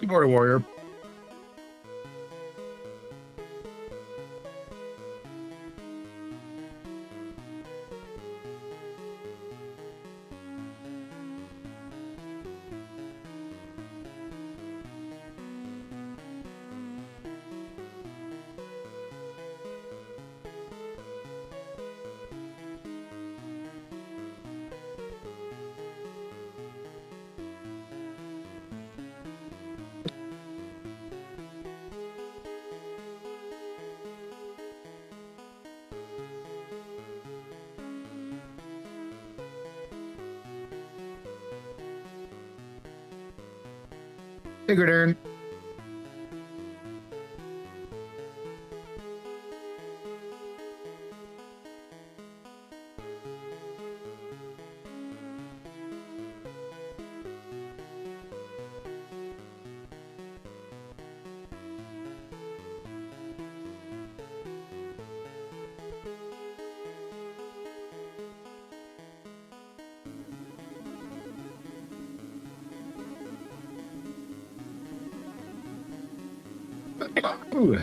Good morning, warrior. Hey, good Aaron. Ooh.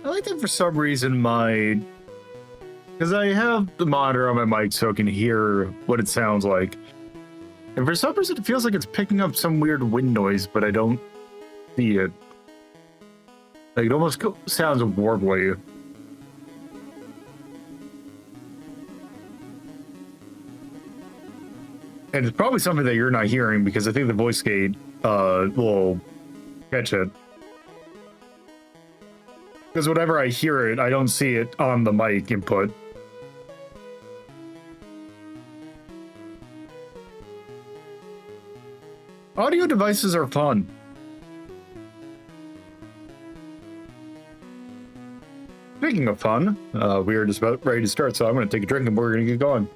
I like that for some reason because I have the monitor on my mic so I can hear what it sounds like. And for some reason, it feels like it's picking up some weird wind noise, but I don't see it. Like, it almost sounds warbly. And it's probably something that you're not hearing because I think the voice gate will catch it. Because whenever I hear it, I don't see it on the mic input. Audio devices are fun. Speaking of fun, we are just about ready to start, so I'm going to take a drink and we're going to get going.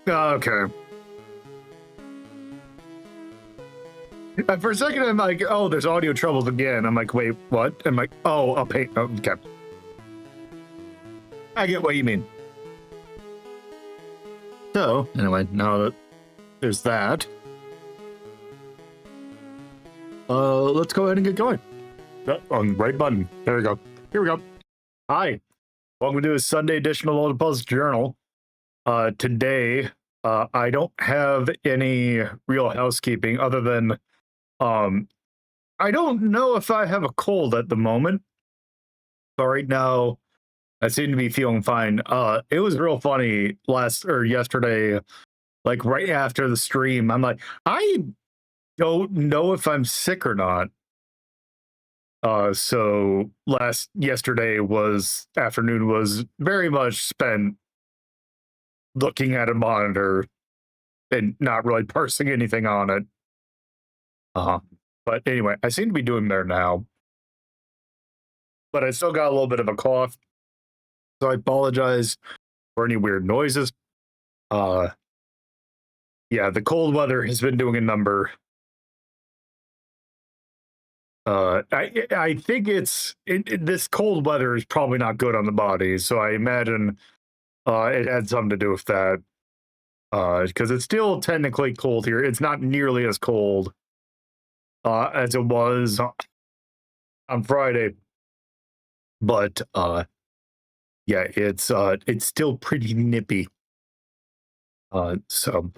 Okay. For a second, I'm like, oh, there's audio troubles again. I'm like, wait, what? I'm like, oh, okay. I get what you mean. So, anyway, now that there's that, let's go ahead and get going. On the right button. There we go. Here we go. Hi. Welcome to a Sunday edition of Lolo De Puzlo Journal. Today, I don't have any real housekeeping other than, I don't know if I have a cold at the moment, but right now I seem to be feeling fine. It was real funny yesterday, like right after the stream. I'm like, I don't know if I'm sick or not. So yesterday afternoon was very much spent looking at a monitor and not really parsing anything on it. But anyway, I seem to be doing there now. But I still got a little bit of a cough. So I apologize for any weird noises. Yeah, the cold weather has been doing a number. I think this cold weather is probably not good on the body, so I imagine it had something to do with that. Because it's still technically cold here. It's not nearly as cold as it was on Friday, but yeah, it's still pretty nippy. So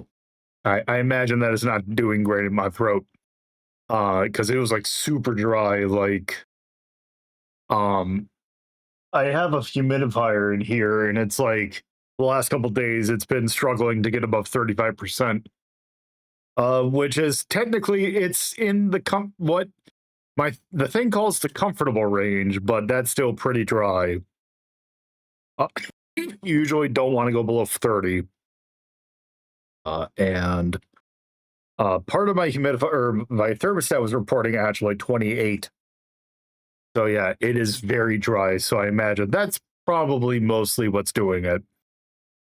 I imagine that is not doing great in my throat. Because it was like super dry. Like, I have a humidifier in here, and it's like the last couple days it's been struggling to get above 35%. Which is technically it's in the the thing calls the comfortable range, but that's still pretty dry. You usually don't want to go below 30. And part of my humidifier or my thermostat was reporting actually 28. So yeah, it is very dry. So I imagine that's probably mostly what's doing it.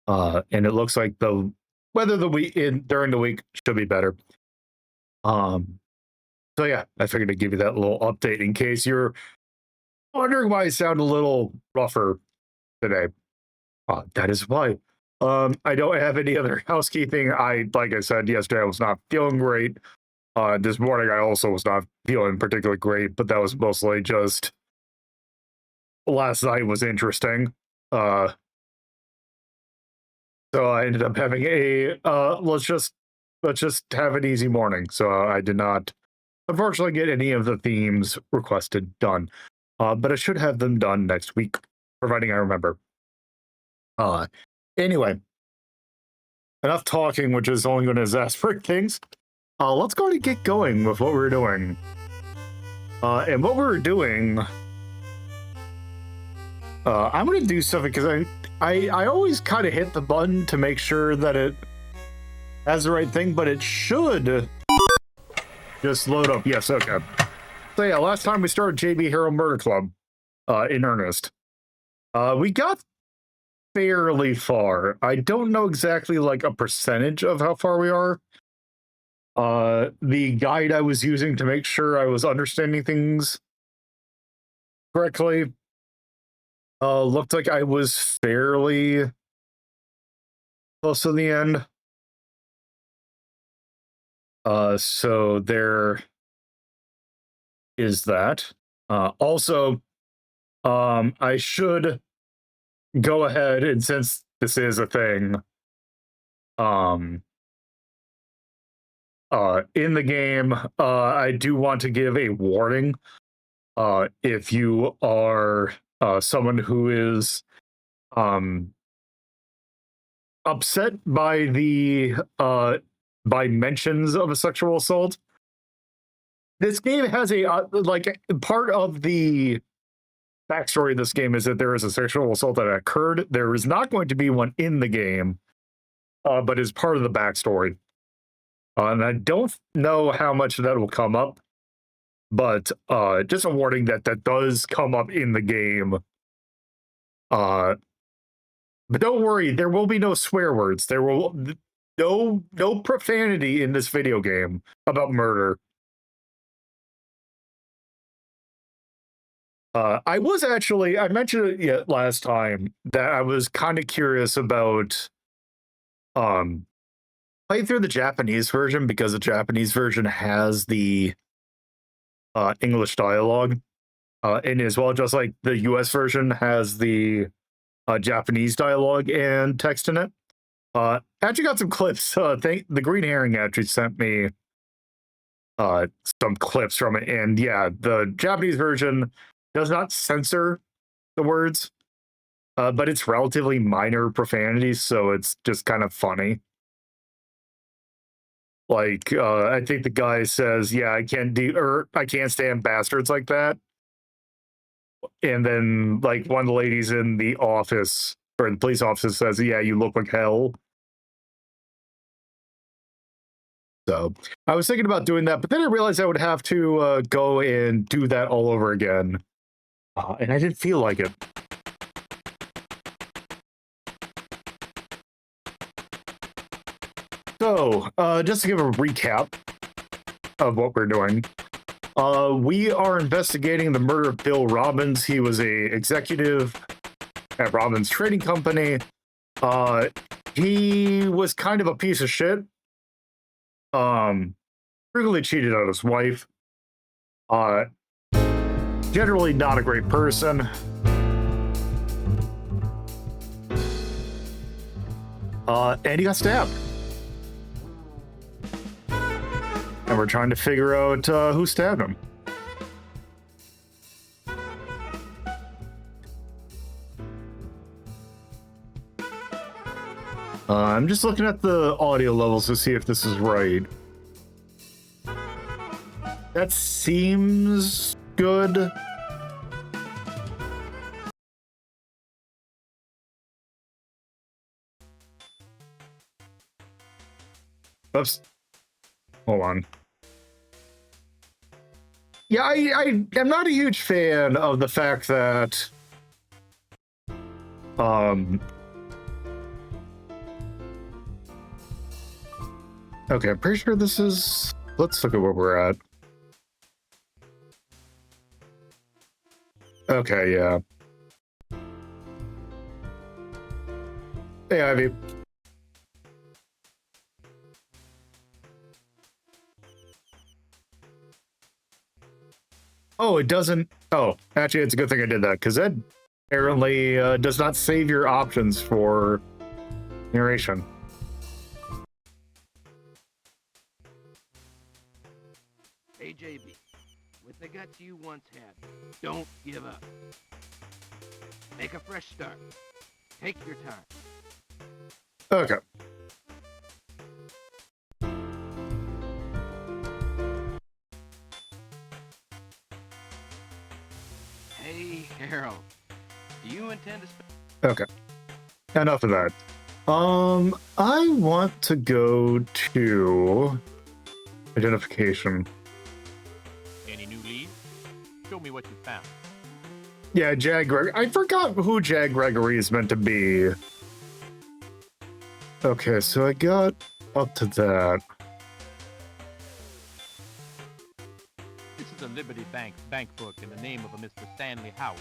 And it looks like the weather during the week should be better. So yeah, I figured to give you that little update in case you're wondering why I sound a little rougher today. That is why. I don't have any other housekeeping. Like I said yesterday, I was not feeling great. This morning I also was not feeling particularly great, but that was mostly just last night was interesting. So I ended up having let's just have an easy morning. So I did not unfortunately get any of the themes requested done. But I should have them done next week, providing I remember. Anyway, enough talking, which is only going to exasperate things. Let's go ahead and get going with what we're doing. And what we're doing, I'm going to do something because I always kind of hit the button to make sure that it has the right thing, but it should just load up. Yes, okay. So yeah, last time we started JB Hero Murder Club in earnest. We got fairly far. I don't know exactly like a percentage of how far we are. The guide I was using to make sure I was understanding things correctly looked like I was fairly close to the end. So there is that. Also, I should go ahead, and since this is a thing, in the game, I do want to give a warning. If you are someone who is upset by by mentions of a sexual assault, this game has a like part of the backstory of this game is that there is a sexual assault that occurred. There is not going to be one in the game, but is part of the backstory. And I don't know how much of that will come up, but just a warning that does come up in the game. But don't worry, there will be no swear words. There will no profanity in this video game about murder. I was actually, I mentioned it last time that I was kind of curious about um playing through the Japanese version because the Japanese version has the English dialogue, and as well, just like the US version has the Japanese dialogue and text in it. Actually got some clips. The Green Herring actually sent me uh, some clips from it, and yeah, the Japanese version does not censor the words, but it's relatively minor profanity, so it's just kind of funny. Like, I think the guy says, "Yeah, I can't stand bastards like that." And then, like, one of the ladies in the office or the police officer says, "Yeah, you look like hell." So I was thinking about doing that, but then I realized I would have to go and do that all over again, and I didn't feel like it. So, just to give a recap of what we're doing, we are investigating the murder of Bill Robbins. He was a executive at Robbins Trading Company. Uh, he was kind of a piece of shit. Frequently cheated on his wife. Uh, Generally not a great person. And he got stabbed. And we're trying to figure out who stabbed him. I'm just looking at the audio levels to see if this is right. That seems good. Oops. Hold on. Yeah, I am not a huge fan of the fact that okay, I'm pretty sure this is, let's look at where we're at. Okay, yeah. Hey, Ivy. Oh, it doesn't. Oh, actually, it's a good thing I did that because that apparently does not save your options for narration. Hey, JB, with the guts you once had, don't give up. Make a fresh start. Take your time. Okay. Hey, Harold, do you intend to spend... Okay. Enough of that. I want to go to identification. Any new leads? Show me what you found. Yeah, Jag Gregory. I forgot who Jag Gregory is meant to be. Okay, so I got up to that. This is a Liberty Bank bank book in the name of a Mr. Stanley Howard.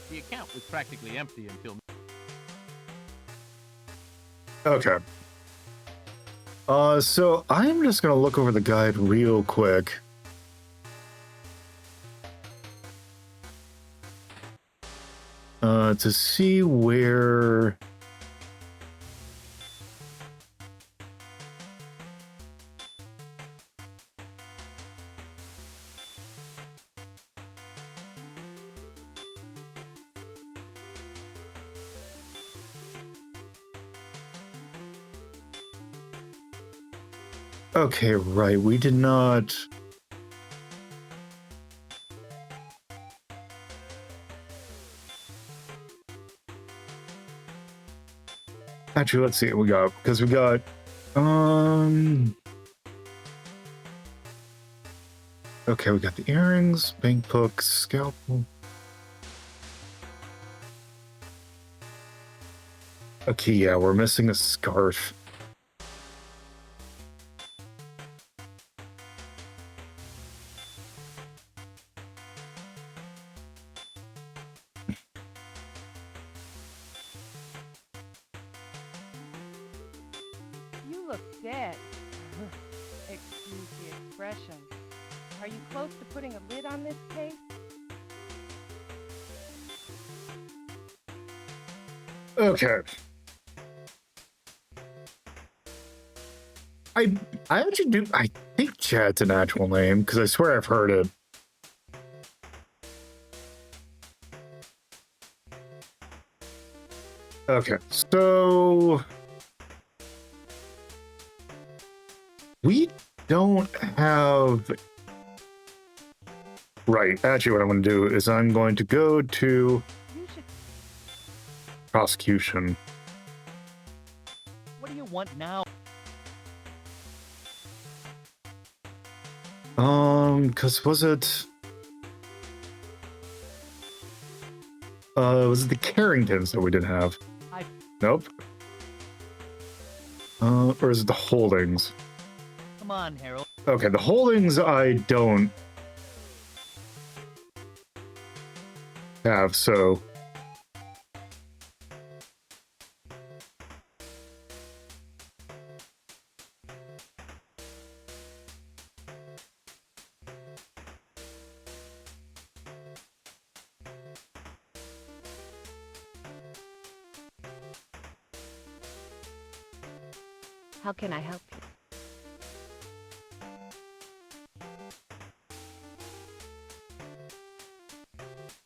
The account was practically empty until... Okay. So I'm just gonna look over the guide real quick. To see where... Okay, right, we did not... Actually, let's see what we got, because we got... Okay, we got the earrings, bank book, scalpel. Okay, yeah, we're missing a scarf. dead. Excuse the expression. Are you close to putting a lid on this case? Okay. I actually do. I think Chad's an actual name because I swear I've heard it. Okay, so we don't have. Right. Actually, what I'm going to do is I'm going to go to You should. prosecution. What do you want now? Because was it the Carringtons that we didn't have? Nope. Or is it the Holdings? Come on, Harold. Okay, the Holdings I don't have, so How can I help you?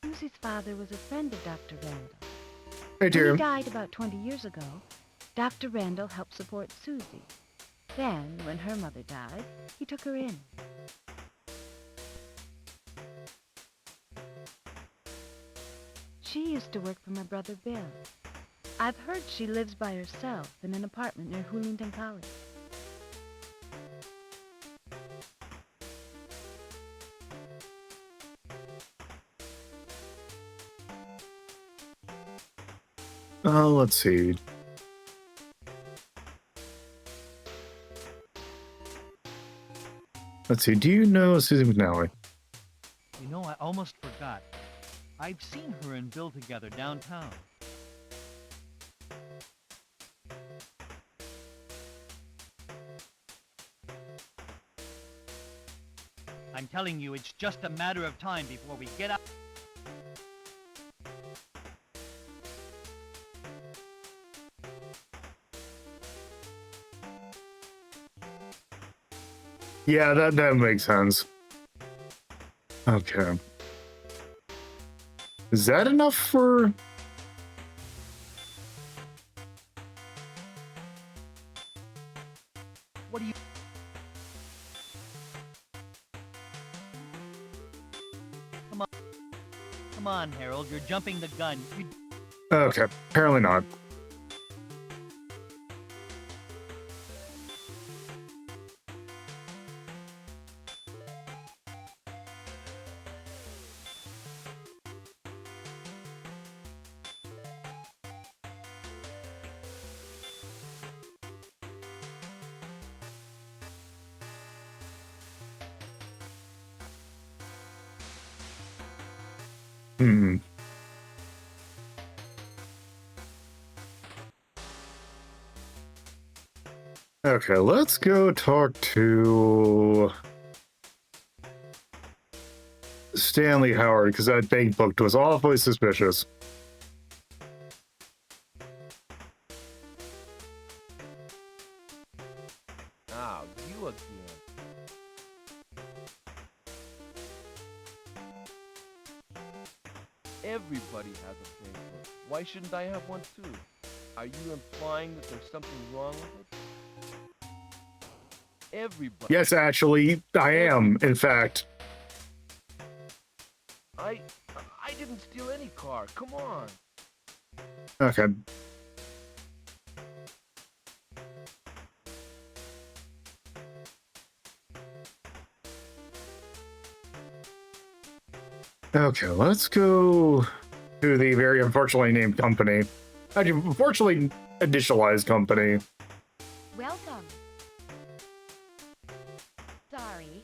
Susie's father was a friend of Dr. Randall. hey, When dear. he died about 20 years ago, Dr. Randall helped support Susie. Then, when her mother died, he took her in. She used to work for my brother Bill. I've heard she lives by herself in an apartment near Hoolington College. Let's see. Let's see. Do you know Susie McNally? You know, I almost forgot. I've seen her and Bill together downtown. I'm telling you, it's just a matter of time before we get out. Yeah, that makes sense. Okay. Is that enough for? What do you... Come on, Harold, you're jumping the gun. Okay, apparently not. Hmm. Okay, let's go talk to Stanley Howard, because that bank book was awfully suspicious. Ah, you again. Everybody has a bank book. Why shouldn't I have one too? Are you implying that there's something wrong with it? Everybody. Yes, actually, I am, in fact. I didn't steal any car. Come on. Okay. Okay, let's go to the very unfortunately named company. Actually, unfortunately initialized company. Welcome. Sorry.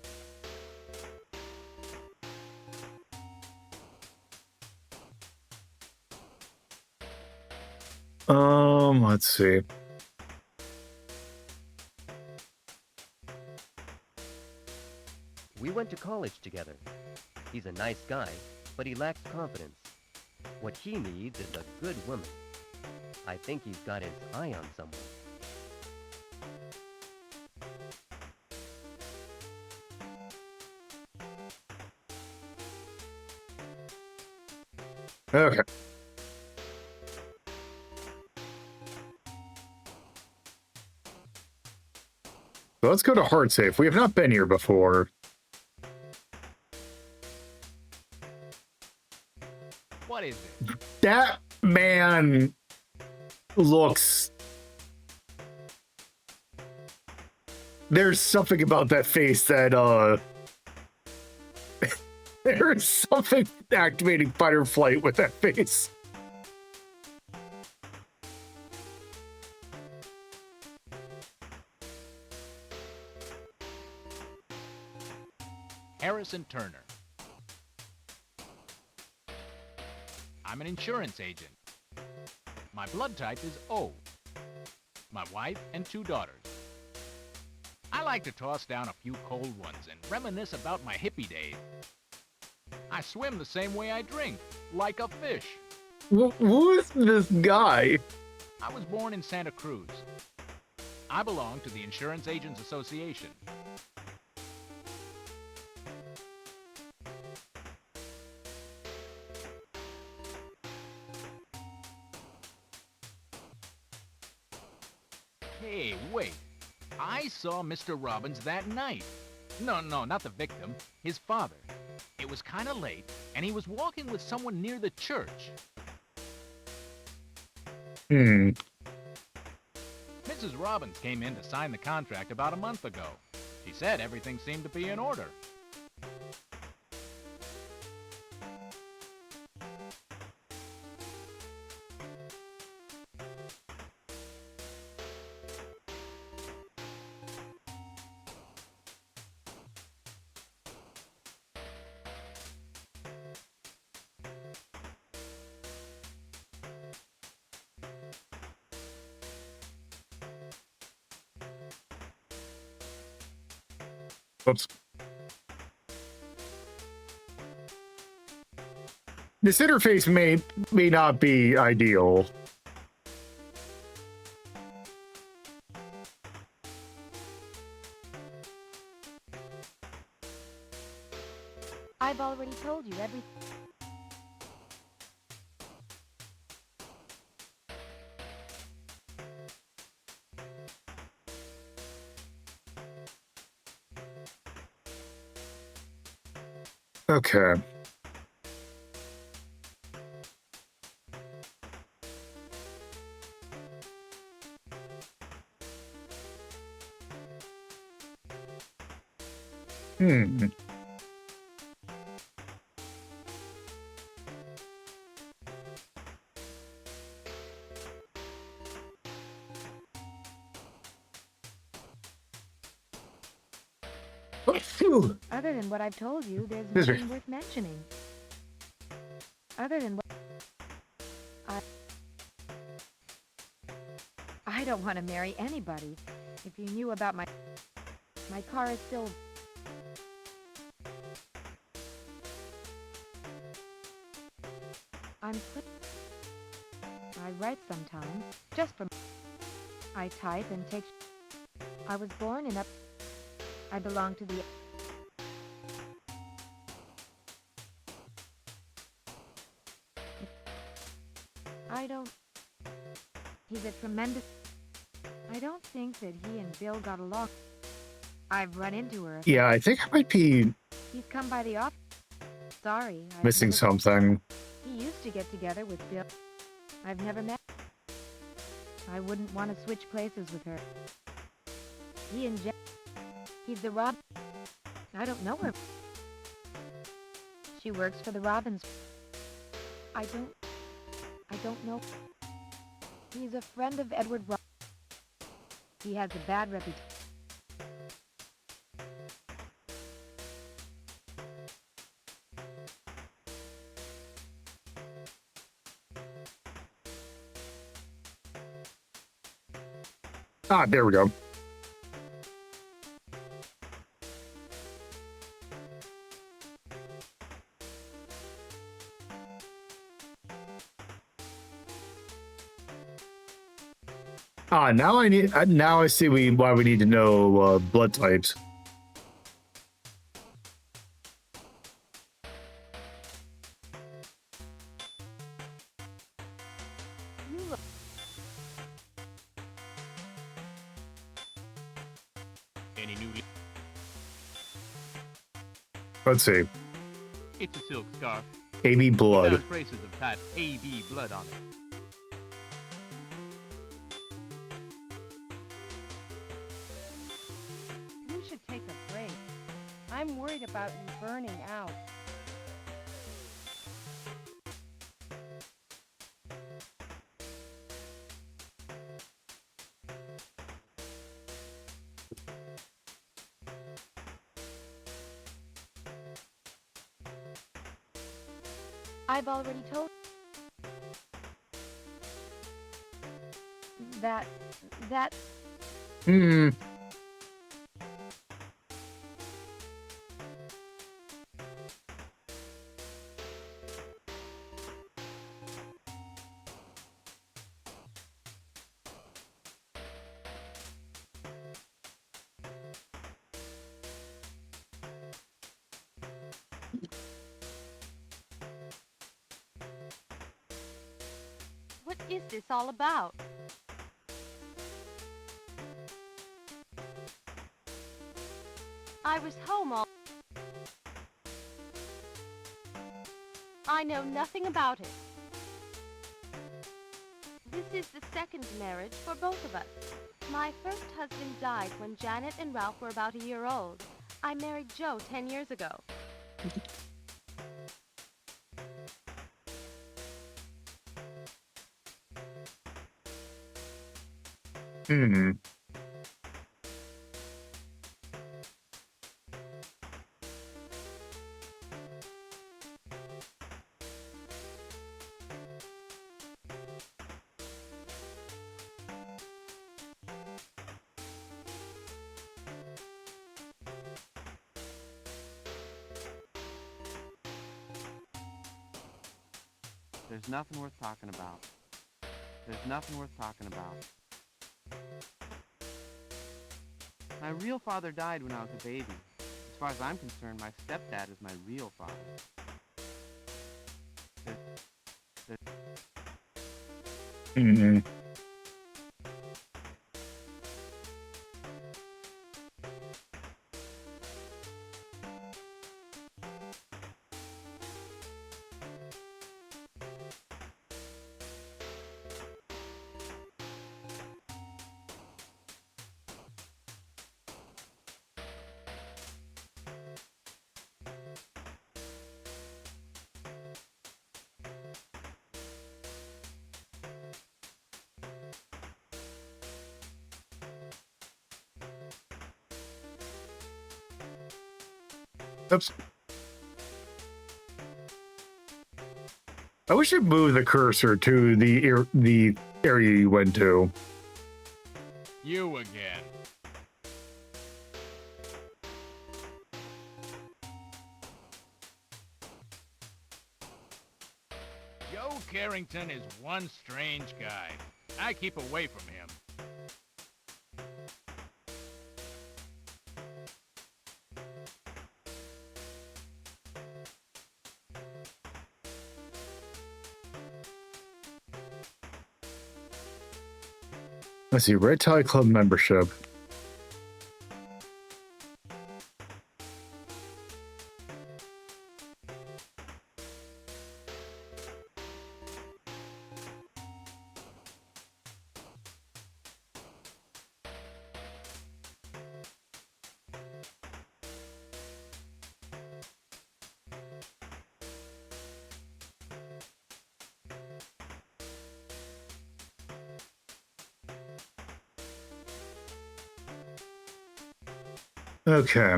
Let's see. We went to college together. He's a nice guy, but he lacks confidence. What he needs is a good woman. I think he's got his eye on someone. Okay. So let's go to Heart Safe. We have not been here before. What is it? That man looks... There's something about that face that, There's something activating fight or flight with that face. Harrison Turner. I'm an insurance agent. My blood type is O. My wife and 2 daughters. I like to toss down a few cold ones and reminisce about my hippie days. I swim the same way I drink, like a fish. Who is this guy? I was born in Santa Cruz. I belong to the Insurance Agents Association. Hey, wait. I saw Mr. Robbins that night. No, not the victim. His father. It was kind of late, and he was walking with someone near the church. Hmm. Mrs. Robbins came in to sign the contract about a month ago. She said everything seemed to be in order. Oops. This interface may not be ideal. I've already told you everything. Okay. Hmm. Other than what I've told you, there's Excuse me. nothing worth mentioning. Other than what I don't want to marry anybody. If you knew about my car is still... I write sometimes, just for... I type and take... I was born in a... I belong to the... I don't... He's a tremendous... I don't think that he and Bill got along. I've run into her. Yeah, I think I might be He's come by the office. Sorry. I've missing never- something. He used to get together with Bill. I've never met. I wouldn't want to switch places with her. He and Jeff. He's the Rob. I don't know her. She works for the Robbins. I don't know. He's a friend of Edward Rob. He has a bad reputation. Ah, there we go. Now I need. Now I see why we need to know blood types. You look. Any new? Let's see. It's a silk scarf. AB blood. Those braces have type AB blood on it. You should take a break. I'm worried about you burning out. I've already told that Hmm. What is this all about? I was home all... I know nothing about it. This is the second marriage for both of us. My first husband died when Janet and Ralph were about a year old. I married Joe 10 years ago. Hmm. There's nothing worth talking about. There's nothing worth talking about. My real father died when I was a baby. As far as I'm concerned, my stepdad is my real father. Hmm. Oops. I wish you'd move the cursor to the area you went to. You again. Joe Carrington is one strange guy. I keep away from him. Let's see, Red Tie Club membership. Okay.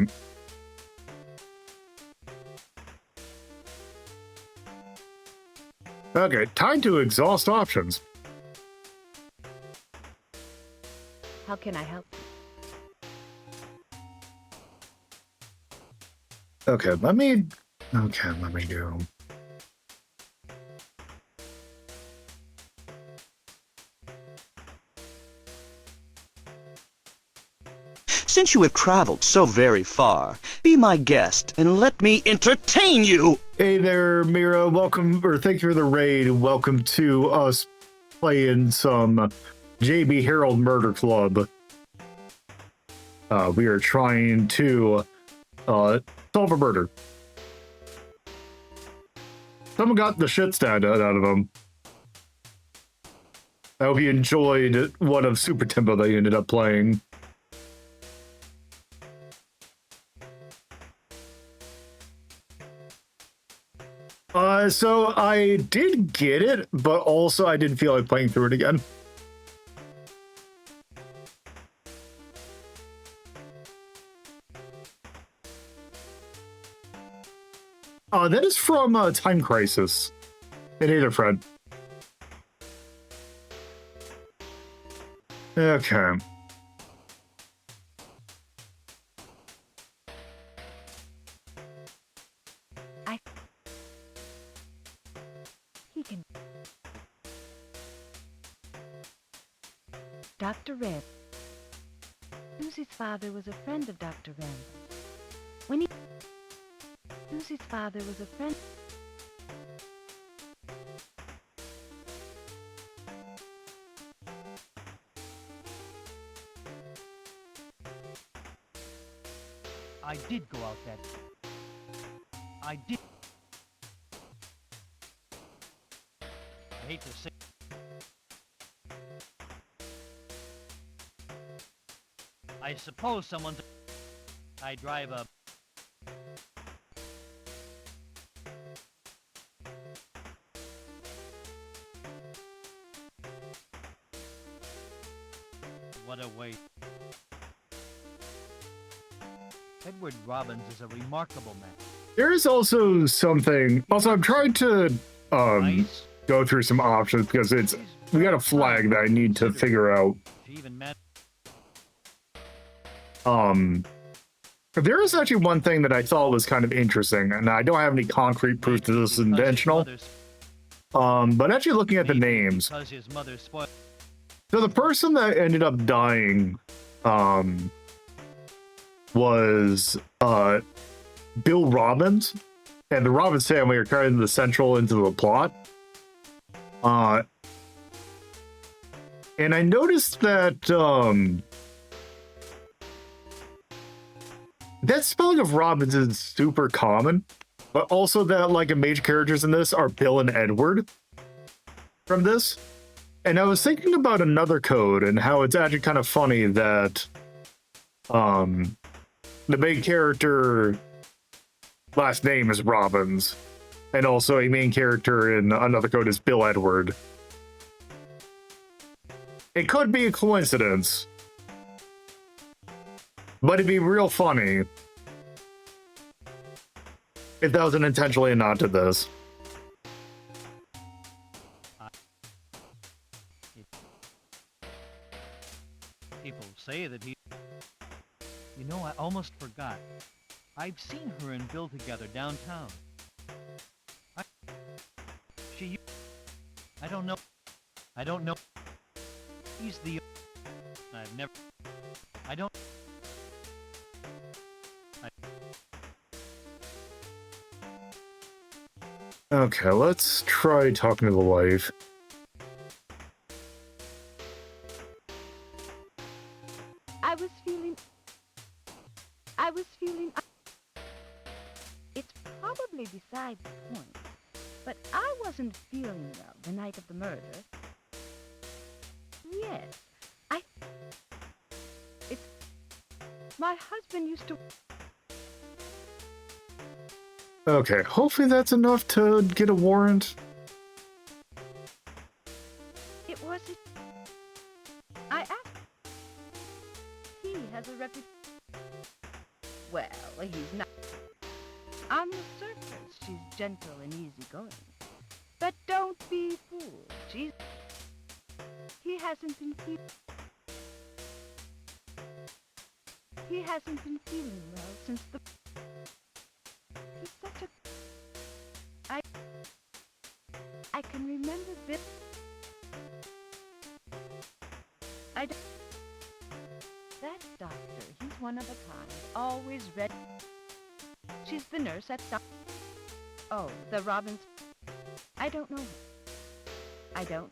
Okay, time to exhaust options. how can I help you? Okay, let me do. since you have traveled so very far, be my guest and let me entertain you! Hey there, Mira. Welcome, or thank you for the raid. Welcome to us playing some JB Herald Murder Club. We are trying to solve a murder. Someone got the shit stand out of him. I hope you enjoyed one of Super Tempo that you ended up playing. So I did get it, but also I didn't feel like playing through it again. That is from Time Crisis. It ain't a friend. Okay. He can. Dr. Red. Susie's father was a friend of Dr. Red. Susie's father was a friend. I did go out that. I did. I hate to say. I suppose someone's. I drive a. What a waste. Edward Robbins is a remarkable man. There is also something. Also, I'm trying to Nice. go through some options because we got a flag that I need to figure out. She even met. There is actually one thing that I thought was kind of interesting, and I don't have any concrete proof that this is intentional. But actually looking at the names. Because his mother spoiled. So the person that ended up dying was Bill Robbins, and the Robbins family are kind of the central into the plot. And I noticed that that spelling of Robbins is super common, but also that like the major characters in this are Bill and Edward from this. And I was thinking about another code and how it's actually kind of funny that the main character last name is Robbins, and also a main character in another code is Bill Edward. It could be a coincidence, but it'd be real funny if that was an intentionally nod to this. People say that he. You know, I almost forgot. I've seen her and Bill together downtown. I don't know. I don't know. He's the. I've never. I don't. Okay, let's try talking to the wife. I was feeling. It's probably beside the point, but I wasn't feeling well the night of the murder. Yes, it's. My husband used to. Okay, hopefully that's enough to get a warrant. It wasn't. I asked. He has a reputation. Well, he's not. On the surface, she's gentle and easygoing. But don't be fooled. He hasn't been feeling well since the. He's such a. I can remember this. That doctor. He's one of a kind. Always ready. She's the nurse at Oh, the Robbins. I don't know. I don't.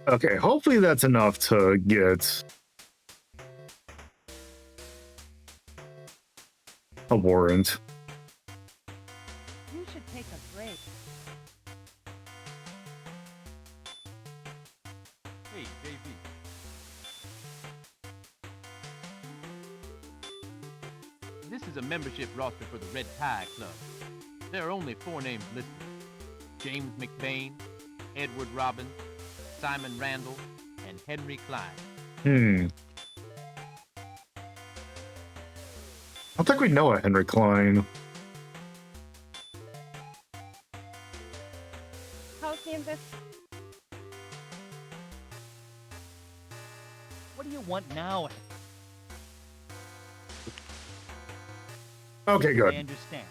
Okay, hopefully that's enough to get a warrant. You should take a break. Hey, JB. This is a membership roster for the Red Tie Club. There are only 4 names listed. James McBain, Edward Robbins, Simon Randall, and Henry Klein. I don't think we know a Henry Klein. How's the What do you want now? Okay, I good. understand.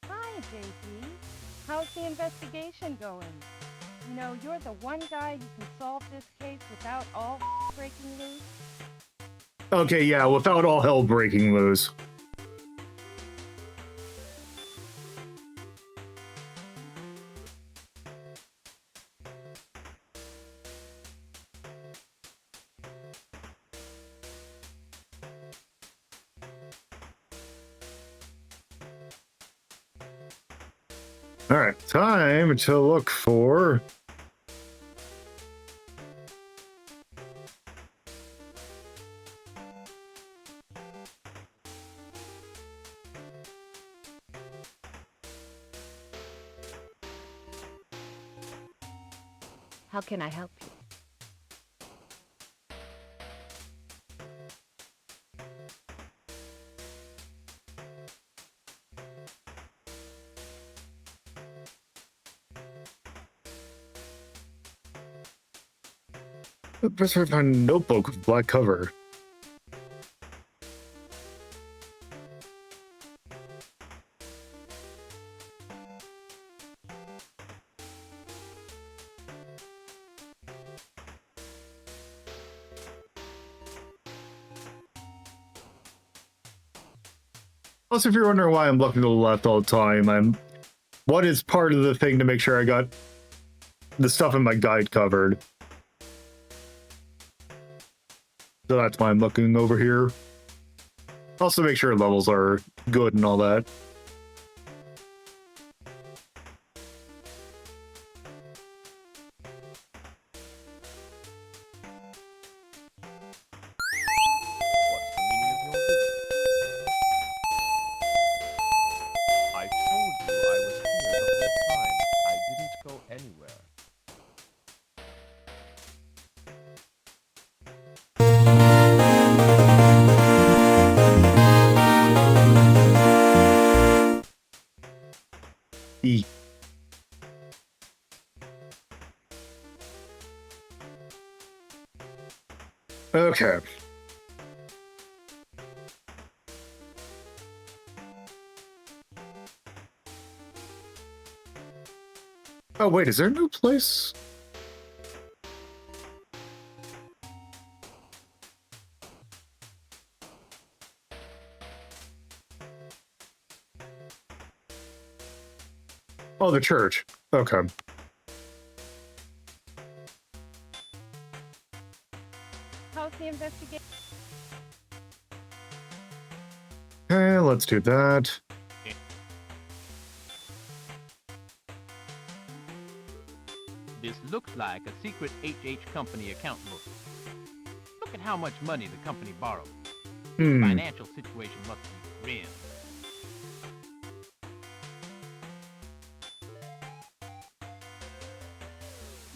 Hi, JP. How's the investigation going? You know, you're the one guy who can solve this case without all breaking loose. Okay, yeah, without all hell breaking loose. Alright, time to look for... How can I help you? The person found a notebook with black cover. Also, if you're wondering why I'm looking to the left all the time, what is part of the thing to make sure I got the stuff in my guide covered. So that's why I'm looking over here. Also make sure levels are good and all that. What's the meaning of your visit? I told you I was here the whole time. I didn't go anywhere. E. Okay. Oh, wait, is there no place? Oh, the church. Okay. How's the investigation? Okay, let's do that. This looks like a secret HH company account book. Look at how much money the company borrowed. Financial situation must be grim.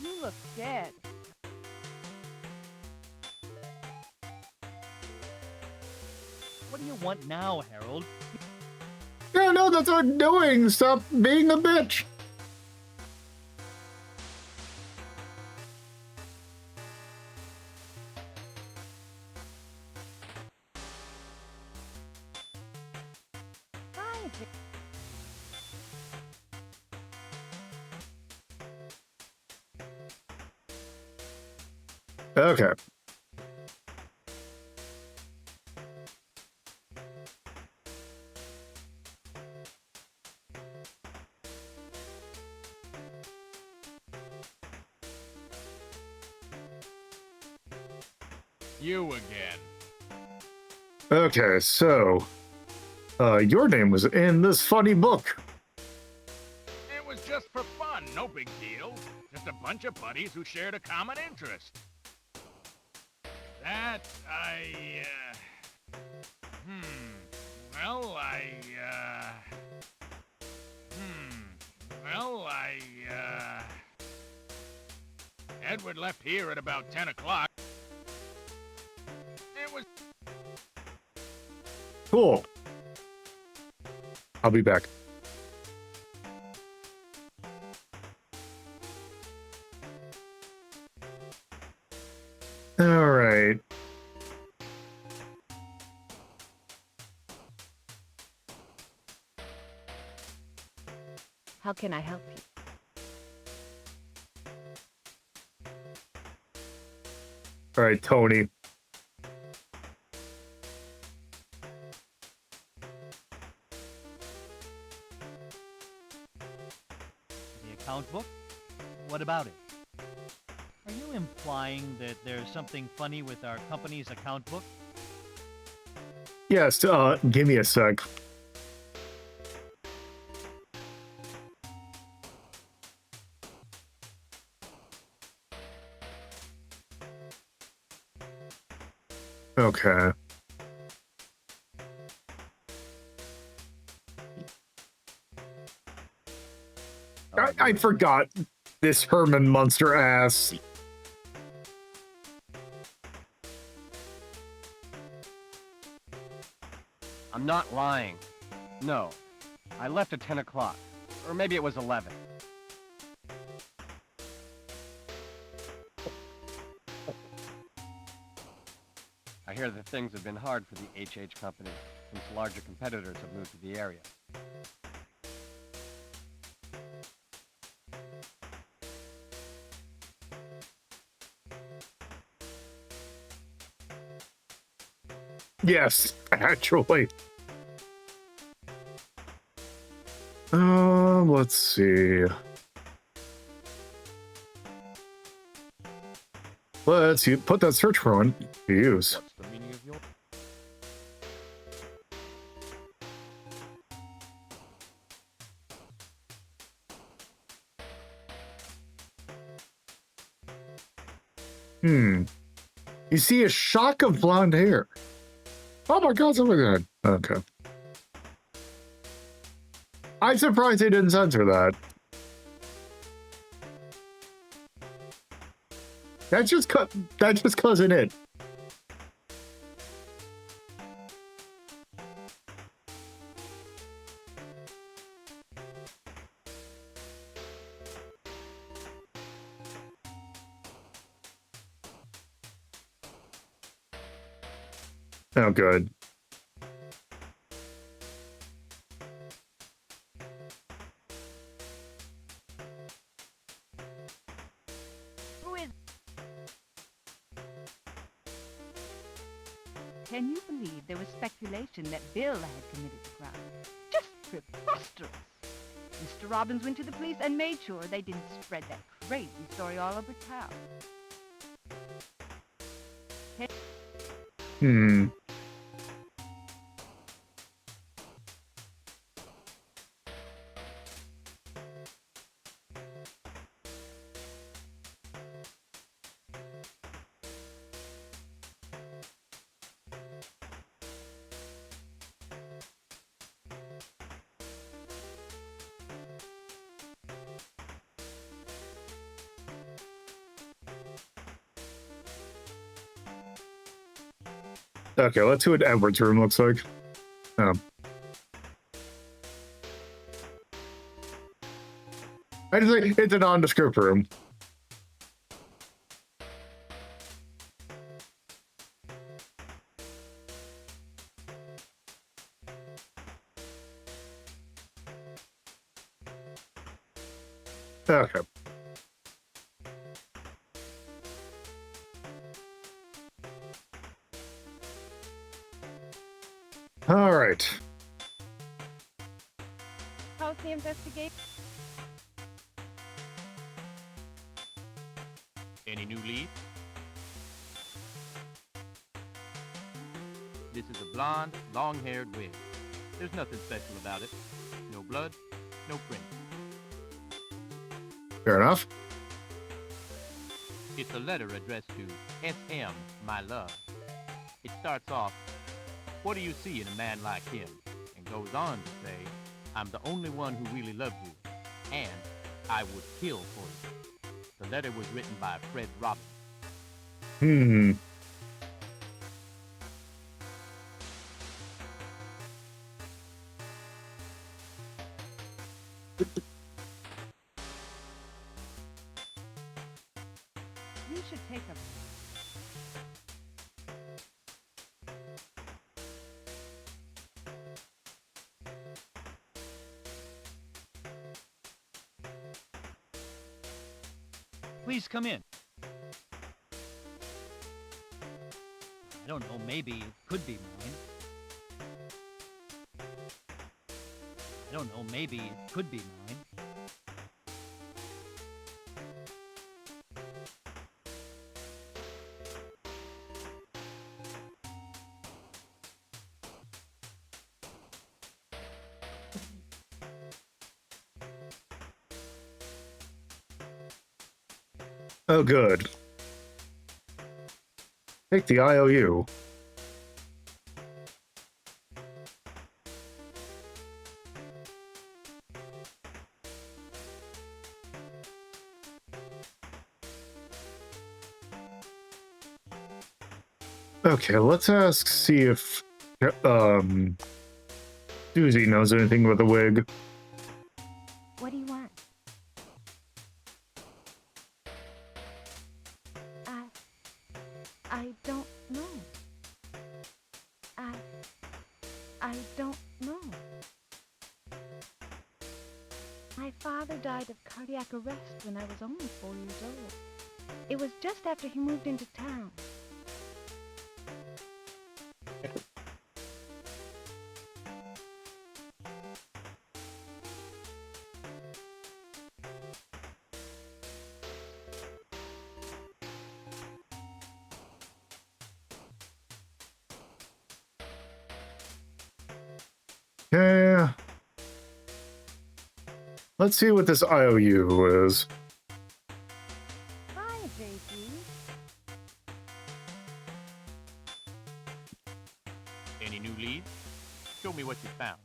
You look dead. What do you want now, Harold? No, that's what I'm doing. Stop being a bitch. anything. Okay. You again. Okay, so your name was in this funny book. It was just for fun, no big deal. Just a bunch of buddies who shared a common interest. That, well, Edward left here at about 10 o'clock. It was... Cool. I'll be back. All right. How can I help you? All right, Tony. The account book? What about it? Are you implying that there's something funny with our company's account book? Yes, give me a sec. Okay. I forgot this Herman Munster ass. I'm not lying. No. I left at 10 o'clock. Or maybe it was 11. I hear that things have been hard for the HH company since larger competitors have moved to the area. Yes, actually. Let's see. Let's put that search warrant to use. What's the meaning of your... You see a shock of blonde hair. Oh my god, something like that. Okay. I'm surprised they didn't censor that. That's just cousin it. Oh, good. Who is... Can you believe there was speculation that Bill had committed the crime? Just preposterous. Mr. Robbins went to the police and made sure they didn't spread that crazy story all over town. Okay, let's see what Edward's room looks like. Oh. I just think it's a nondescript room. Okay. All right. How's the investigation? Any new leads? This is a blonde, long-haired wig. There's nothing special about it. No blood, no print. Fair enough. It's a letter addressed to SM, my love. It starts off, "What do you see in a man like him?" and goes on to say, "I'm the only one who really loves you, and I would kill for you." The letter was written by Fred Robbins. Hmm. You should take a... Please come in. I don't know, maybe it could be mine. I don't know, maybe it could be mine. Oh, good. Take the IOU. Okay, let's see if Susie knows anything about the wig. What do you want? I don't know. I don't know. My father died of cardiac arrest when I was only 4 years old. It was just after he moved into town. Yeah. Let's see what this IOU is. Hi, JP. Any new leads? Show me what you found.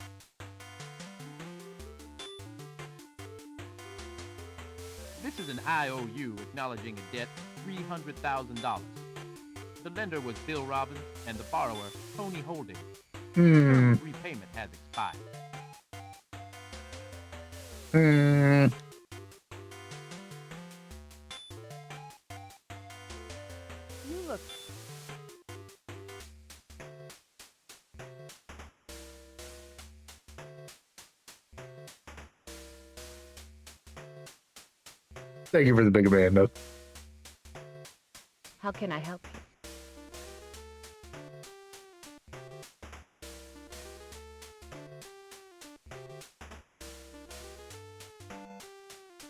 This is an IOU acknowledging a debt of $300,000. The lender was Bill Robbins and the borrower, Tony Holding. Hmm. Repayment has expired. Hmm. You look... Thank you for the big Amanda. How can I help you?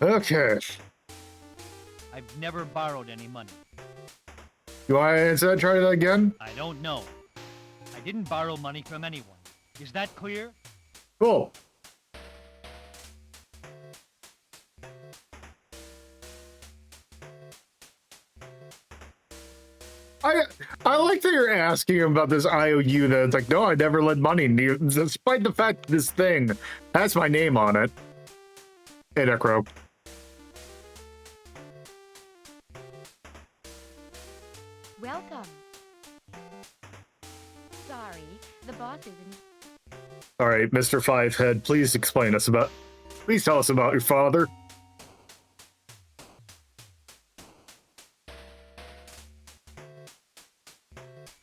Okay. I've never borrowed any money. You want to answer that? Try that again? I don't know. I didn't borrow money from anyone. Is that clear? Cool. I like that you're asking him about this IOU that it's like, no, I never lent money, despite the fact this thing has my name on it. Hey, Necro. Welcome. Sorry, the boss isn't. All right, Mr. Fivehead, please tell us about your father.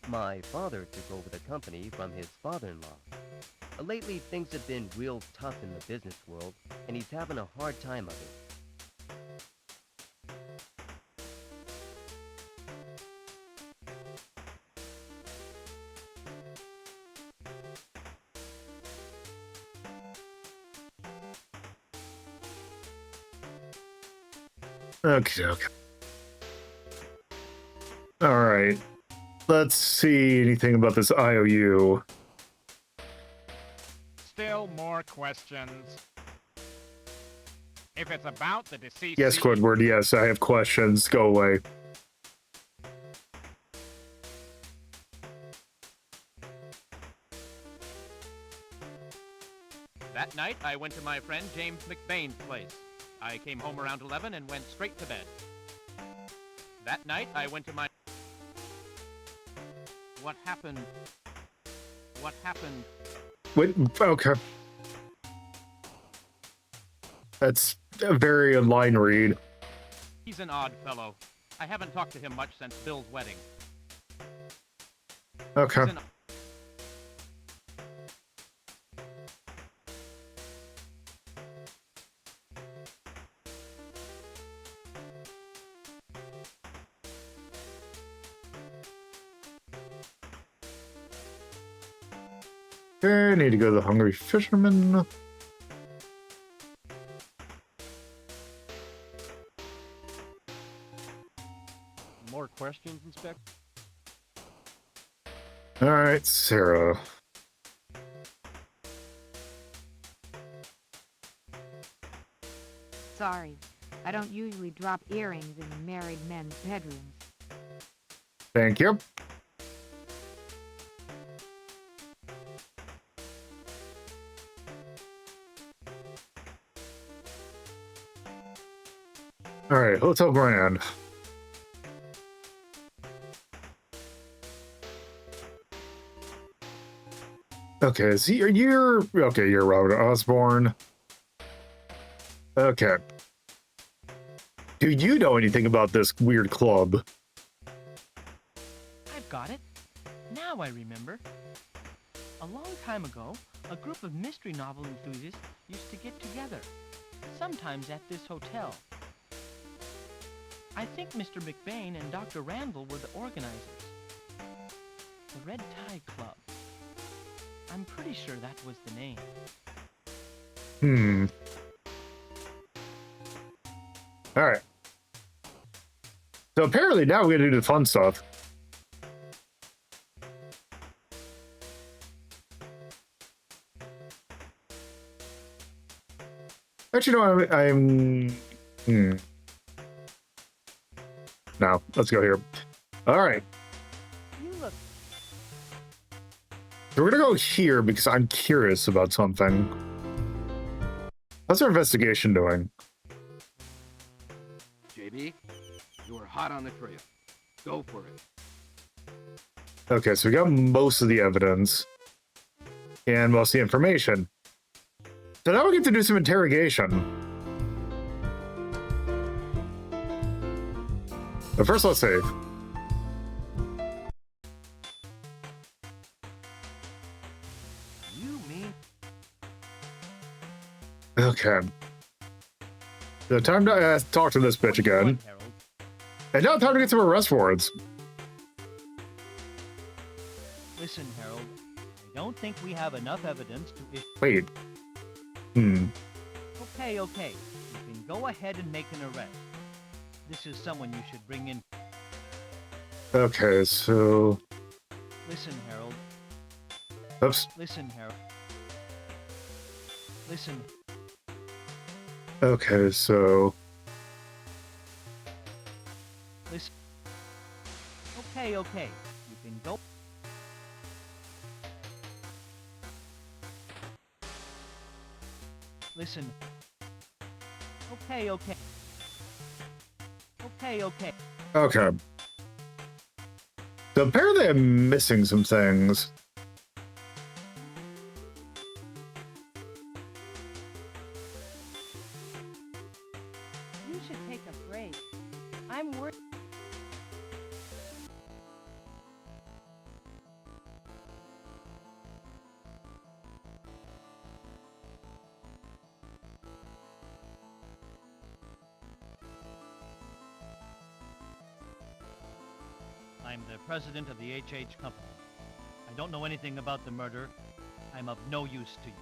My father took over the company from his father-in-law. Lately, things have been real tough in the business world, and he's having a hard time of it. Okay, okay. Alright. Let's see anything about this IOU. Still more questions. If it's about the deceased... Yes, Squidward, yes, I have questions. Go away. That night, I went to my friend James McBain's place. I came home around 11 and went straight to bed. That night, I went to my... What happened? What happened? Wait, okay. That's a very line read. He's an odd fellow. I haven't talked to him much since Bill's wedding. Okay. He's an... Okay, I need to go to the Hungry Fisherman. More questions, Inspector? Alright, Sarah. Sorry, I don't usually drop earrings in married men's bedrooms. Thank you. Alright, Hotel Grand. Okay, so you're okay, you're Robert Osborne. Okay. Do you know anything about this weird club? I've got it. Now I remember. A long time ago, a group of mystery novel enthusiasts used to get together, sometimes at this hotel. I think Mr. McBain and Dr. Randall were the organizers. The Red Tie Club. I'm pretty sure that was the name. Alright. So apparently now we're gonna do the fun stuff. Actually, no, I'm No, let's go here. Alright. You look... So we're gonna go here because I'm curious about something. How's our investigation doing? JB, you are hot on the trail. Go for it. Okay, so we got most of the evidence and most of the information. So now we get to do some interrogation. But first, let's save. You mean... Okay. So time to talk to this bitch again. And now time to get some arrest warrants. Listen, Harold, I don't think we have enough evidence to issue... Wait. Okay, okay. You can go ahead and make an arrest. This is someone you should bring in. Okay, so... Listen, Harold. Oops. Listen, Harold. Listen. Okay, so... Listen. Okay, okay. You can go... Listen. Okay, okay. Okay, okay. Okay. So apparently I'm missing some things. You should take a break. I'm worried. I'm the president of the HH company. I don't know anything about the murder. I'm of no use to you.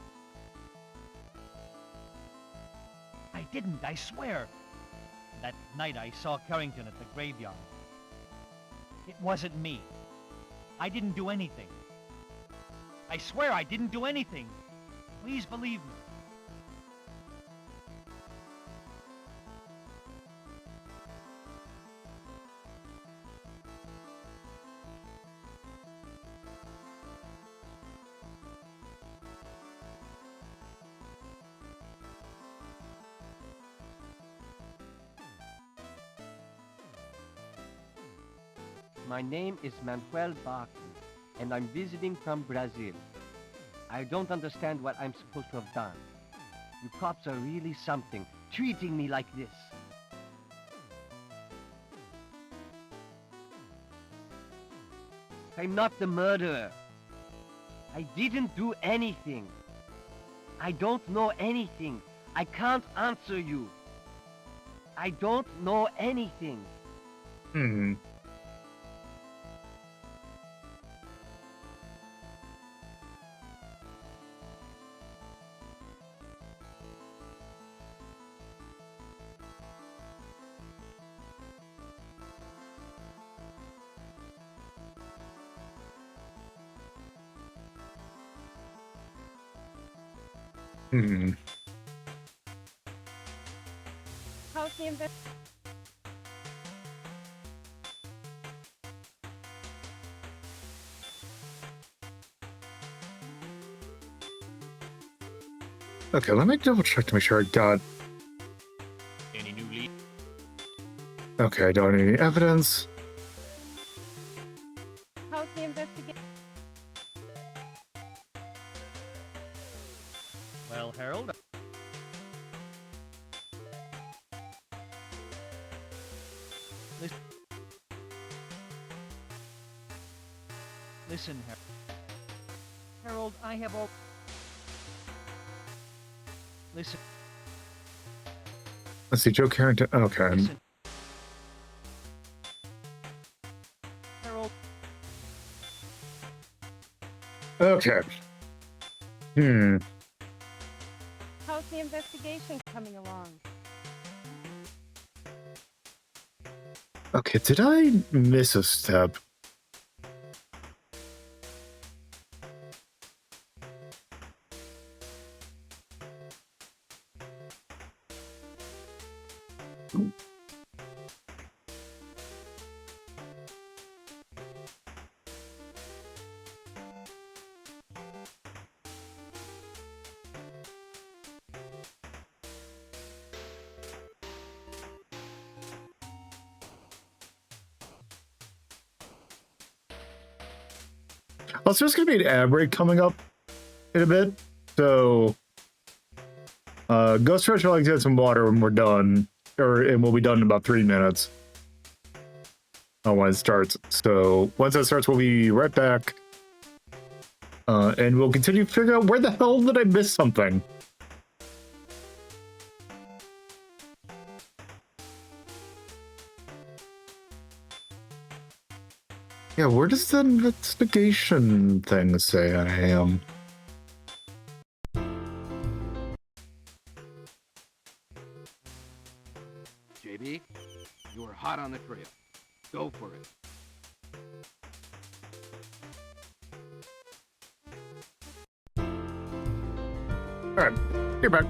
I didn't, I swear. That night I saw Carrington at the graveyard. It wasn't me. I didn't do anything. I swear I didn't do anything. Please believe me. My name is Manuel Barkley, and I'm visiting from Brazil. I don't understand what I'm supposed to have done. You cops are really something, treating me like this. I'm not the murderer. I didn't do anything. I don't know anything. I can't answer you. I don't know anything. How's the invest? Okay, let me double check to make sure I got. Any new lead? Okay, I don't need any evidence. How's the investigation? Well, Harold. Listen, Harold, I have all... Listen. Let's see, Joe Carrington. Okay. Listen. Harold. Okay. How's the investigation coming along? Okay, did I miss a step? Well, so there's going to be an ad break coming up in a bit. So, go stretch your legs, get some water when we're done. And we'll be done in about 3 minutes. When it starts. So, once that starts, we'll be right back. And we'll continue to figure out where the hell did I miss something. Yeah, where does the investigation thing say I am? JB, you are hot on the trail. Go for it. Alright, you're back.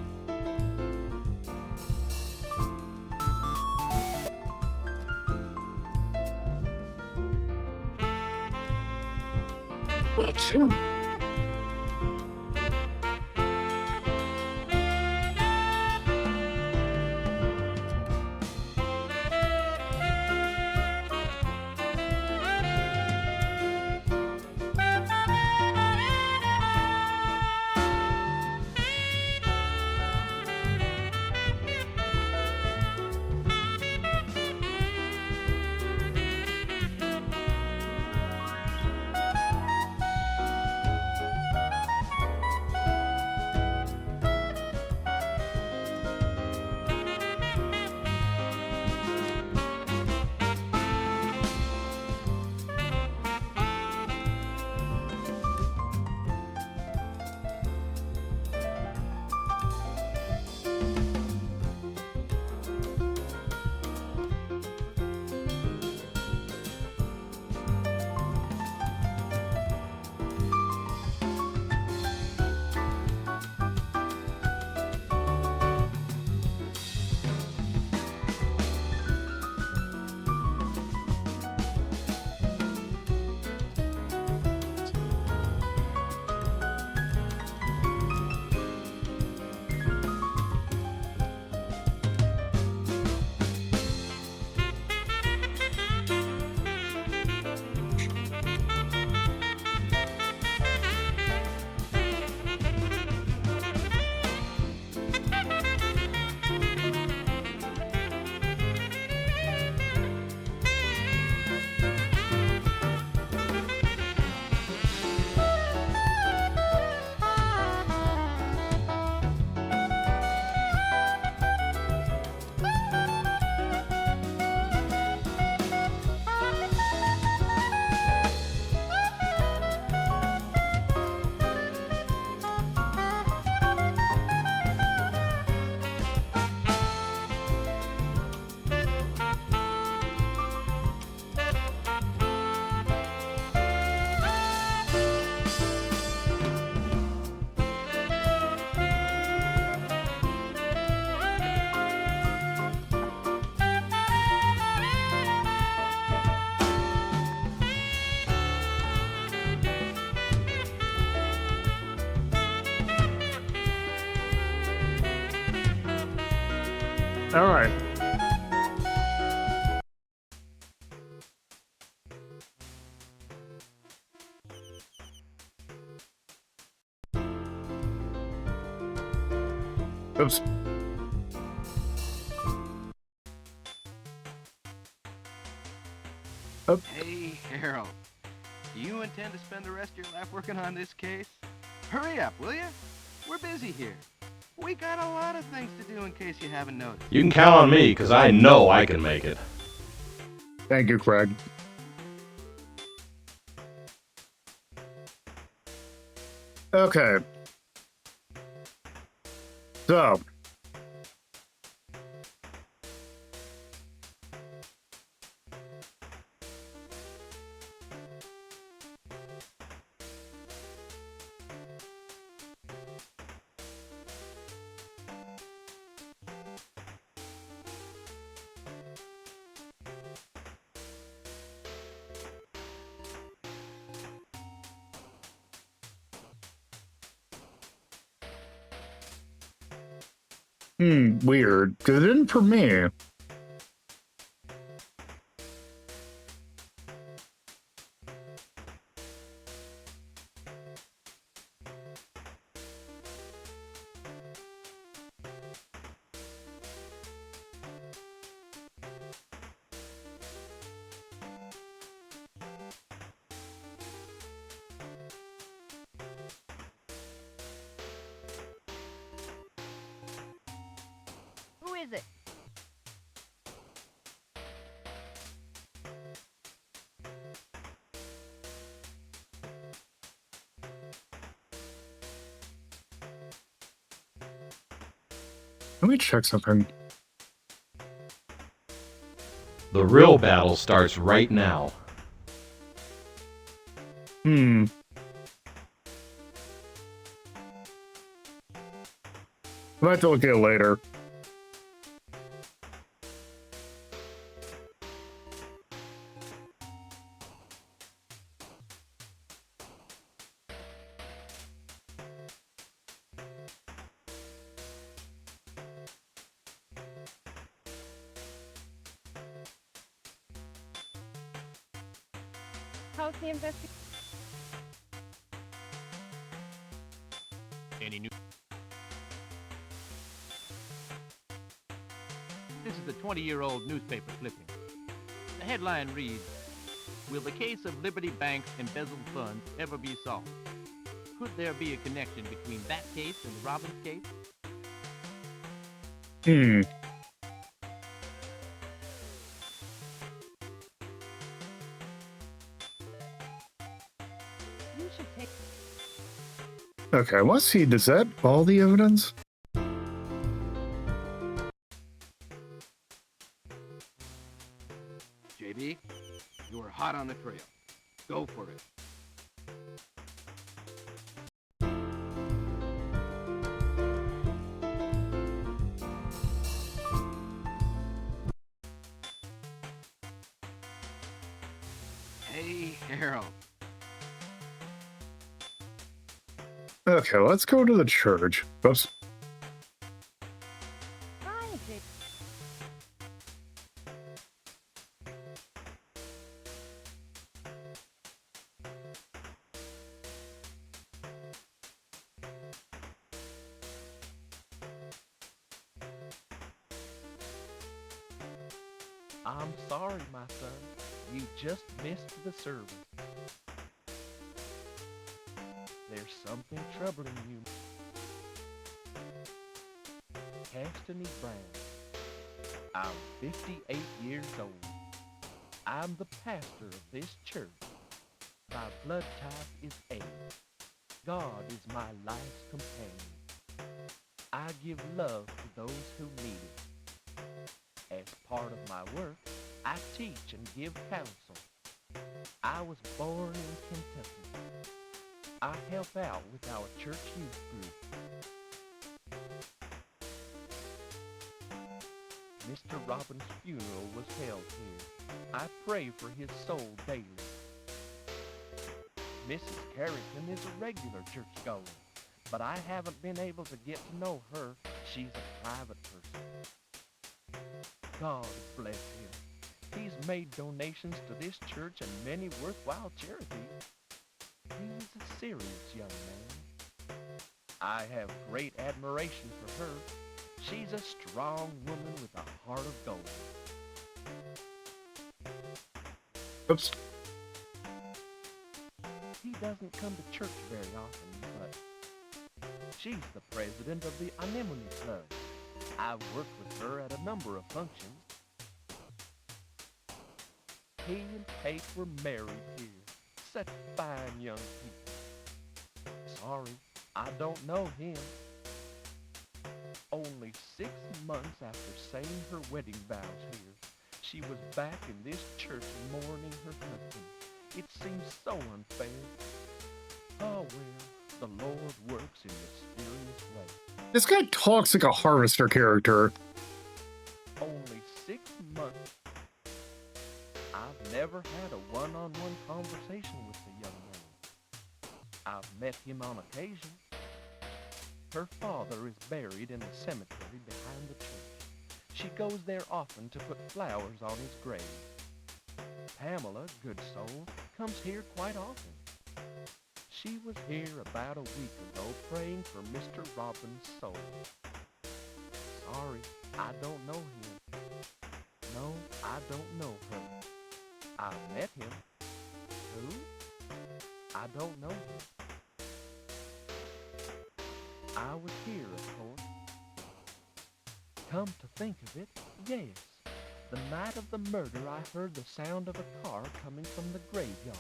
All right. Oops. Oh. Hey, Harold. Do you intend to spend the rest of your life working on this case? Hurry up, will you? We're busy here. We got a lot of things to do in case you haven't noticed. You can count on me, because I know I can make it. Thank you, Craig. Okay. So. Weird. Because it didn't for me. Who is it? Let me check something. The real battle starts right now. I might have to look at it later. How's the investigation? Any new? This is the 20-year-old newspaper clipping. The headline reads, "Will the case of Liberty Bank's embezzled funds ever be solved? Could there be a connection between that case and the Robbins case?" You should take... Okay, let's see. Does that all the evidence? JB, you are hot on the trail. Go for it. Hey, Harold. Okay, let's go to the church. Oops. Hi, Jake. I'm sorry, my son. You just missed the service. There's something troubling you. Castany Brown. I'm 58 years old. I'm the pastor of this church. My blood type is A. God is my life's companion. I give love to those who need it. As part of my work, I teach and give counsel. I was born in Kentucky. I help out with our church youth group. Mr. Robbins' funeral was held here. I pray for his soul daily. Mrs. Carrington is a regular churchgoer, but I haven't been able to get to know her. She's a private person. God bless him. He's made donations to this church and many worthwhile charities. He's a serious young man. I have great admiration for her. She's a strong woman with a heart of gold. Oops. He doesn't come to church very often, but she's the president of the Anemone Club. I've worked with her at a number of functions. He and Kate were married here. Such fine young people. Sorry, I don't know him. Only 6 months after saying her wedding vows here, she was back in this church mourning her husband. It seems so unfair. Oh well, the Lord works in mysterious ways. This guy talks like a Harvester character. Only 6 months. I've never had a one-on-one conversation with the young man. I've met him on occasion. Her father is buried in the cemetery behind the church. She goes there often to put flowers on his grave. Pamela, good soul, comes here quite often. She was here about a week ago praying for Mr. Robbins' soul. Sorry, I don't know him. No, I don't know her. I've met him. Who? I don't know him. I was here, of course. Come to think of it, yes. The night of the murder, I heard the sound of a car coming from the graveyard.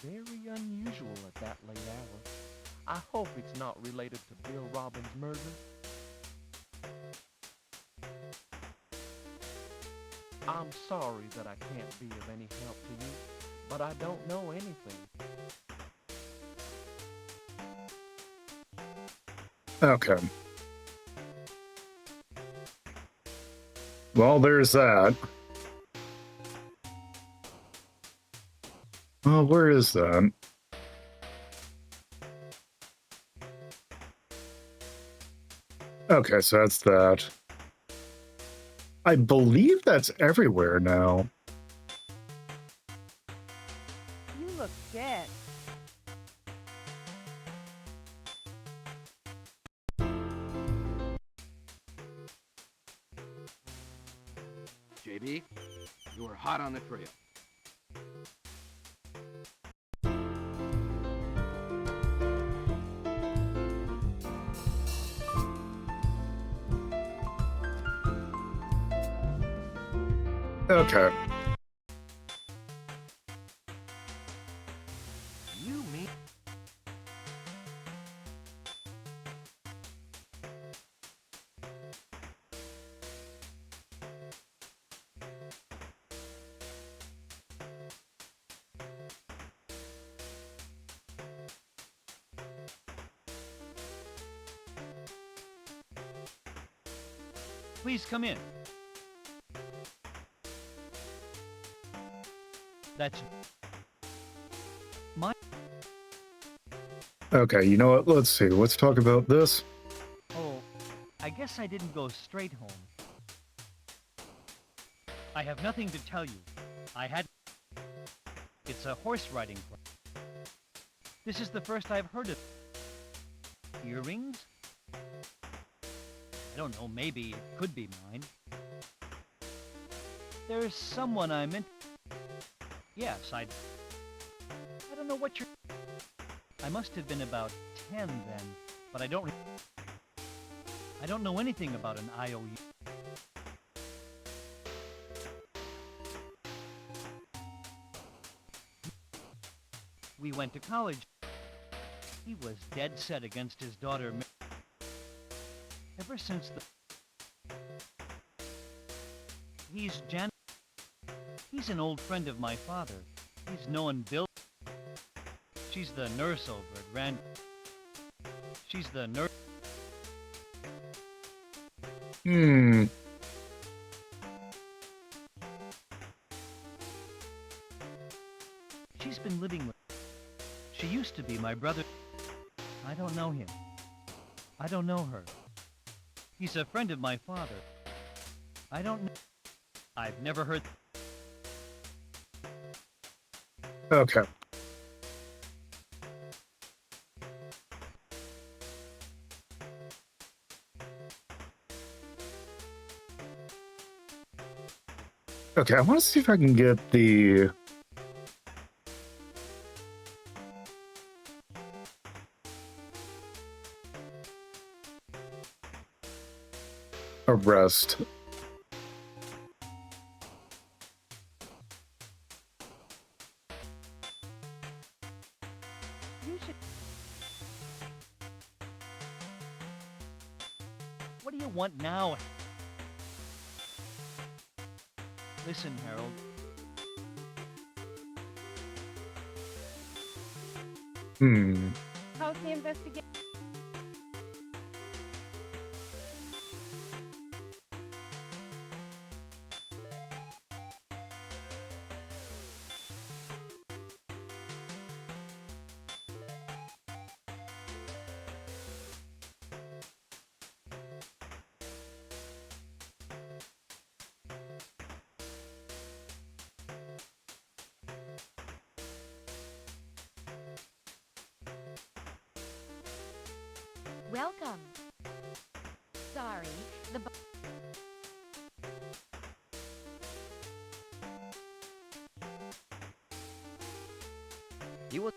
Very unusual at that late hour. I hope it's not related to Bill Robbins' murder. I'm sorry that I can't be of any help to you, but I don't know anything. Okay. Well, there's that. Oh, where is that? Okay, so that's that. I believe that's everywhere now. You look dead. JB, you were hot on the trail. Okay. You mean... Please come in. That's my... Okay, you know what? Let's see. Let's talk about this. Oh, I guess I didn't go straight home. I have nothing to tell you. I had... It's a horse riding club. This is the first I've heard of... Earrings? I don't know, maybe it could be mine. There's someone I'm in... Yes, I don't know what you're... I must have been about 10 then, but I don't know anything about an IOU. We went to college. He was dead set against his daughter. Ever since the... He's Jan... He's an old friend of my father. He's known Bill. She's the nurse over at Rand. She's the nurse. She's been living with... She used to be my brother. I don't know him. I don't know her. He's a friend of my father. I don't know. I've never heard... Okay. Okay, I want to see if I can get the... arrest. You should... What do you want now? Listen, Harold. How's the investigation? Welcome. Sorry, the He was...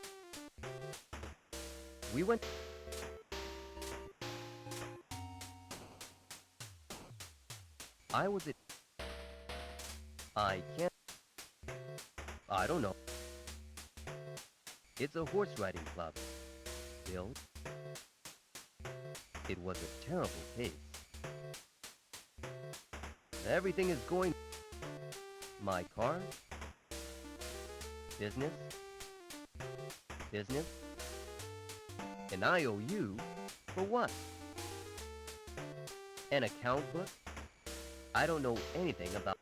We went... I was it. I can't... I don't know. It's a horse riding club. Bill. It was a terrible case. Everything is going... My car? Business? Business? An IOU? For what? An account book? I don't know anything about...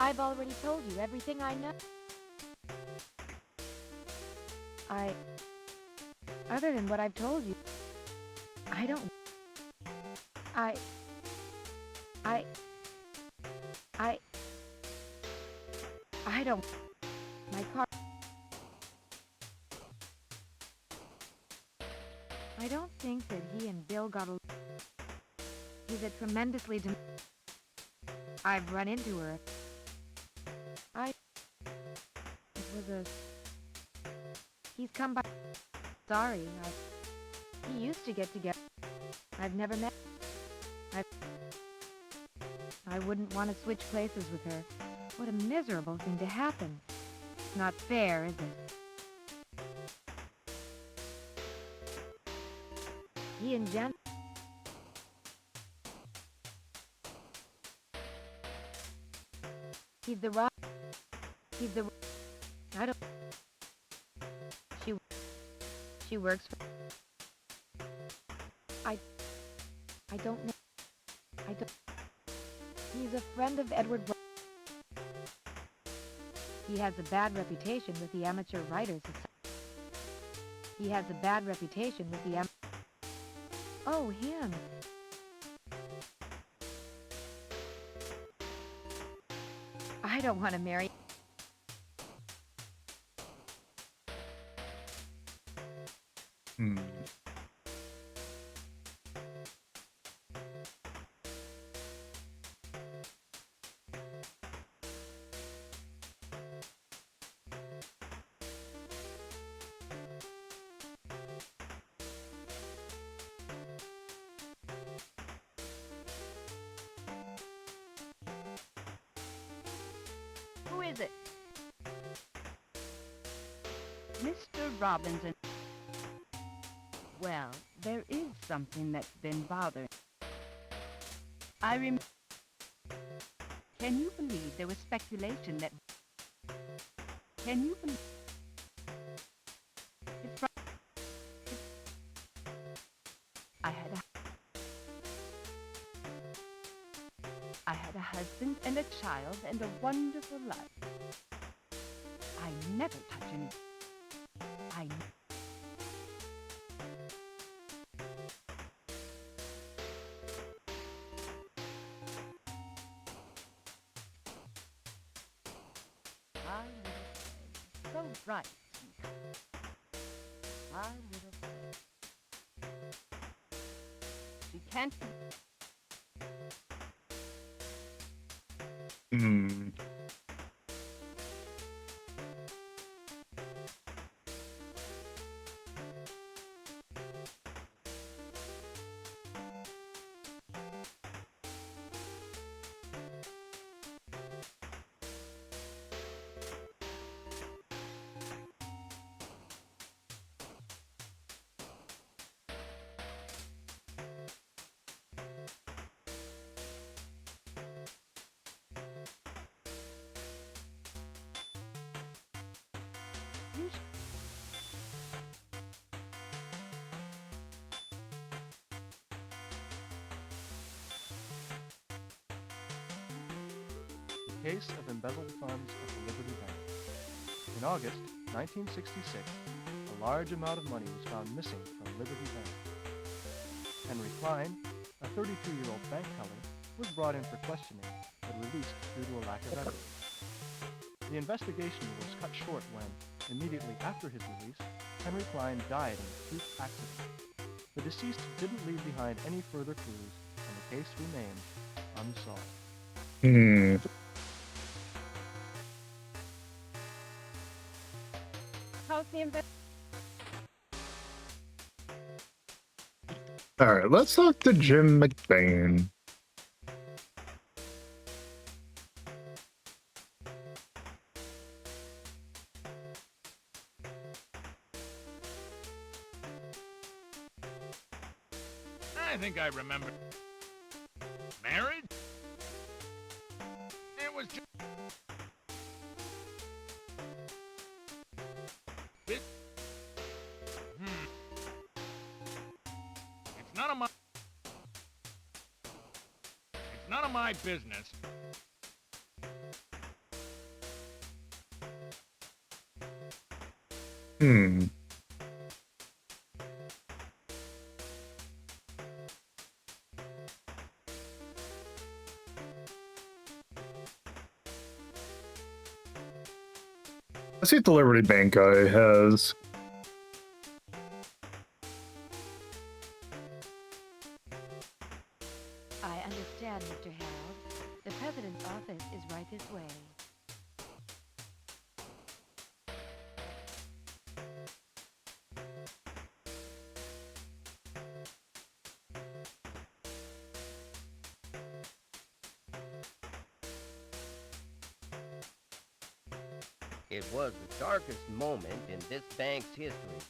I've already told you everything I know. Other than what I've told you, I don't... I don't... My car... I don't think that he and Bill got along. He's a tremendously... I've run into her. It was a... He's come by... Sorry, he used to get together. I've never met... I wouldn't want to switch places with her. What a miserable thing to happen. It's not fair, is it? He and Jen... He's the rock... He's the... I don't... She works for... I don't know... I don't... He's a friend of Edward... He has a bad reputation with the Amateur Writers Society. He has a bad reputation with the Oh, him. I don't want to marry... is it? Mr. Robbins and... Well, there is something that's been bothering... I remember... Can you believe there was speculation that... Can you believe... It's... I had a husband and a child and a wonderful life. I never touch any... I... I would have said, so bright. I would have said, she can't be... Hmm. Case of embezzled funds at the Liberty Bank. In August 1966, a large amount of money was found missing from Liberty Bank. Henry Klein, a 32-year-old bank teller, was brought in for questioning, but released due to a lack of evidence. The investigation was cut short when, immediately after his release, Henry Klein died in a freak accident. The deceased didn't leave behind any further clues, and the case remained unsolved. Hmm. How's the All right, let's talk to Jim McBain. I think I remember. Married? It was just... It's none of my... It's none of my business. Hmm. Let's see what the Liberty Bank guy has. I understand, Mr. Harold. The President's office is right this way. It was the darkest moment in this bank's history.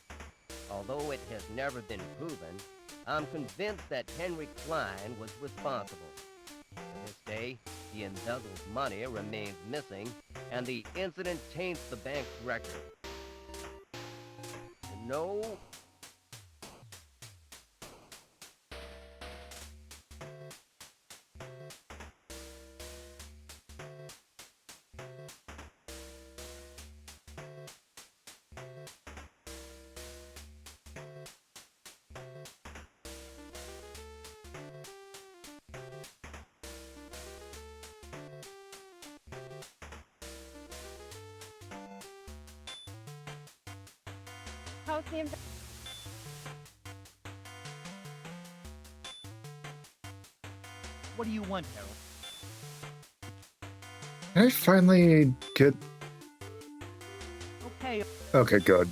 Although it has never been proven, I'm convinced that Henry Klein was responsible. To this day, the embezzled money remains missing, and the incident taints the bank's record. No. How's the What do you want, Harold? Can I finally get... Okay. Okay, good.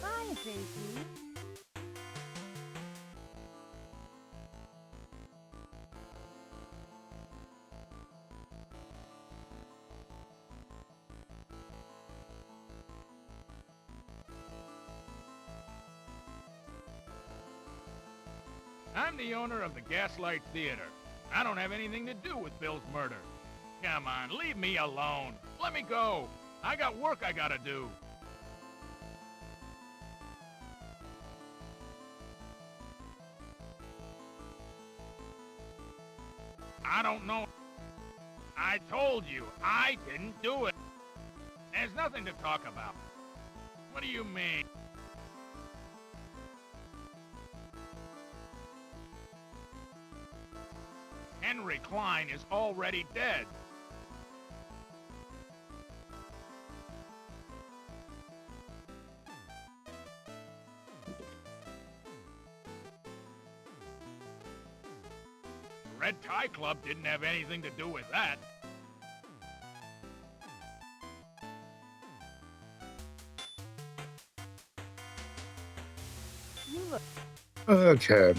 Hi, JP. I'm the owner of the Gaslight Theater. I don't have anything to do with Bill's murder. Come on, leave me alone. Let me go. I got work I gotta do. I don't know. I told you, I didn't do it. There's nothing to talk about. What do you mean? Henry Klein is already dead. The Red Tie Club didn't have anything to do with that. Okay. The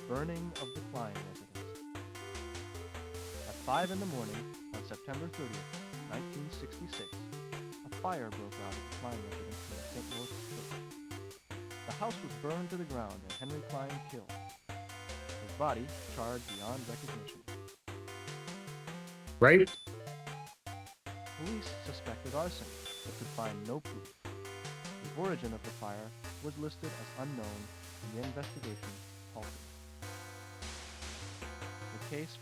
burning of the Klein residence. At 5 in the morning on September 30th, 1966, a fire broke out at the Klein residence in St. Louis Church. The house was burned to the ground and Henry Klein killed. His body charred beyond recognition. Right? Police suspected arson, but could find no proof. The origin of the fire was listed as unknown and the investigation halted. The case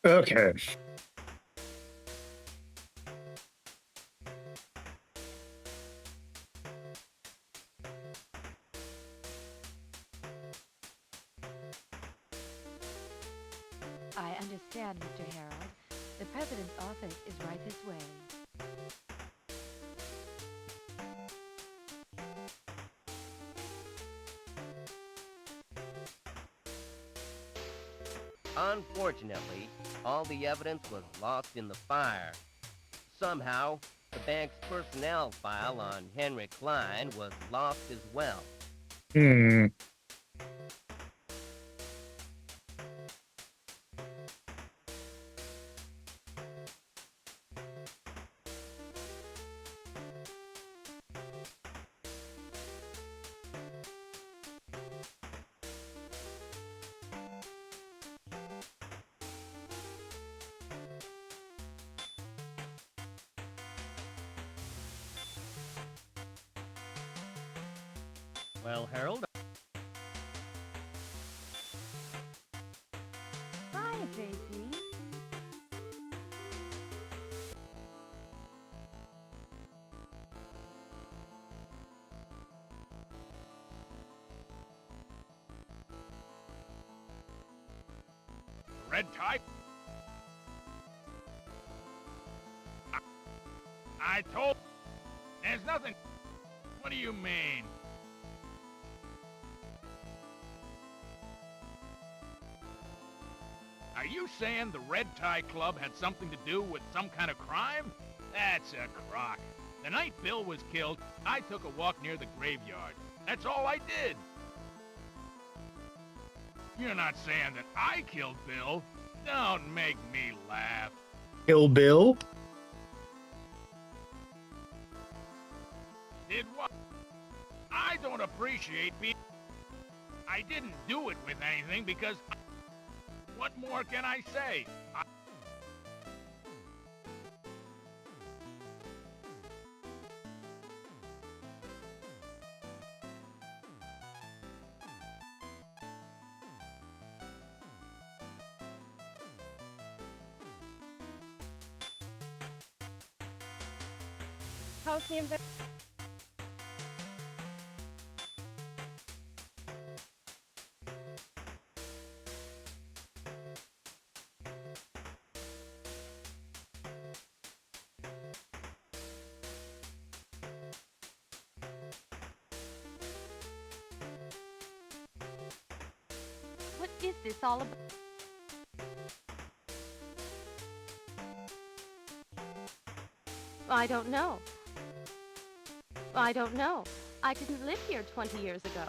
Okay. I understand, Mr. Harold. The President's office is right this way. Unfortunately, all the evidence was lost in the fire. Somehow, the bank's personnel file on Henry Klein was lost as well. Hmm. Well, Harold? Hi, JC. Red Tie? I told... There's nothing... What do you mean? Are you saying the Red Tie Club had something to do with some kind of crime? That's a crock. The night Bill was killed, I took a walk near the graveyard. That's all I did. You're not saying that I killed Bill? Don't make me laugh. Kill Bill? Did what? I don't appreciate being... I didn't do it with anything because... What more can I say? House names are... What is this all about? I don't know. I don't know. I didn't live here 20 years ago.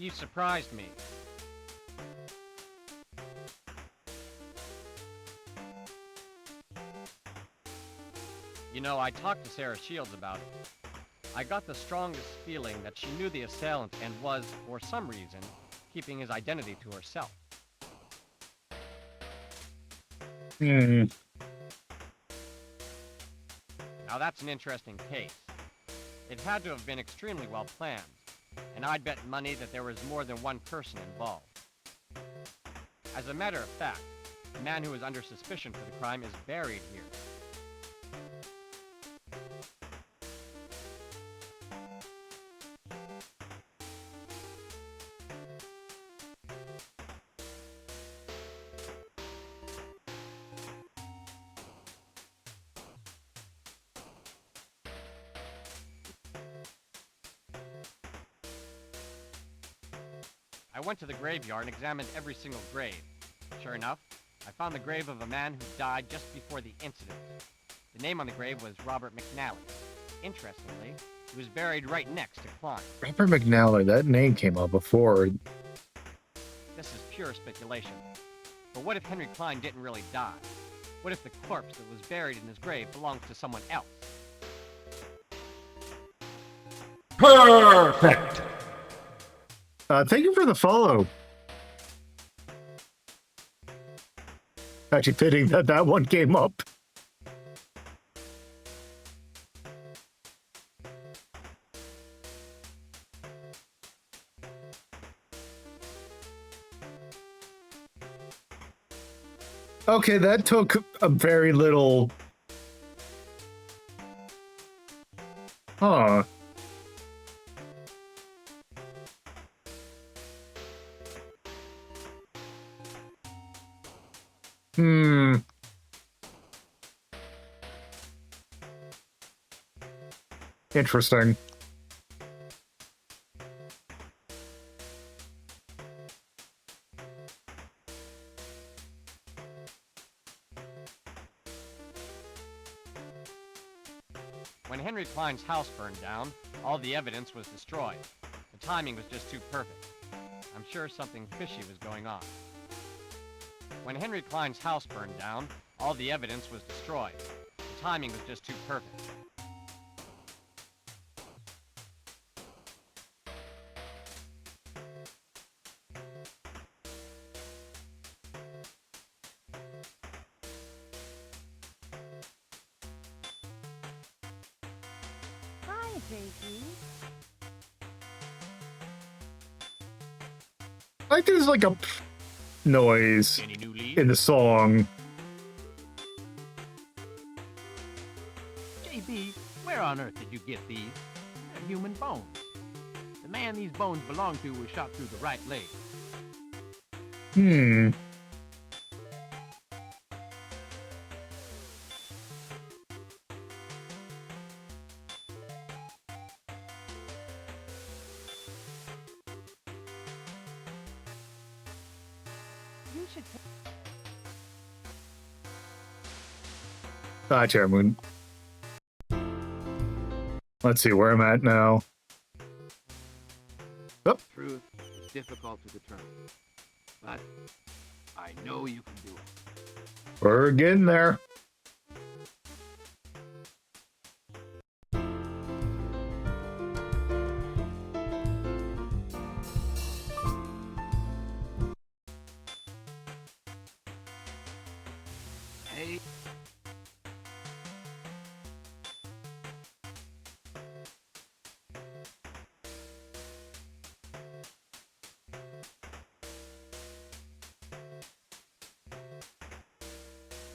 You surprised me. You know, I talked to Sarah Shields about it. I got the strongest feeling that she knew the assailant and was, for some reason, keeping his identity to herself. Hmm. Now that's an interesting case. It had to have been extremely well planned, and I'd bet money that there was more than one person involved. As a matter of fact, the man who is under suspicion for the crime is buried here. I went to the graveyard and examined every single grave. Sure enough, I found the grave of a man who died just before the incident. The name on the grave was Robert McNally. Interestingly, he was buried right next to Klein. Robert McNally, that name came up before. This is pure speculation. But what if Henry Klein didn't really die? What if the corpse that was buried in his grave belongs to someone else? Perfect! Thank you for the follow. Actually fitting that that one came up. Okay, that took a very little... Huh. Hmm. Interesting. When Henry Klein's house burned down, all the evidence was destroyed. The timing was just too perfect. I'm sure something fishy was going on. When Henry Klein's house burned down, all the evidence was destroyed. The timing was just too perfect. Hi, Jakey. I think there's like a noise Any new leads? in the song. JB, where on earth did you get these? They're human bones. The man these bones belong to was shot through the right leg. Hmm. You should. Gotcha, Moon. Let's see where I'm at now. Oh, Truth is difficult to determine, but I know you can do it. we're getting there. Hey,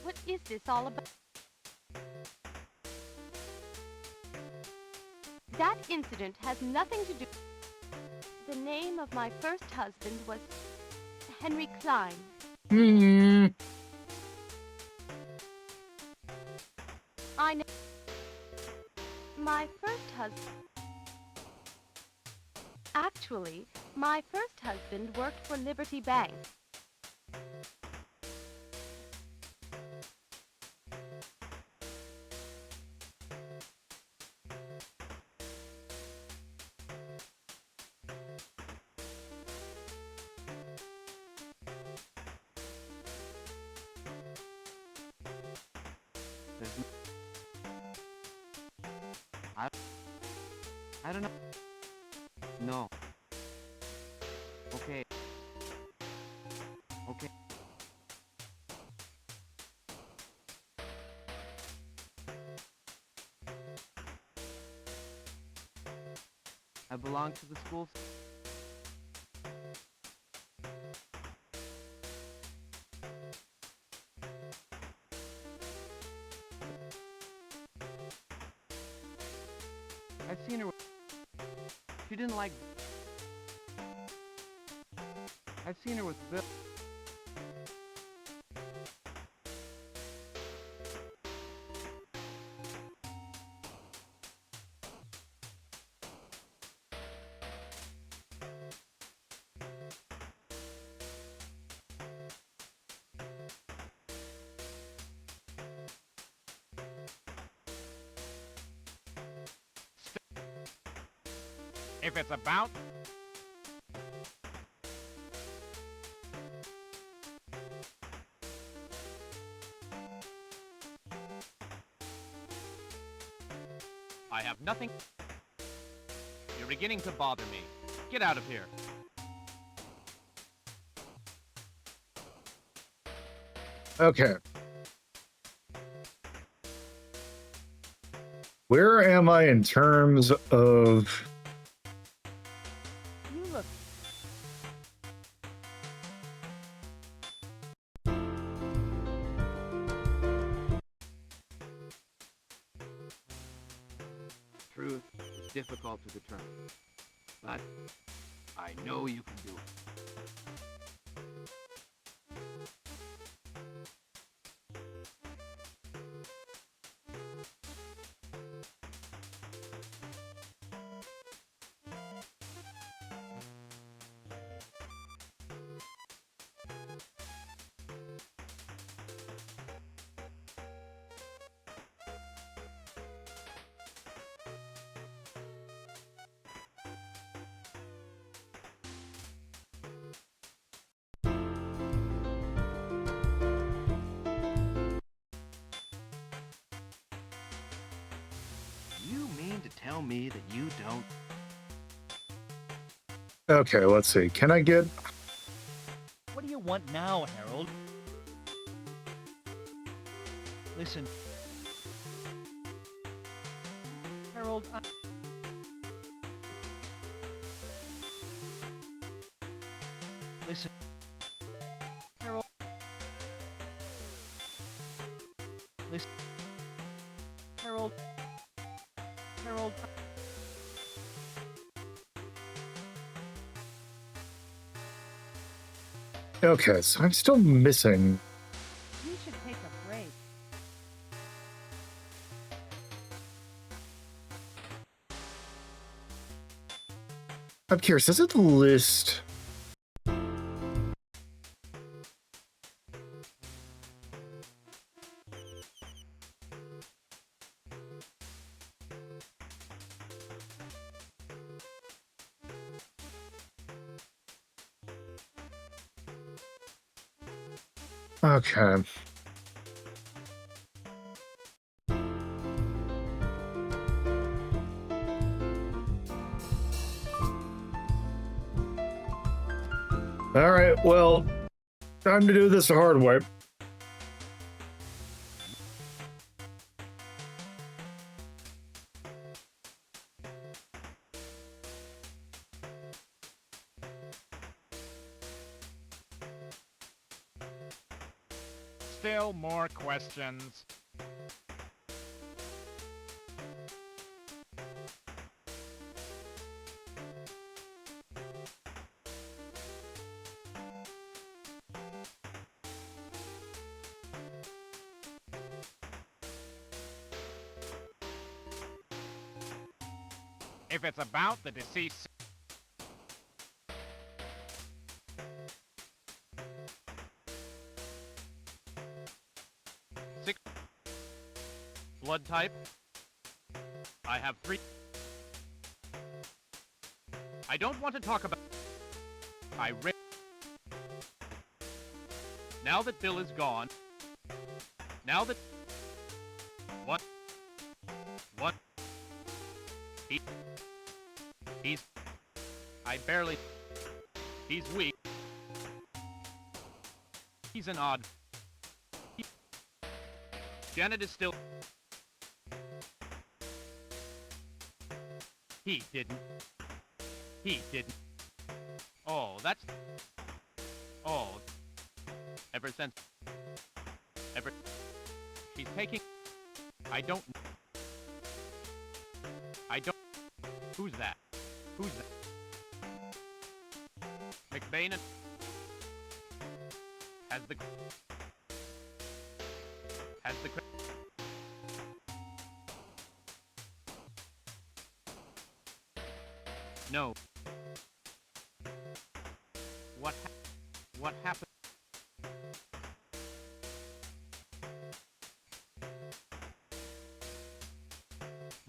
What is this all about? That incident has nothing to do... The name of my first husband was Henry Klein. Hmm. I know... My first husband... Actually, my first husband worked for Liberty Bank. There's I don't know. No. Okay. Okay. I belong to the school. I've seen her. She didn't like. I've seen her with Bill. If it's about... I have nothing... You're beginning to bother me. Get out of here. Okay. Where am I in terms of... You look... Truth is difficult to determine, but I know you can do it. You mean to tell me that you don't? Okay, let's see. Can I get... What do you want now, Harold? Listen. Harold, Listen. Harold. Listen. Harold. Harold. Okay, so I'm still missing... You should take a break. I'm curious, does it list... Okay. All right, well, time to do this the hard way. Still more questions. If it's about the deceased... Blood type. I have 3. I don't want to talk about... Now that Bill is gone... Now that... What? What? He's... I barely... He's weak. He's an odd... Janet is still... He didn't. He didn't. Oh, that's... Oh. Ever since... Ever... She's taking... I don't... Who's that? Who's that? McBain and... Has the... No. What happened?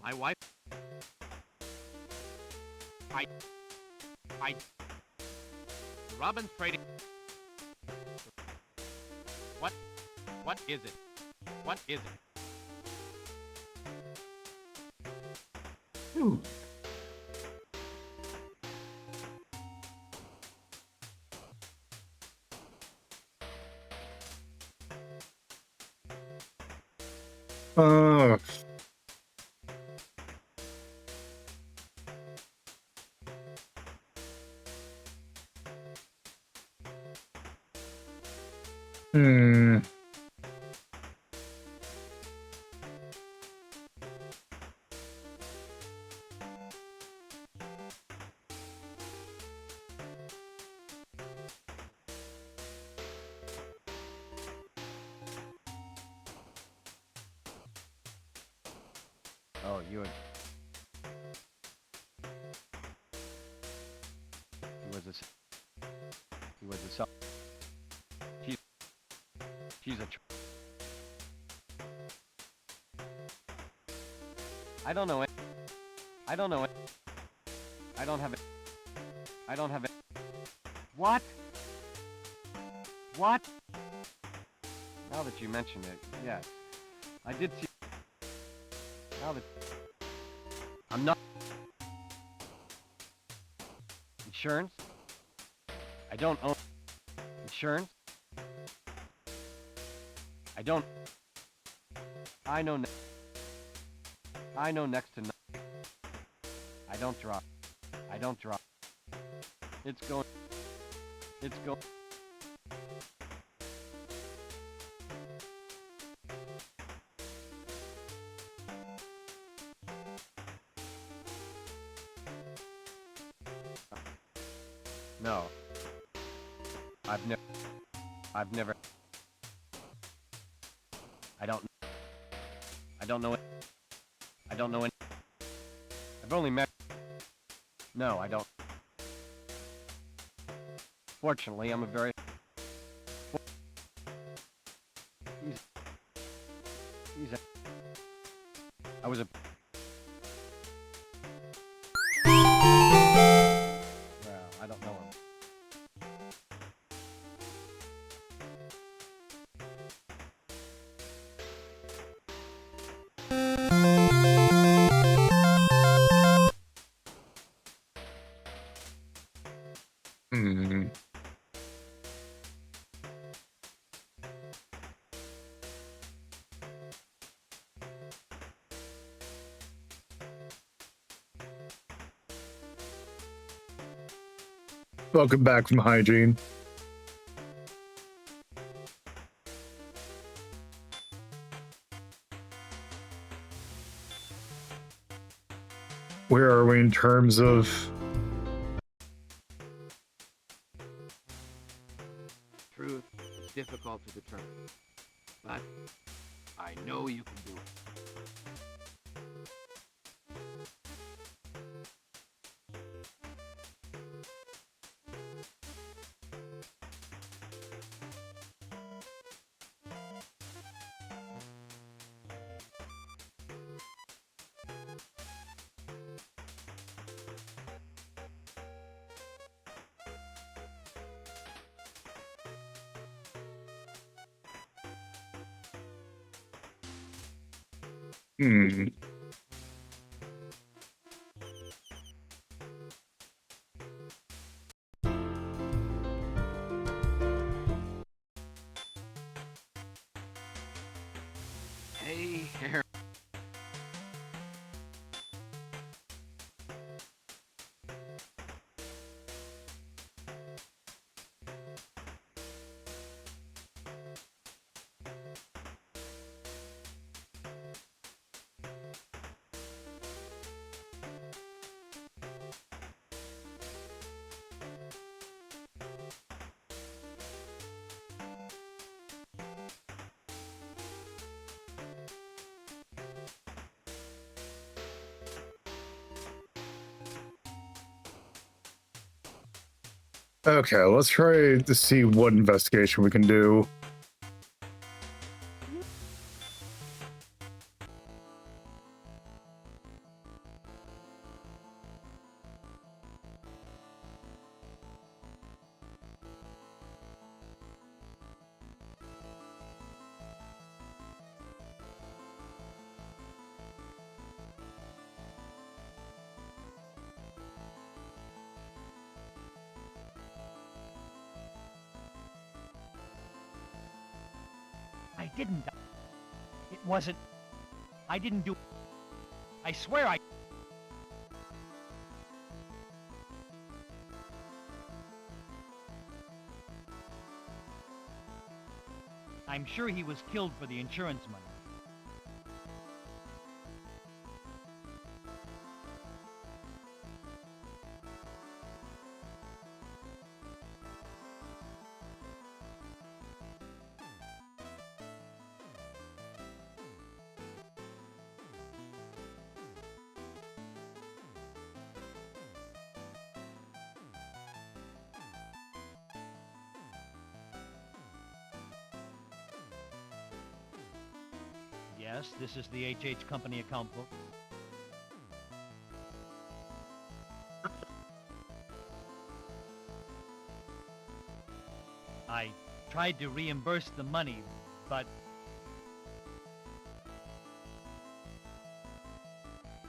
My wife? Robin's trading. What is it? What is it? Ooh. Uh. Hmm. Oh, you and... He was a self... She's a... I don't know it. I don't know it. I don't have it. I don't have it. What? What? Now that you mention it, yes. I did see... Now that... I'm not... Insurance? I don't own... Insurance? I don't... I know next to nothing. I don't drop. I don't drop. It's going... It's going... No. I've never... I don't know it. I don't know it. I've only met... No, I don't. Fortunately, I'm a very... He's a... I was a... Well, I don't know him. Hmm. Welcome back from hygiene. Where are we in terms of... Truth is difficult to determine, but I know you can do it. Hmm. Hey, Harry. Okay, let's try to see what investigation we can do. I didn't. It wasn't. I didn't do. I swear I. I'm sure he was killed for the insurance money. Yes, this is the HH Company account book. I tried to reimburse the money, but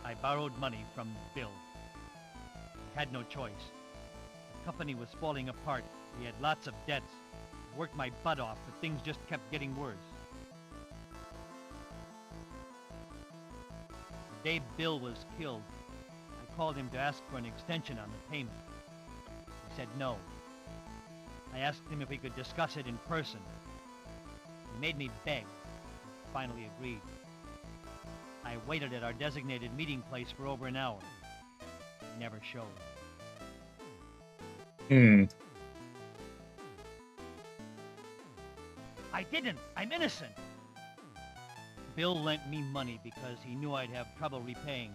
I borrowed money from Bill. I had no choice. The company was falling apart. We had lots of debts. I worked my butt off, but things just kept getting worse. The day Bill was killed, I called him to ask for an extension on the payment. He said no. I asked him if we could discuss it in person. He made me beg, and finally agreed. I waited at our designated meeting place for over an hour. He never showed. I didn't! I'm innocent! Bill lent me money because he knew I'd have trouble repaying.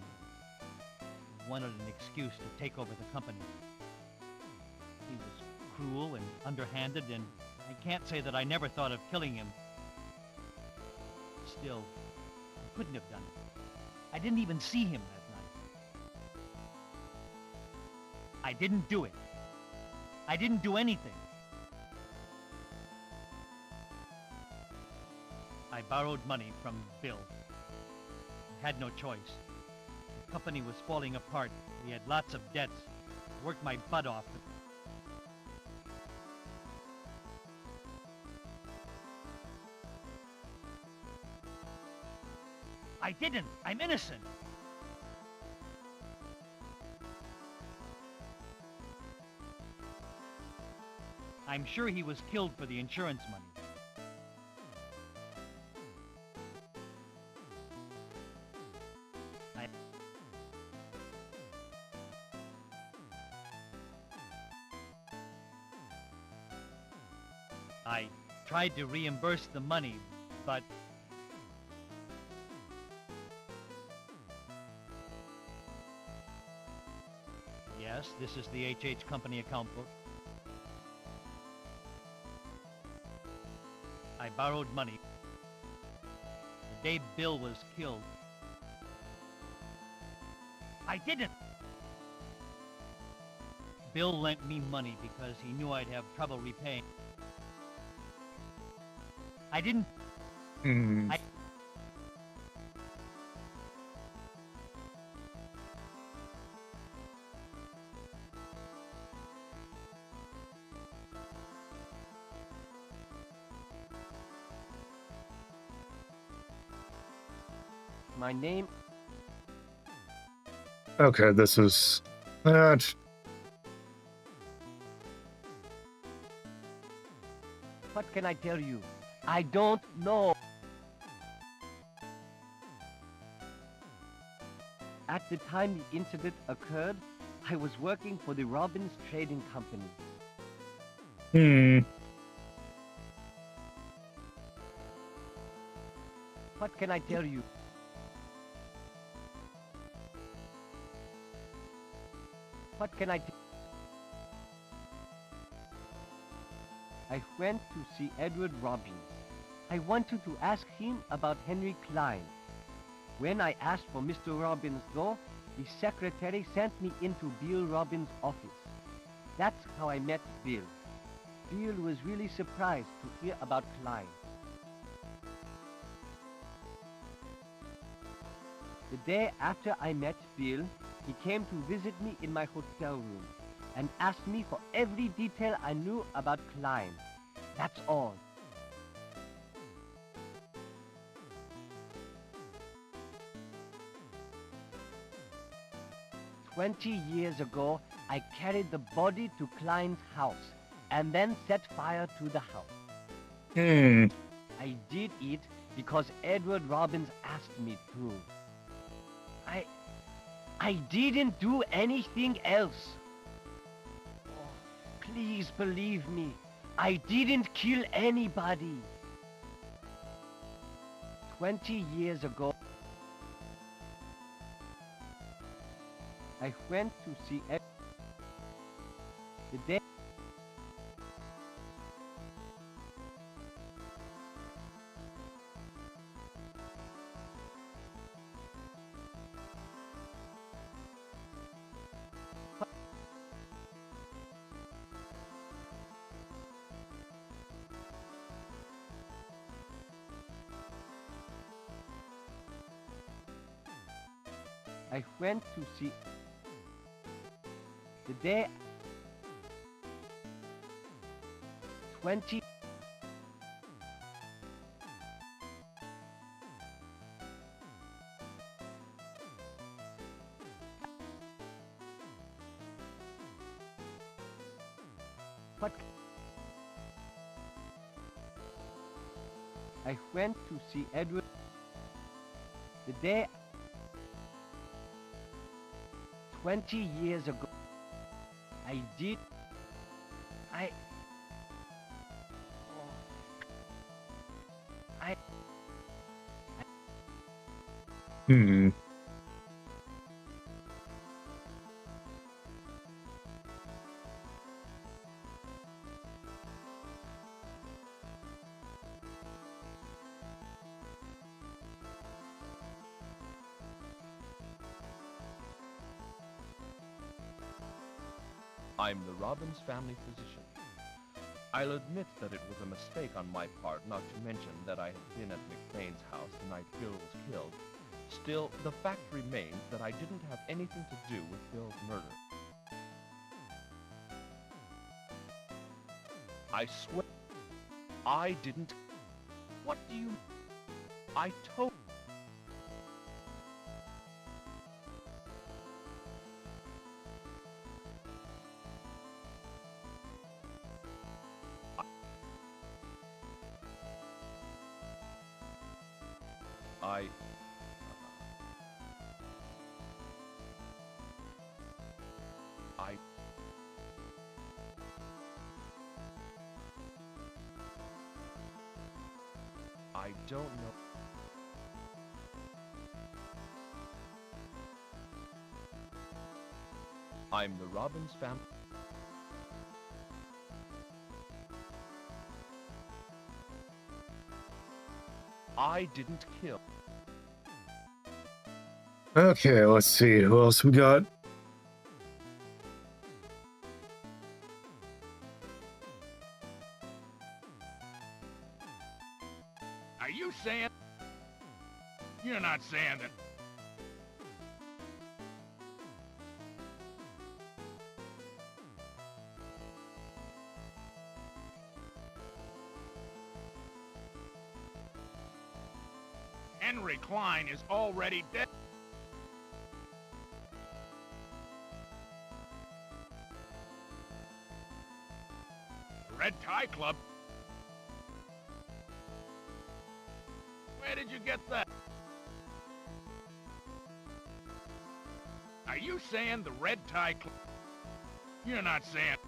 He wanted an excuse to take over the company. He was cruel and underhanded, and I can't say that I never thought of killing him. Still, I couldn't have done it. I didn't even see him that night. I didn't do it. I didn't do anything. I borrowed money from Bill. I had no choice. The company was falling apart. We had lots of debts. I worked my butt off. I didn't! I'm innocent! I'm sure he was killed for the insurance money. I tried to reimburse the money, but yes, this is the HH Company account book. I borrowed money. The day Bill was killed. I didn't! Bill lent me money because he knew I'd have trouble repaying. I didn't. My name... Okay, this is... that. What can I tell you? I don't know. At the time the incident occurred, I was working for the Robbins Trading Company. What can I tell you? What can I tell I went to see Edward Robbins. I wanted to ask him about Henry Klein. When I asked for Mr. Robbins, though, the secretary sent me into Bill Robbins' office. That's how I met Bill. Bill was really surprised to hear about Klein. The day after I met Bill, he came to visit me in my hotel room and asked me for every detail I knew about Klein. That's all. "20 years ago, I carried the body to Klein's house and then set fire to the house. I did it because Edward Robbins asked me to. I didn't do anything else. Oh, please believe me, I didn't kill anybody. 20 years ago, I went to see the day I went to see the day 20 What? I went to see Edward the day 20 years ago. I did. I. Oh. I. I'm the Robbins family physician. I'll admit that it was a mistake on my part not to mention that I had been at McLean's house the night Bill was killed. Still, the fact remains that I didn't have anything to do with Bill's murder. I swear, I didn't... What do you... I told... I don't know. I'm the Robbins family. I didn't kill. Okay, let's see. Who else we got? Are you saying... You're not saying that... Henry Klein is already dead. Red Tie Club? Where did you get that? Are you saying the Red Tie Club? You're not saying...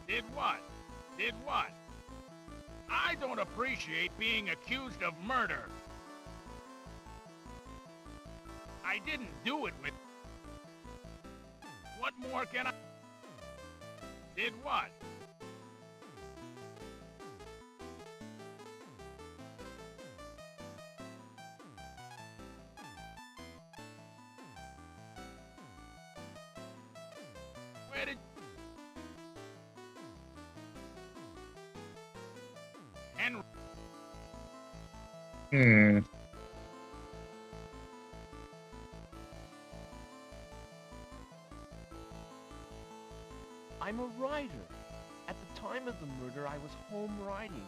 Did what? Did what? I don't appreciate being accused of murder. I didn't do it with... What more can I... Did what? Where did... Henry... I'm a writer. At the time of the murder, I was home writing.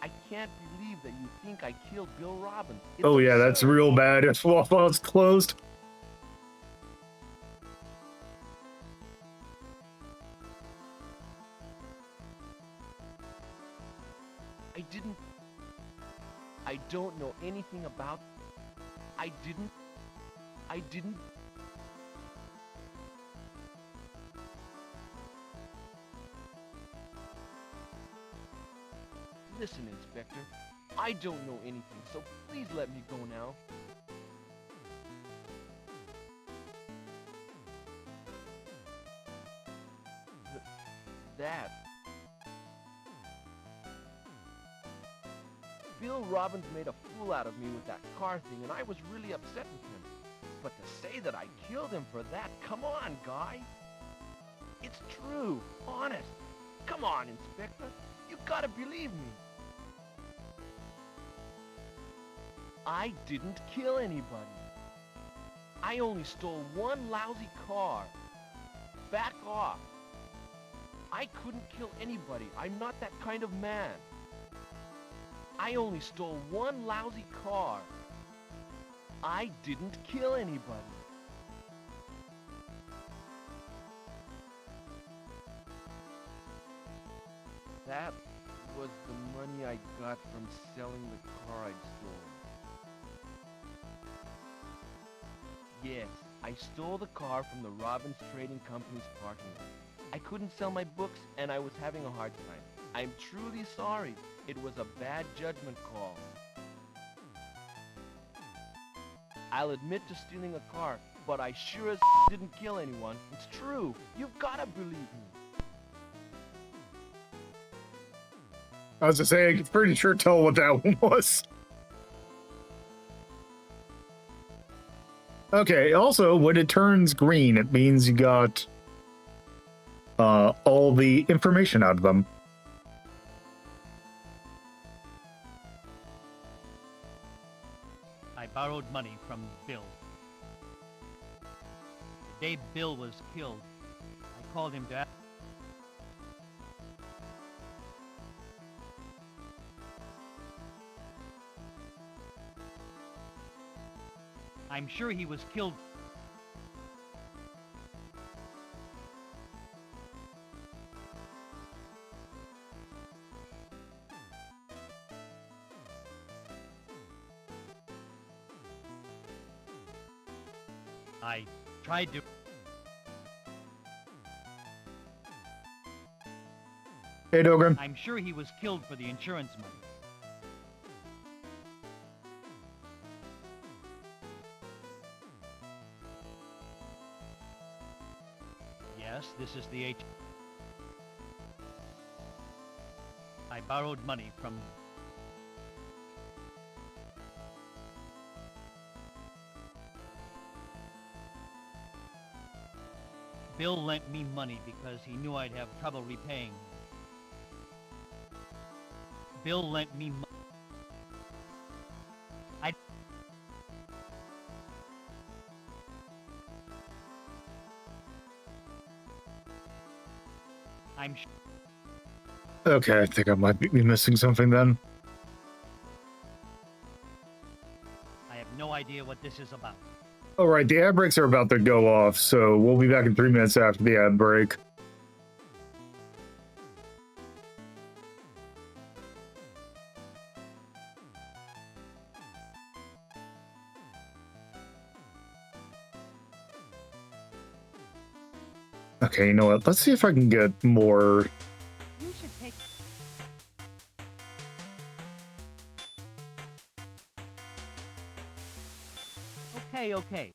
I can't believe that you think I killed Bill Robbins. It's Oh yeah, that's absurd. real bad if Waffle's closed. I don't know anything about... I didn't... Listen, Inspector, I don't know anything, so please let me go now. That... Bill Robbins made a fool out of me with that car thing, and I was really upset with him. But to say that I killed him for that, come on, guy. It's true, honest. Come on, Inspector. You gotta believe me. I didn't kill anybody. I only stole one lousy car. Back off. I couldn't kill anybody. I'm not that kind of man. I only stole one lousy car. I didn't kill anybody. That was the money I got from selling the car I'd stolen. Yes, I stole the car from the Robbins Trading Company's parking lot. I couldn't sell my books and I was having a hard time. I'm truly sorry. It was a bad judgment call. I'll admit to stealing a car, but I sure as didn't kill anyone. It's true. You've gotta believe me. I was just saying, I can pretty sure tell what that one was. Okay, also, when it turns green, it means you got all the information out of them. I borrowed money from Bill. The day Bill was killed, I called him to ask. I'm sure he was killed. I tried to... Hey, Dogan. I'm sure he was killed for the insurance money. Yes, this is the H. I borrowed money from... Bill lent me money because he knew I'd have trouble repaying. Bill lent me money. I'm sure. Okay, I think I might be missing something then. what this is about. All right, the ad breaks are about to go off, so we'll be back in 3 minutes after the ad break. Okay, you know what? Let's see if I can get more. You should take... Okay.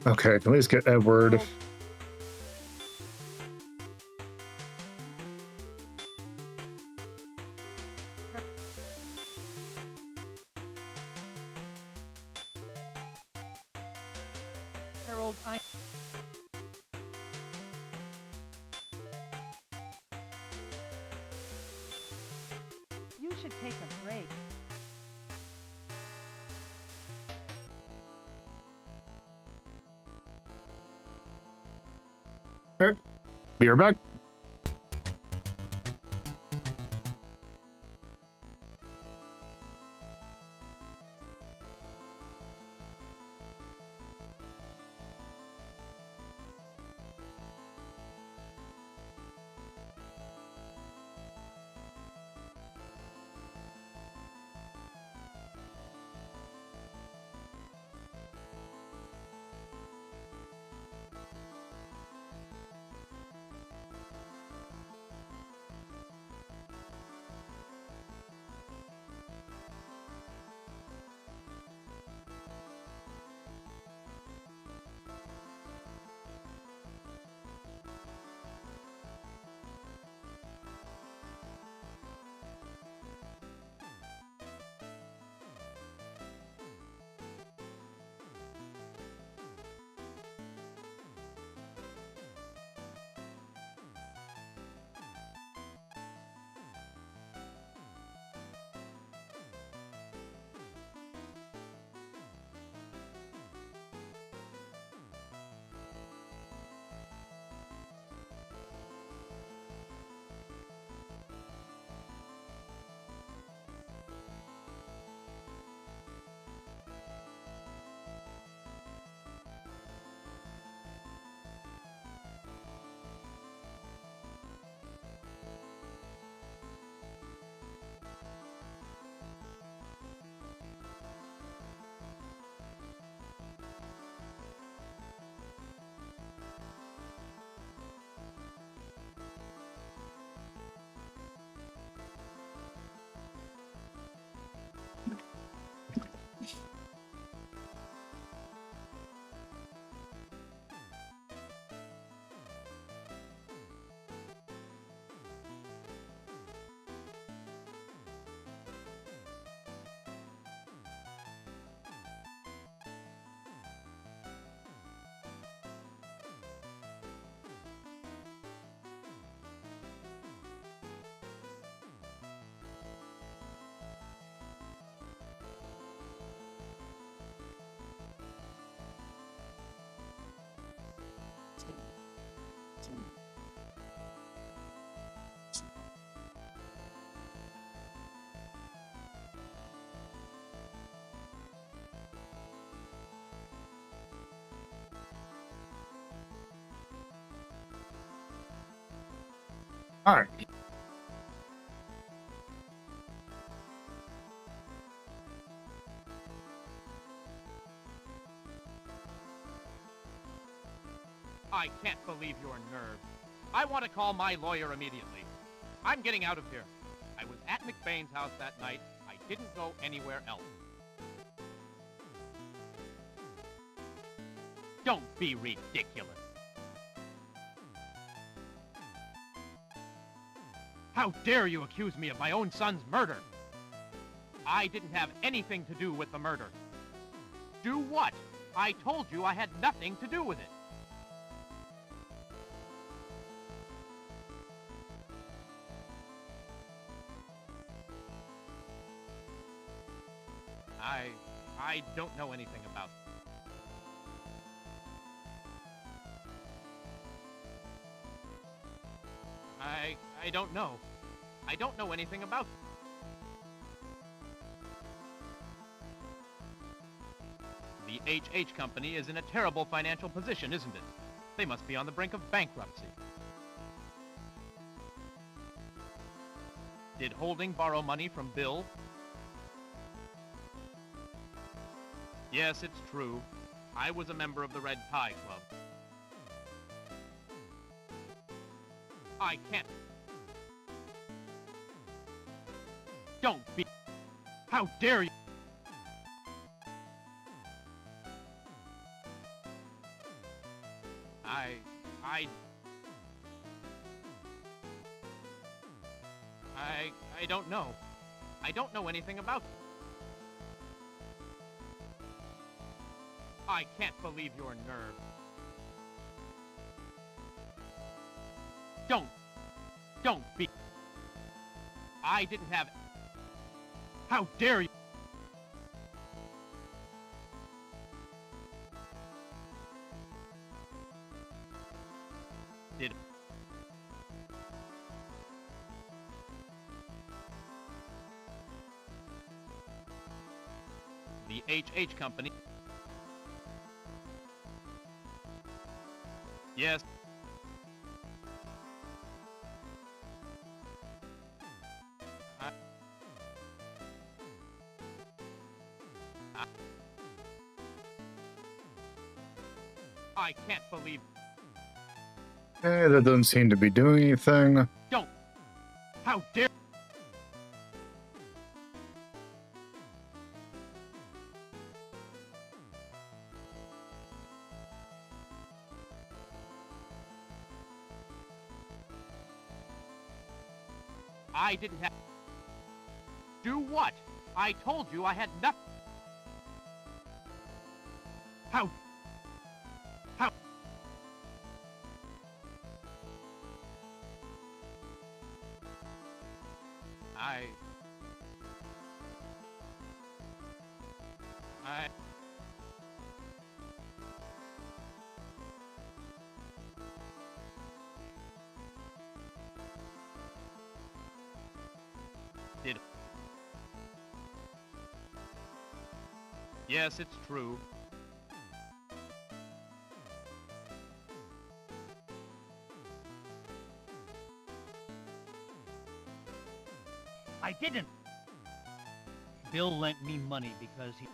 Okay, at least get Edward. Harold, You should take a break. Alright, be right back. All right. I can't believe your nerve. I want to call my lawyer immediately. I'm getting out of here. I was at McBain's house that night. I didn't go anywhere else. Don't be ridiculous. How dare you accuse me of my own son's murder? I didn't have anything to do with the murder. Do what? I told you I had nothing to do with it. I don't know anything about it. I don't know. I don't know anything about it. The HH Company is in a terrible financial position, isn't it? They must be on the brink of bankruptcy. Did Holding borrow money from Bill? Yes, it's true. I was a member of the Red Tie Club. I can't. Don't be... How dare you! I don't know. I don't know anything about... I can't believe your nerve. Don't be... I didn't have... How dare you! Did... The HH Company... Yes. I can't believe... That doesn't seem to be doing anything. Don't! How dare... I didn't have... Do what? I told you I had nothing... How... Did... Yes, it's true. I didn't! Bill lent me money because he...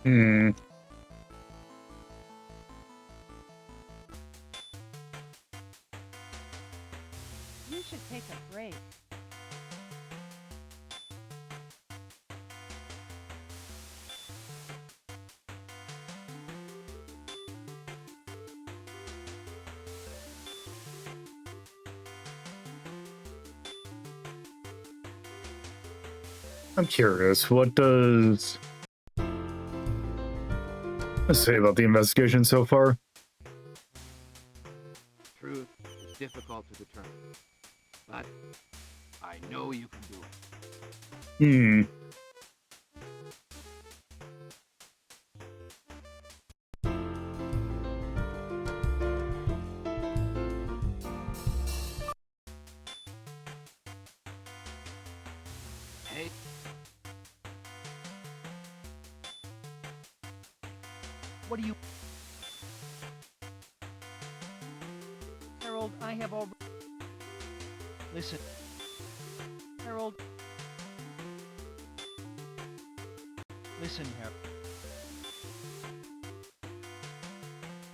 Hmm. You should take a break. I'm curious, what does... Let's say about the investigation so far? Truth is difficult to determine, but I know you can do it. Hmm. Hey, What do you... Harold, I have already... Listen. Harold. Listen, Harold.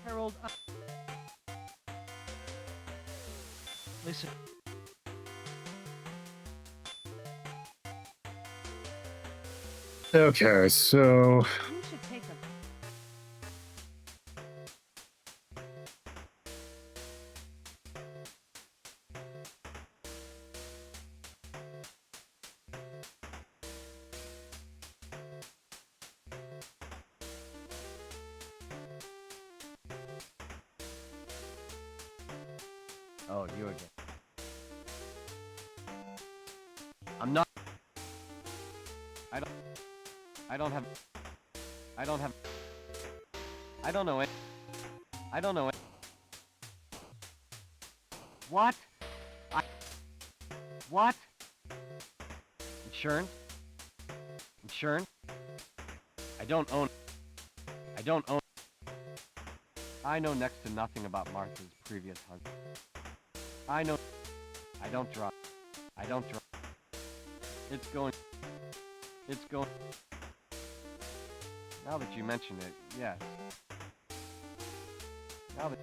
Harold, Listen. Okay, so... You should take a... Oh, you again. I'm not... I don't have... I don't know it. I don't know it. What? What? Insurance? Insurance? I don't own... I know next to nothing about Martha's previous husband. I don't drive. It's going... Now that you mention it, yes. Now that...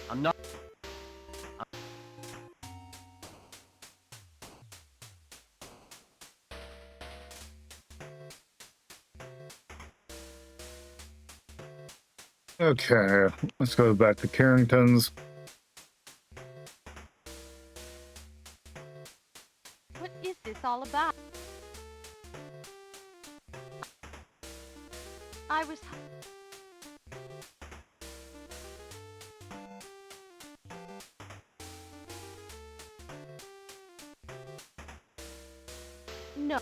I'm not... Okay, let's go back to Carrington's. What is this all about? I was... No.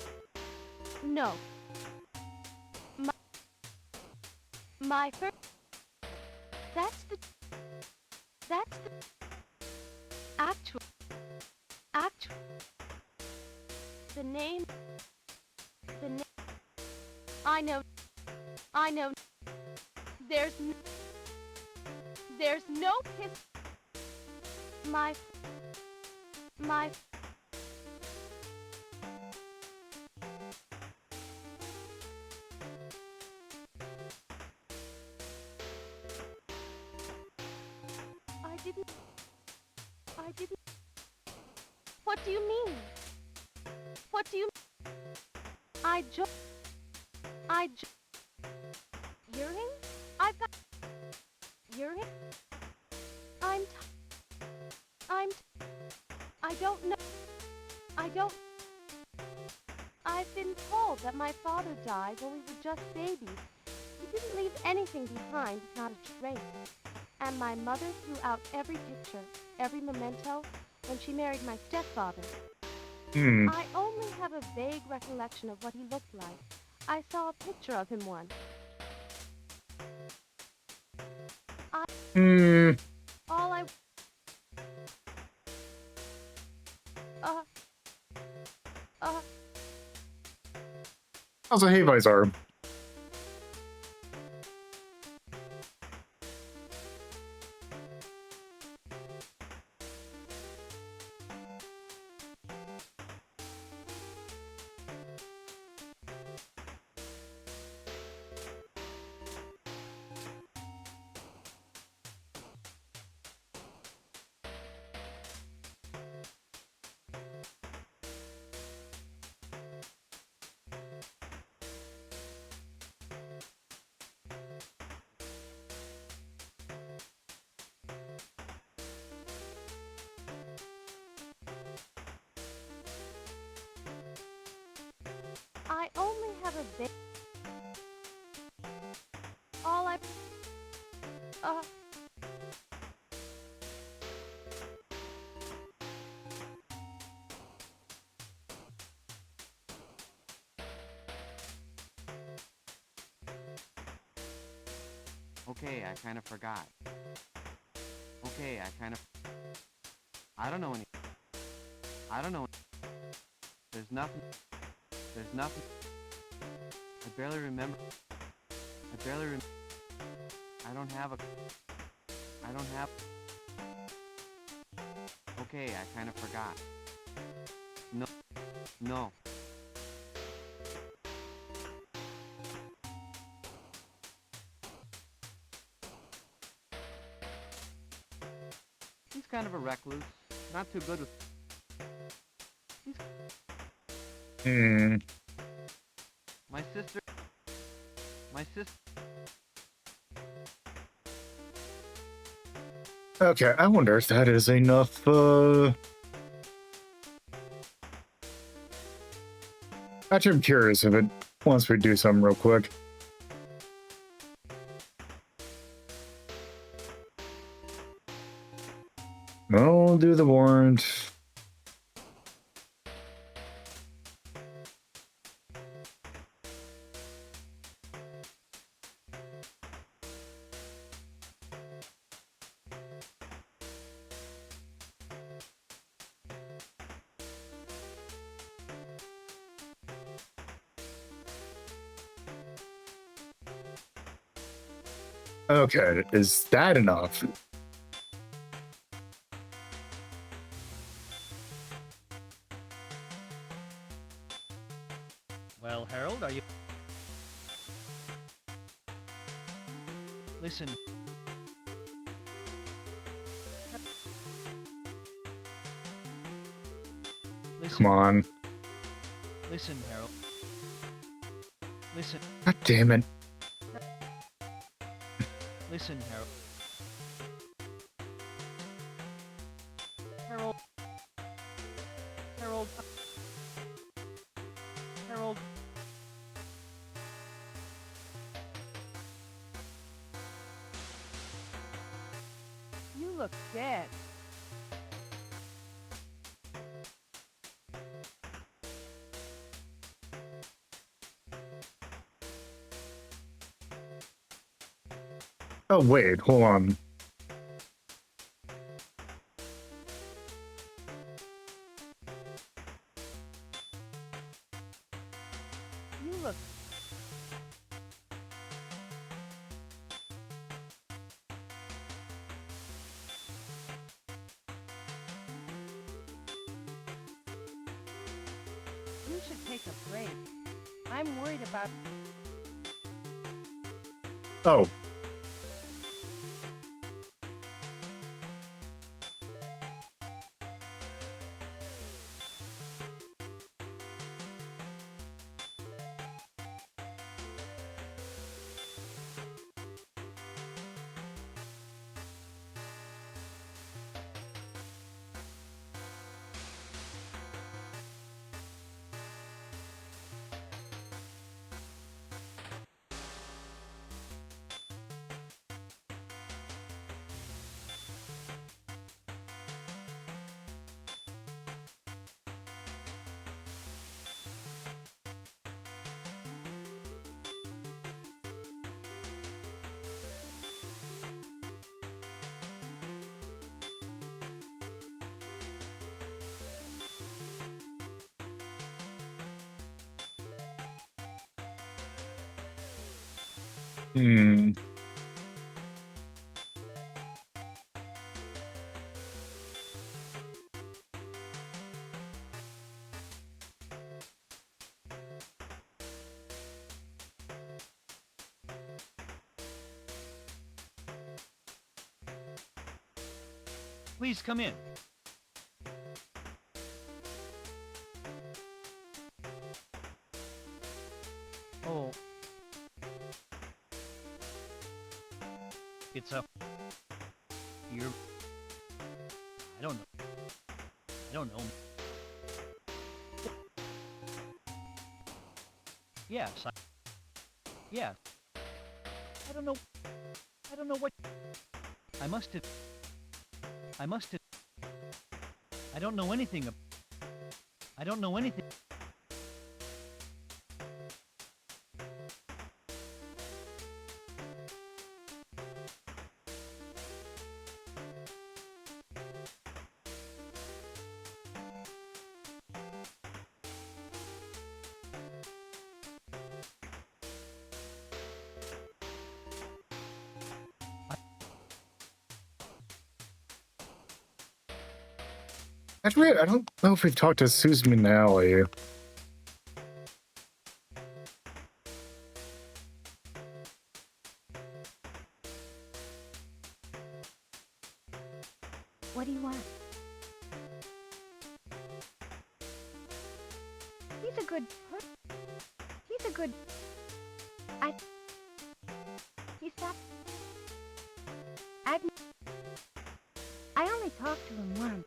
No. My first... That's the... Actual... The name... I know... There's no piss... My... I didn't... What do you mean? I just... Earring? I've got... Earring? I don't know. I've been told that my father died when we were just babies. He didn't leave anything behind, not a trace. And my mother threw out every picture, every memento, when she married my stepfather. I only have a vague recollection of what he looked like. I saw a picture of him once. All I... How's a Hayvisor? I only have a vague... All I... Okay, I kind of forgot. I don't know any... There's nothing... I barely remember... I don't have... Okay, I kind of forgot. No. He's kind of a recluse. Not too good with... My sister... Okay, I wonder if that is enough, Actually, I'm curious if it wants me to do something real quick. I'll do the warrant. Okay, is that enough? Well, Harold, are you... Listen. Come on. Listen, Harold. Listen. God damn it. Listen, Harold. Harold. Harold. Harold. You look dead. Oh, wait, hold on. You look... You should take a break. I'm worried about... Oh. Hmm. Please come in. Oh. It's a... You're... I don't know. I don't know. Yes, yes. I don't know. I don't know what... I must have... I don't know anything. I don't know anything. Actually, I don't know if we've talked to Susan McNally. What do you want? He's a good person. He's a good... He stopped... I only talked to him once.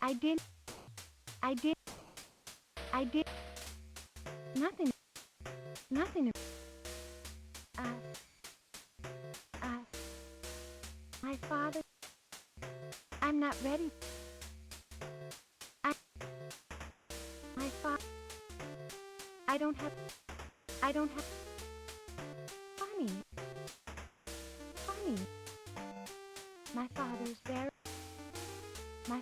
I did... Nothing. My father... I'm not ready. My father... I don't have... Funny. My father's very... My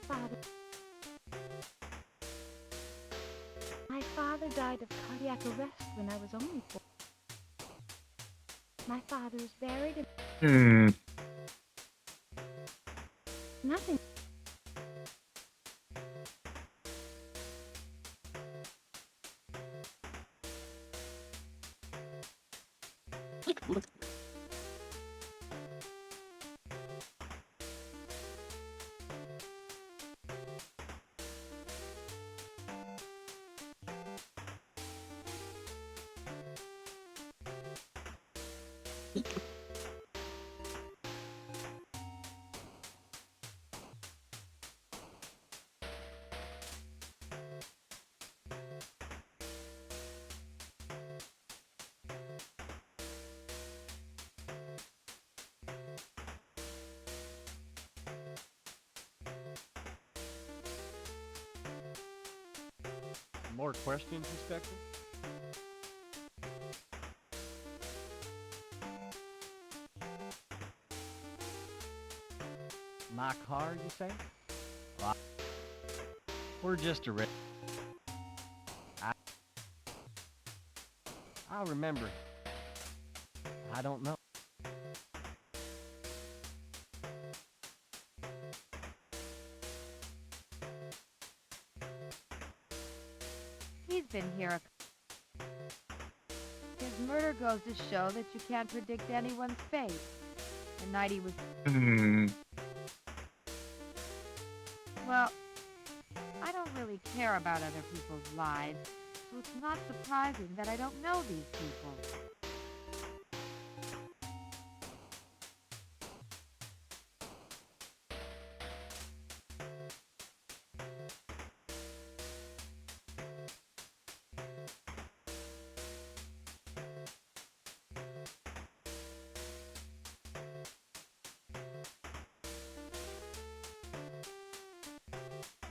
father died of cardiac arrest when I was only 4. My father's buried in... Nothing. More questions, Inspector? My car, you say? Well, we're just a I'll remember. I don't know. He's been here. His murder goes to show that you can't predict anyone's fate. The night he was... Well, I don't really care about other people's lives, so it's not surprising that I don't know these people.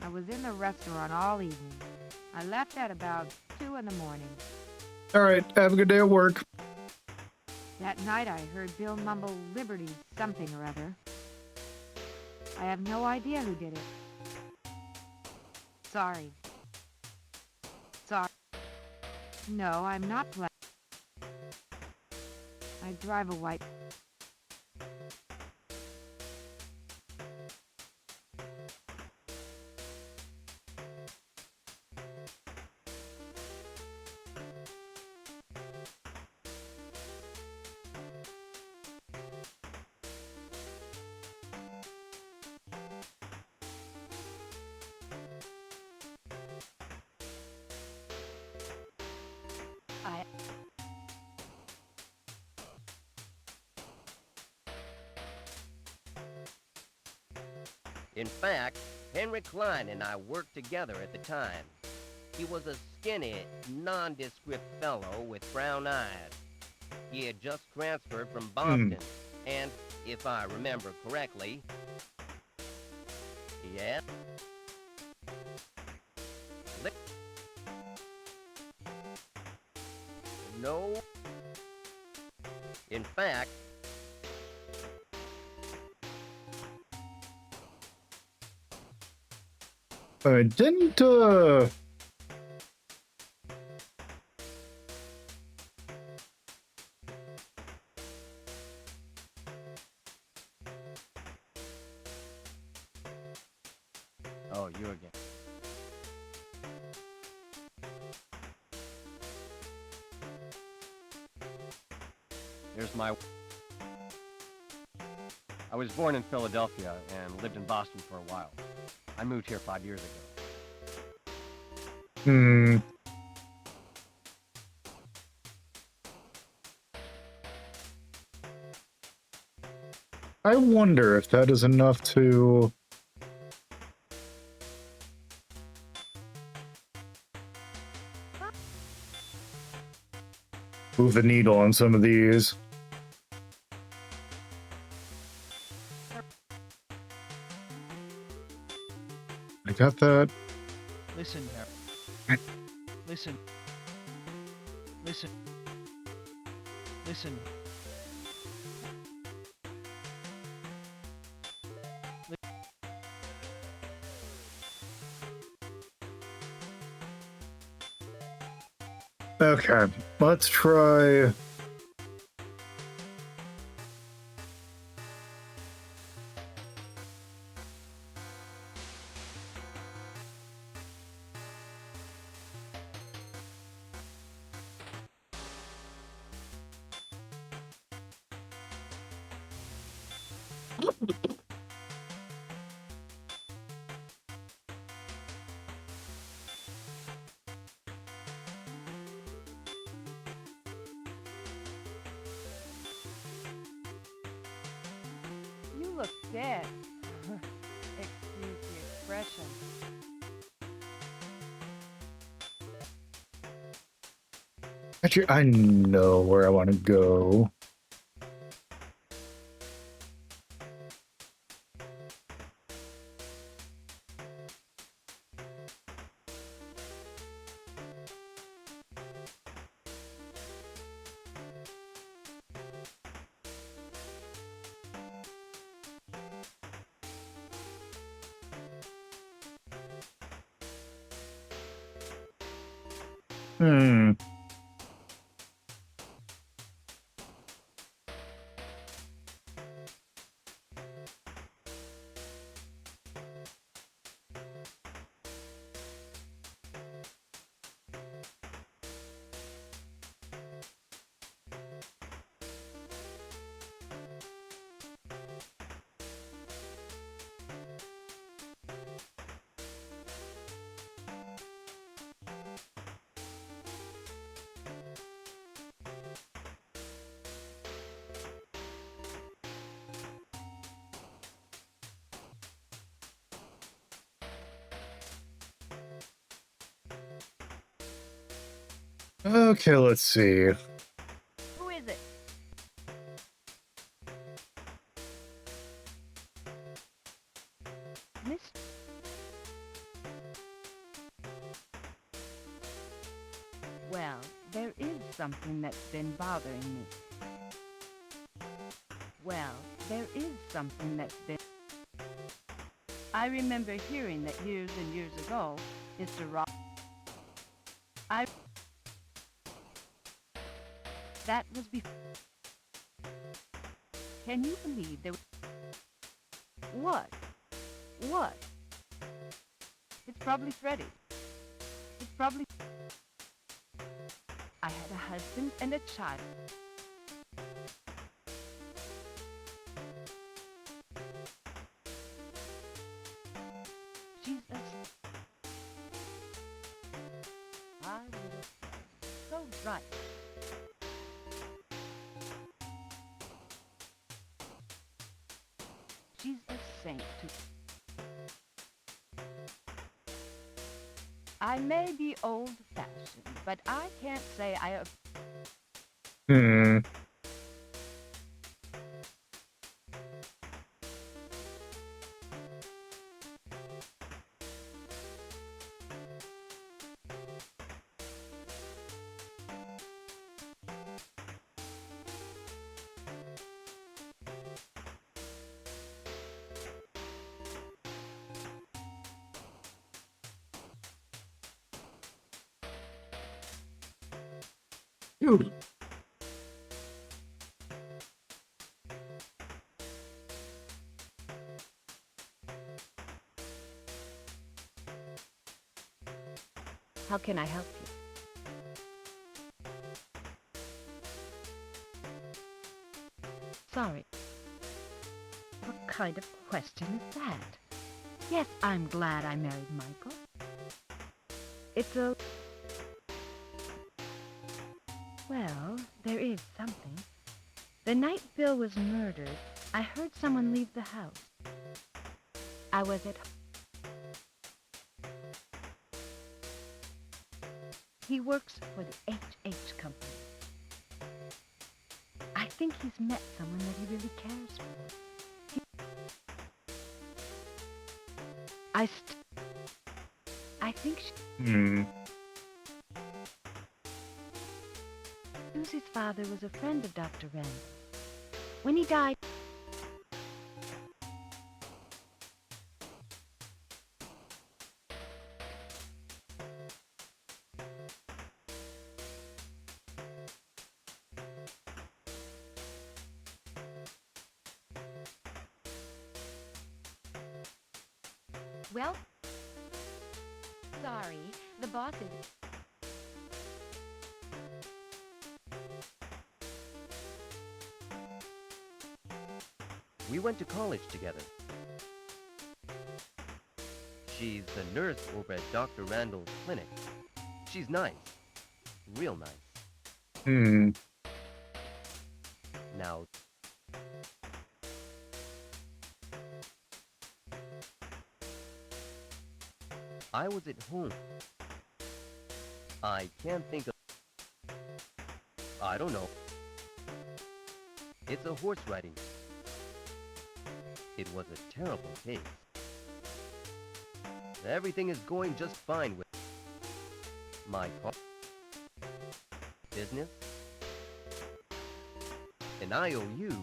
I was in the restaurant all evening. I left at about 2 in the morning. All right, have a good day at work. That night I heard Bill mumble Liberty something or other. I have no idea who did it. Sorry. No, I'm not playing. I drive a white... In fact, Henry Klein and I worked together at the time. He was a skinny, nondescript fellow with brown eyes. He had just transferred from Boston, and, if I remember correctly... Yeah? No. In fact... I didn't, Oh, you again. Here's my... I was born in Philadelphia and lived in Boston for a while. I moved here 5 years ago. I wonder if that is enough to... move the needle on some of these. I got that. Listen, Harry. Listen. Listen. Listen. Okay, let's try. You look dead. Excuse the expression. Actually, I know where I want to go. Hmm. Okay, let's see. Who is it? Miss? Well, there is something that's been bothering me. Well, there is something that's been... I remember hearing that years and years ago, Mr. Rob... That was before... Can you believe there was... What? What? It's probably Freddie. It's probably... I had a husband and a child. She's a... I would have said, so right. She's a saint to... I may be old-fashioned, but I can't say I... Hmm. Dude. How can I help you? Sorry. What kind of question is that? Yes, I'm glad I married Michael. It's a... Well, there is something. The night Bill was murdered, I heard someone leave the house. I was at home. He works for the H company. I think he's met someone that he really cares for. think Susie's father was a friend of Dr. Randall. When he died... Well, sorry, the boss is... We went to college together. She's the nurse over at Dr. Randall's clinic. She's nice. Real nice. Now... I was at home. I can't think of... I don't know. It's a horse riding. It was a terrible case. Everything is going just fine with my business, an IOU,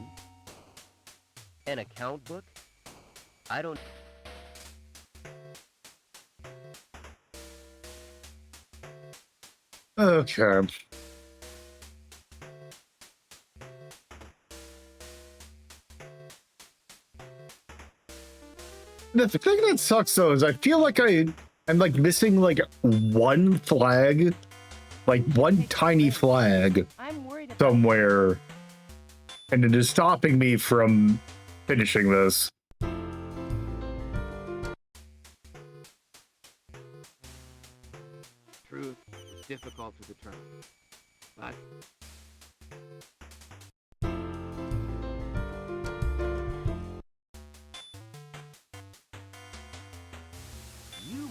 an account book. I don't... Okay. The thing that sucks though is I feel like I'm like missing like one flag, like one tiny flag somewhere, and it is stopping me from finishing this. Truth is difficult to determine, but you...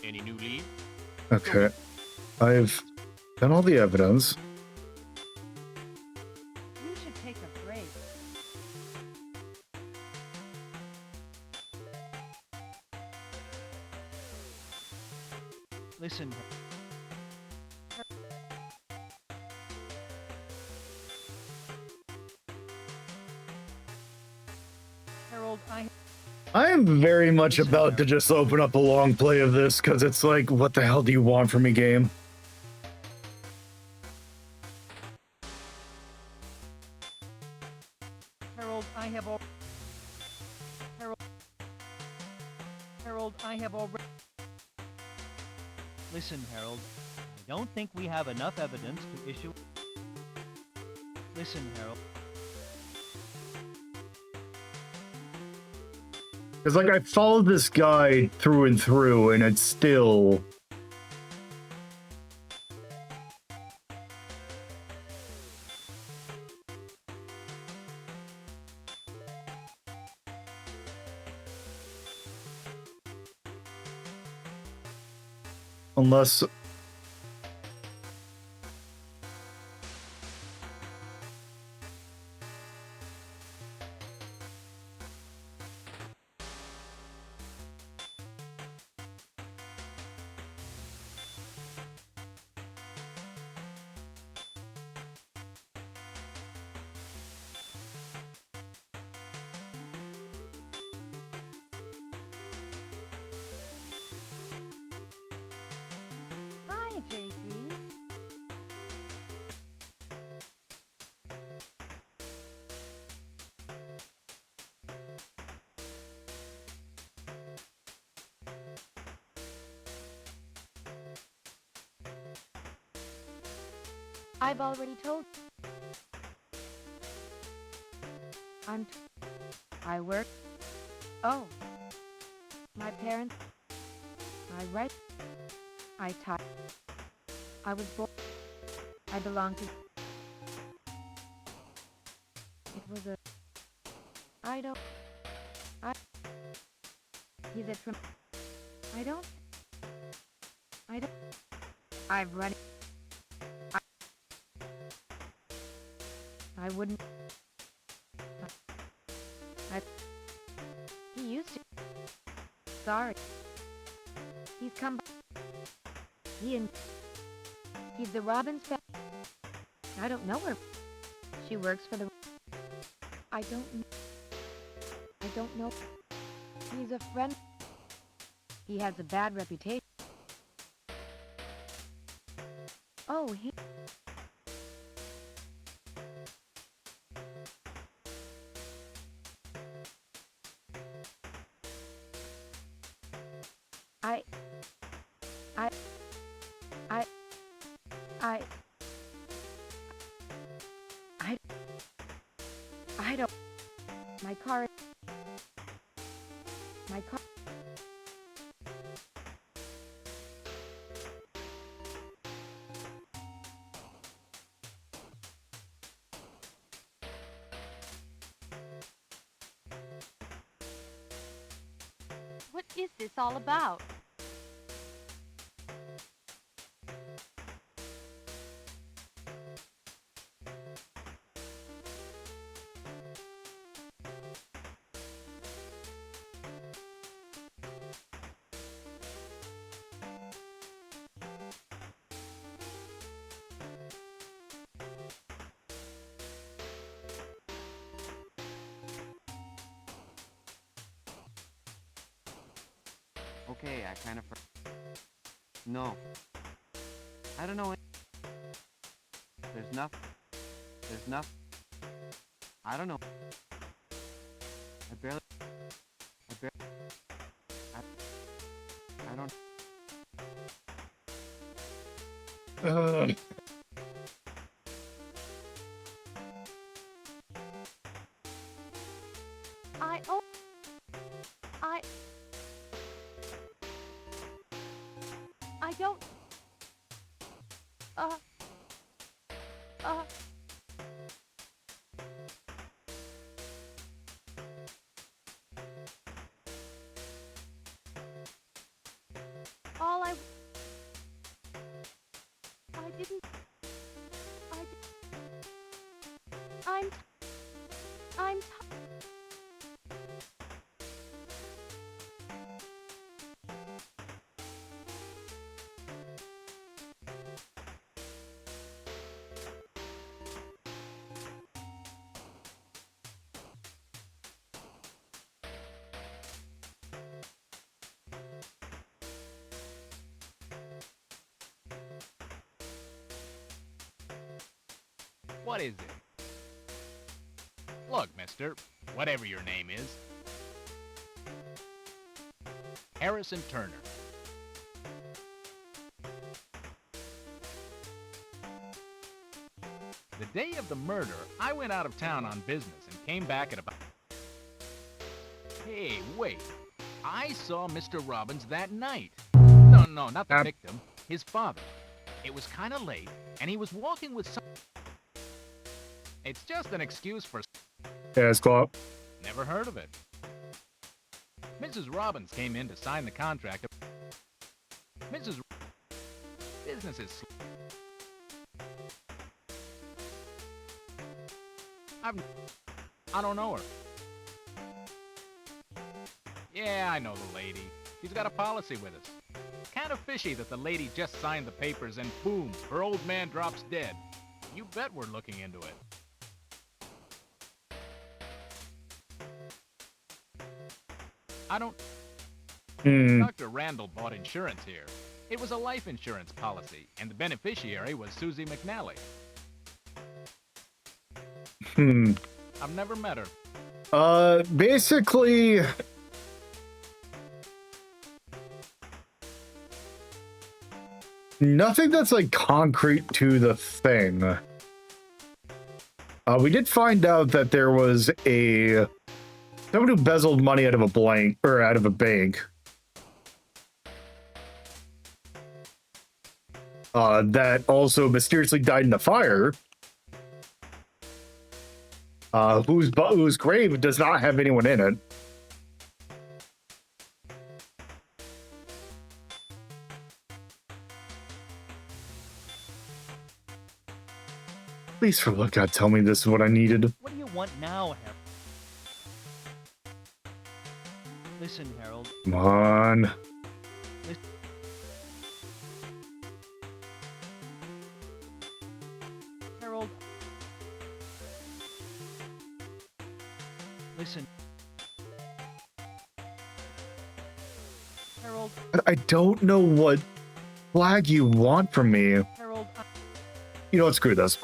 Any new lead? Okay, I've done all the evidence. You should take a break. Listen. Harold, I am very much about to just open up a long play of this because it's like, what the hell do you want from me, game? Harold, I have already... Harold, I have already... Listen, Harold, I don't think we have enough evidence to issue... Listen, Harold. It's like I followed this guy through and through, and it's still... Unless... Hi, JP. I've already told I work. Oh. My parents. I write. I type. I was born. I belong to. It was a. I don't. Is it from? I don't. I've run. wouldn't... He used to... Sorry. He's come by. He's the Robbins family. I don't know her. She works for the... I don't know. He's a friend. He has a bad reputation. Oh, he... I don't... My car... What is this all about? Okay, I kind of... No. I don't know. There's nothing. I don't know. I don't... I don't... All I didn't... I'm... What is it? Look, mister, whatever your name is. Harrison Turner. The day of the murder, I went out of town on business and came back at about... Hey, wait. I saw Mr. Robbins that night. No, not the victim. His father. It was kind of late, and he was walking with some... It's just an excuse for... Yeah, it's Clark. Never heard of it. Mrs. Robbins came in to sign the contract. Mrs. Business is... I don't know her. Yeah, I know the lady. She's got a policy with us. Kind of fishy that the lady just signed the papers and boom, her old man drops dead. You bet we're looking into it. I don't... Dr. Randall bought insurance here. It was a life insurance policy, and the beneficiary was Susie McNally. I've never met her. Basically... Nothing that's, like, concrete to the thing. We did find out that there was someone who embezzled money out of a bank. That also mysteriously died in a fire. Whose grave does not have anyone in it. Please, for love of God, tell me this is what I needed. What do you want now, Harold? Listen, Harold. Come on. Harold. Listen. Harold. I don't know what flag you want from me. Harold. You know what? Screw this.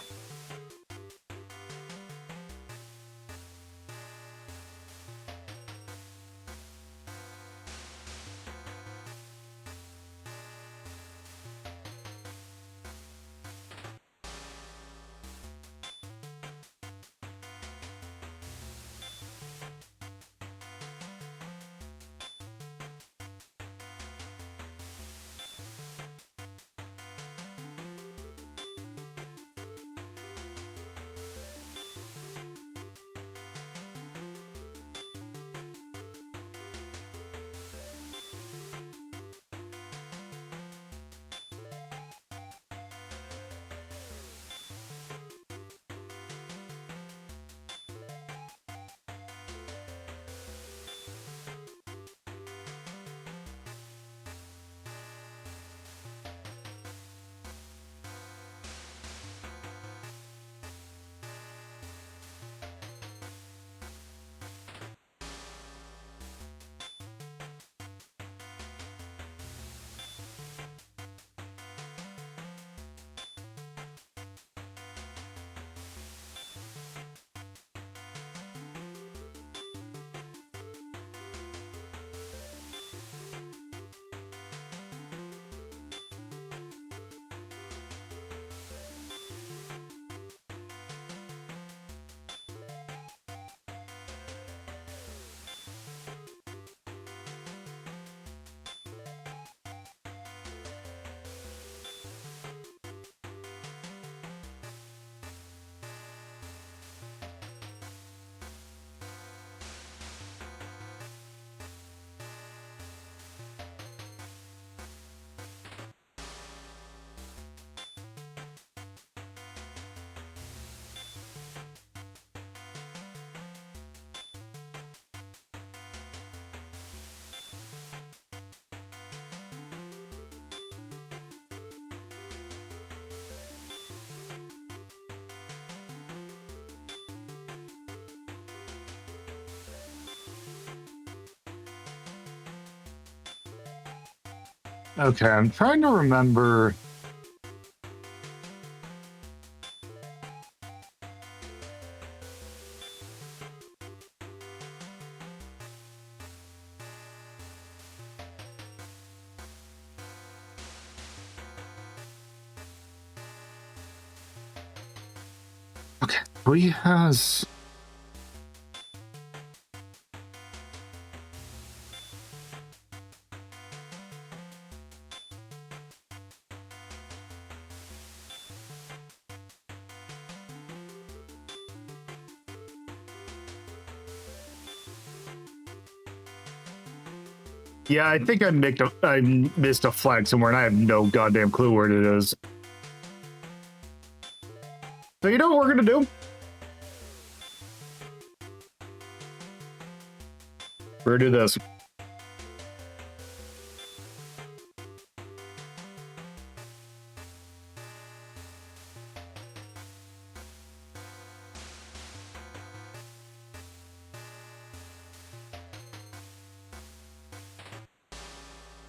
Okay, I'm trying to remember. Okay, we has. Yeah, I think I missed a flag somewhere, and I have no goddamn clue where it is. So you know what we're gonna do? We're gonna do this.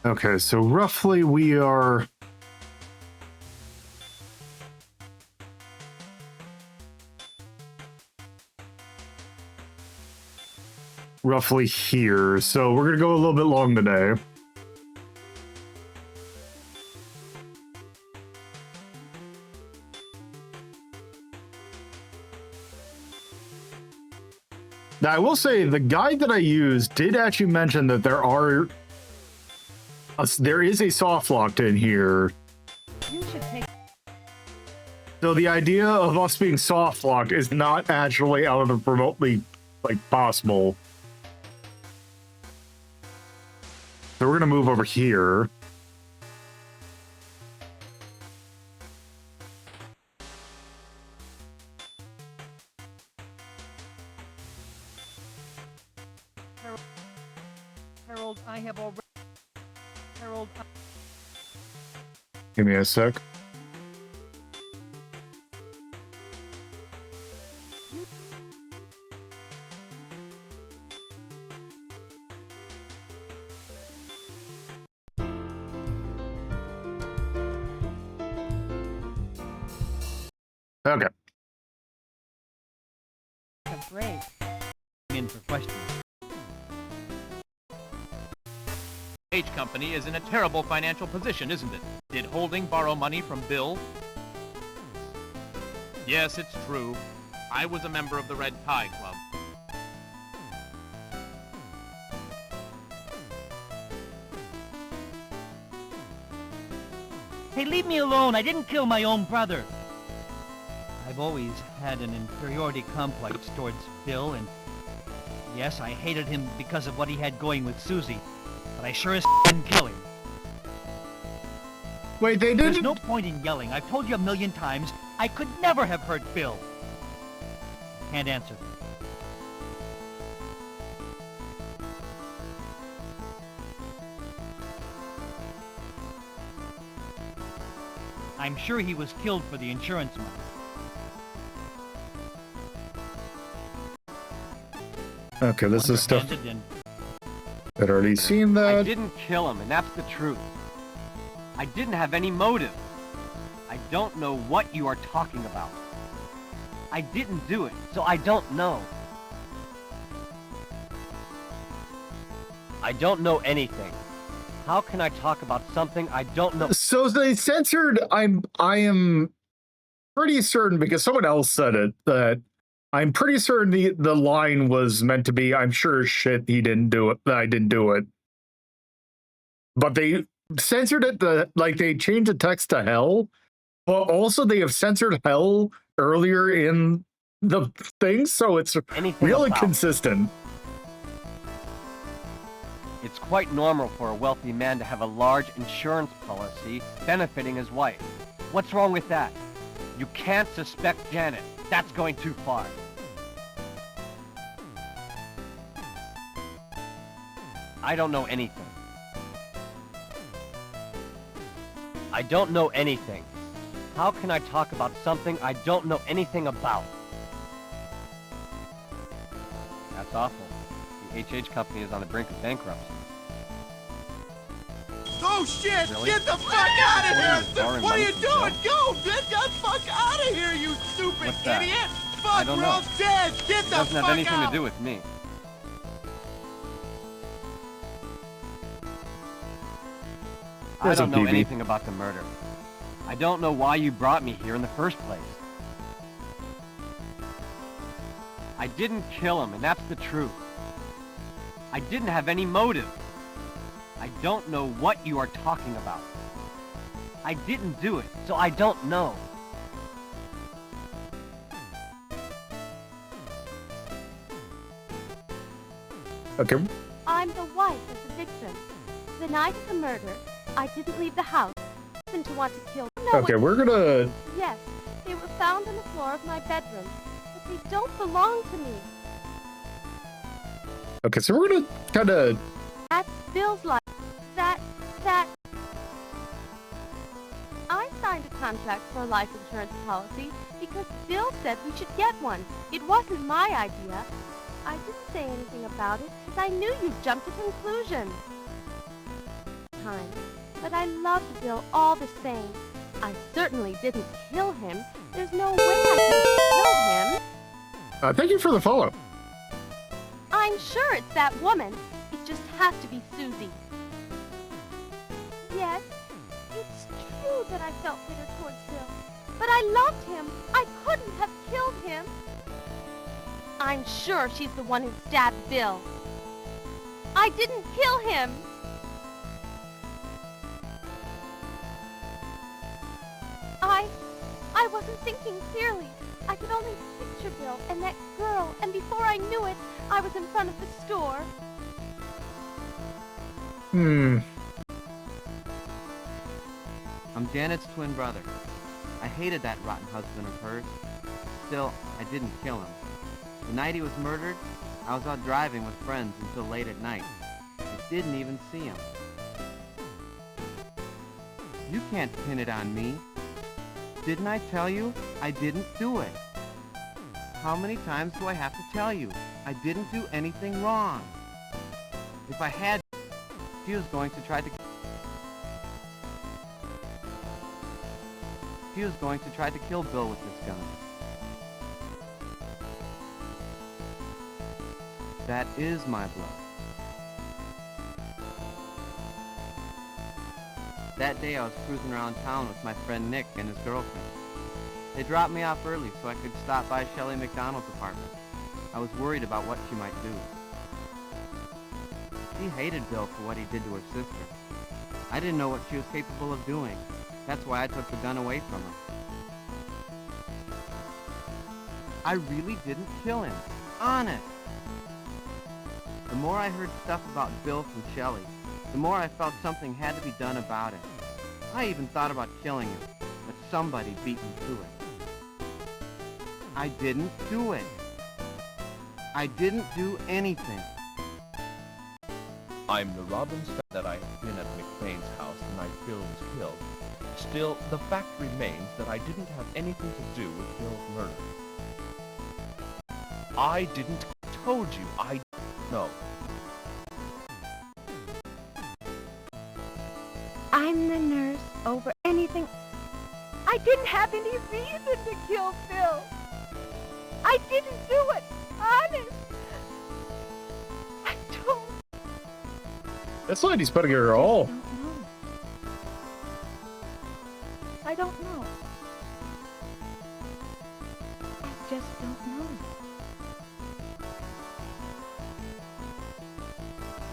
Okay, so roughly we are roughly here. So we're gonna go a little bit long today. Now I will say the guide that I used did actually mention that there is a soft lock in here. You should take... So the idea of us being soft locked is not actually out of the remotely possible. So we're gonna move over here. old... Give me a sec. Okay. Great. In for questions. H Company is in a terrible financial position, isn't it? Did Holding borrow money from Bill? Yes, it's true. I was a member of the Red Tie Club. Hey, leave me alone. I didn't kill my own brother. I've always had an inferiority complex towards Bill, and yes, I hated him because of what he had going with Susie, but I sure as didn't kill him. Wait, they didn't? There's no point in yelling. I've told you a million times, I could never have hurt Bill. Can't answer them. I'm sure he was killed for the insurance money. Okay, this is stuff Underhanded and I'd already seen I that. didn't kill him, and that's the truth. I didn't have any motive. I don't know what you are talking about. I didn't do it, so I don't know. I don't know anything. How can I talk about something I don't know? So they censored. I am pretty certain because someone else said it that I'm pretty certain the line was meant to be. I'm sure as shit he didn't do it. I didn't do it. But they censored it. Like they changed the text to hell. But also they have censored hell earlier in the thing, so it's Anything really about consistent. It's quite normal for a wealthy man to have a large insurance policy benefiting his wife. What's wrong with that? You can't suspect Janet. That's going too far. I don't know anything. I don't know anything. How can I talk about something I don't know anything about? That's awful. The HH company is on the brink of bankruptcy. Oh shit! Really? Get the fuck out of here! Borrowing What are money you from doing? Bill? Go! Get the fuck out of here, you stupid What's that? idiot! I Fuck, don't we're know. all dead! Get It the doesn't fuck have anything out! to do with me. I There's a don't know PB. anything about the murder. I don't know why you brought me here in the first place. I didn't kill him, and that's the truth. I didn't have any motive. I don't know what you are talking about. I didn't do it, so I don't know. Okay. I'm the wife of the victim. The night of the murder, I didn't leave the house. Than to want to kill. No Okay, one- we're gonna. Yes, they were found on the floor of my bedroom, but they don't belong to me. Okay, so we're gonna kind of. That's Bill's life. That. I signed a contract for a life insurance policy because Bill said we should get one. It wasn't my idea. I didn't say anything about it because I knew you'd jump to conclusions. But I loved Bill all the same. I certainly didn't kill him. There's no way I could have killed him. Thank you for the follow. I'm sure it's that woman. It just has to be Susie. Yes, it's true that I felt bitter towards Bill. But I loved him. I couldn't have killed him. I'm sure she's the one who stabbed Bill. I didn't kill him. I wasn't thinking clearly. I could only picture Bill and that girl, and before I knew it, I was in front of the store. I'm Janet's twin brother. I hated that rotten husband of hers. Still, I didn't kill him. The night he was murdered, I was out driving with friends until late at night. I didn't even see him. You can't pin it on me. Didn't I tell you I didn't do it? How many times do I have to tell you? I didn't do anything wrong. If I had, she was going to try to... She was going to try to kill Bill with this gun. That is my blood. That day I was cruising around town with my friend Nick and his girlfriend. They dropped me off early so I could stop by Shelley McDonald's apartment. I was worried about what she might do. She hated Bill for what he did to her sister. I didn't know what she was capable of doing. That's why I took the gun away from her. I really didn't kill him. Honest. The more I heard stuff about Bill from Shelley, the more I felt something had to be done about it. I even thought about killing him, but somebody beat me to it. I didn't do it. I didn't do anything. I'm the Robbins that I have been at McLean's house the night Bill was killed. Still, the fact remains that I didn't have anything to do with Bill's murder. I didn't. Told you, I know. I'm the nurse over anything. I didn't have any reason to kill Bill. I didn't do it. Honest. I don't. That's like he's putting her all. I don't know. I just don't know.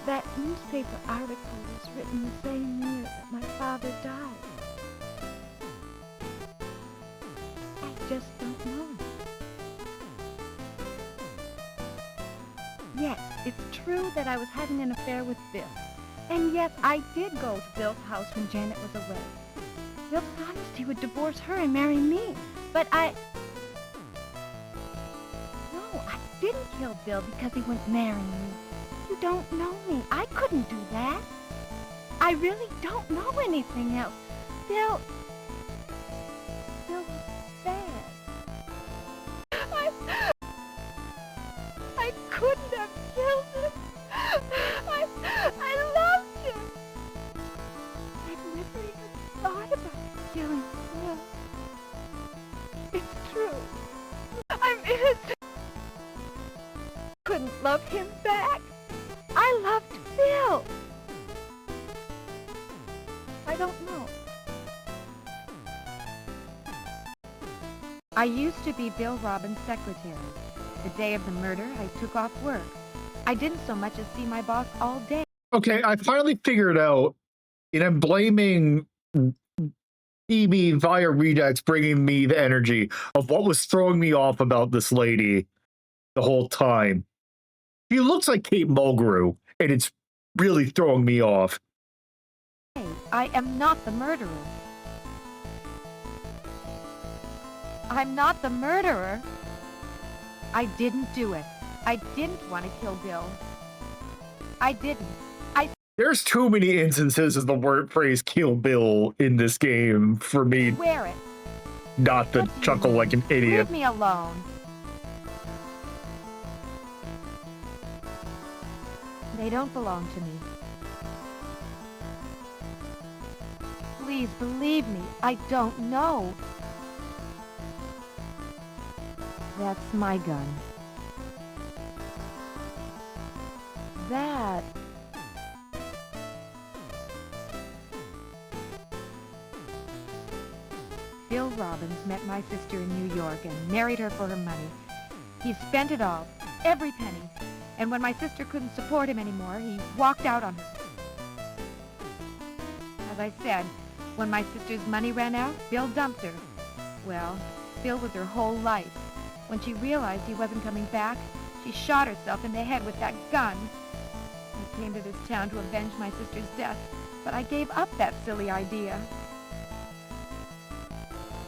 That newspaper article was written the same year that my father died. I just don't know. Yes, it's true that I was having an affair with Bill. And yes, I did go to Bill's house when Janet was away. Bill promised he would divorce her and marry me. But No, I didn't kill Bill because he wouldn't marry me. You don't know me. I couldn't do that. I really don't know anything else. Bill was bad. I couldn't have killed him. I loved him. I've never even thought about killing Bill. It's true. I'm innocent. Couldn't love him back. I loved Bill. I don't know. I used to be Bill Robbins' secretary. The day of the murder, I took off work. I didn't so much as see my boss all day. Okay, I finally figured out, and I'm blaming EB via Redux bringing me the energy of what was throwing me off about this lady the whole time. She looks like Kate Mulgrew, and it's really throwing me off. I am not the murderer. I'm not the murderer. I didn't do it. I didn't want to kill Bill. I didn't. There's too many instances of the word phrase "kill Bill" in this game for me Swear it. not to chuckle like an idiot. Leave me alone. They don't belong to me. Please believe me, I don't know. That's my gun. That... Bill Robbins met my sister in New York and married her for her money. He spent it all, every penny. And when my sister couldn't support him anymore, he walked out on her. As I said, when my sister's money ran out, Bill dumped her. Well, Bill was her whole life. When she realized he wasn't coming back, she shot herself in the head with that gun. I came to this town to avenge my sister's death, but I gave up that silly idea.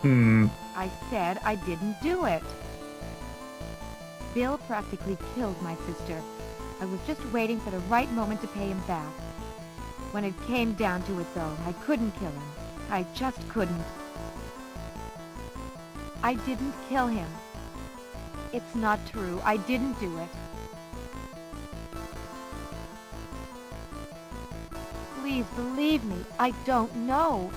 I said I didn't do it. Bill practically killed my sister. I was just waiting for the right moment to pay him back. When it came down to it, though, I couldn't kill him. I just couldn't. I didn't kill him. It's not true. I didn't do it. Please believe me. I don't know.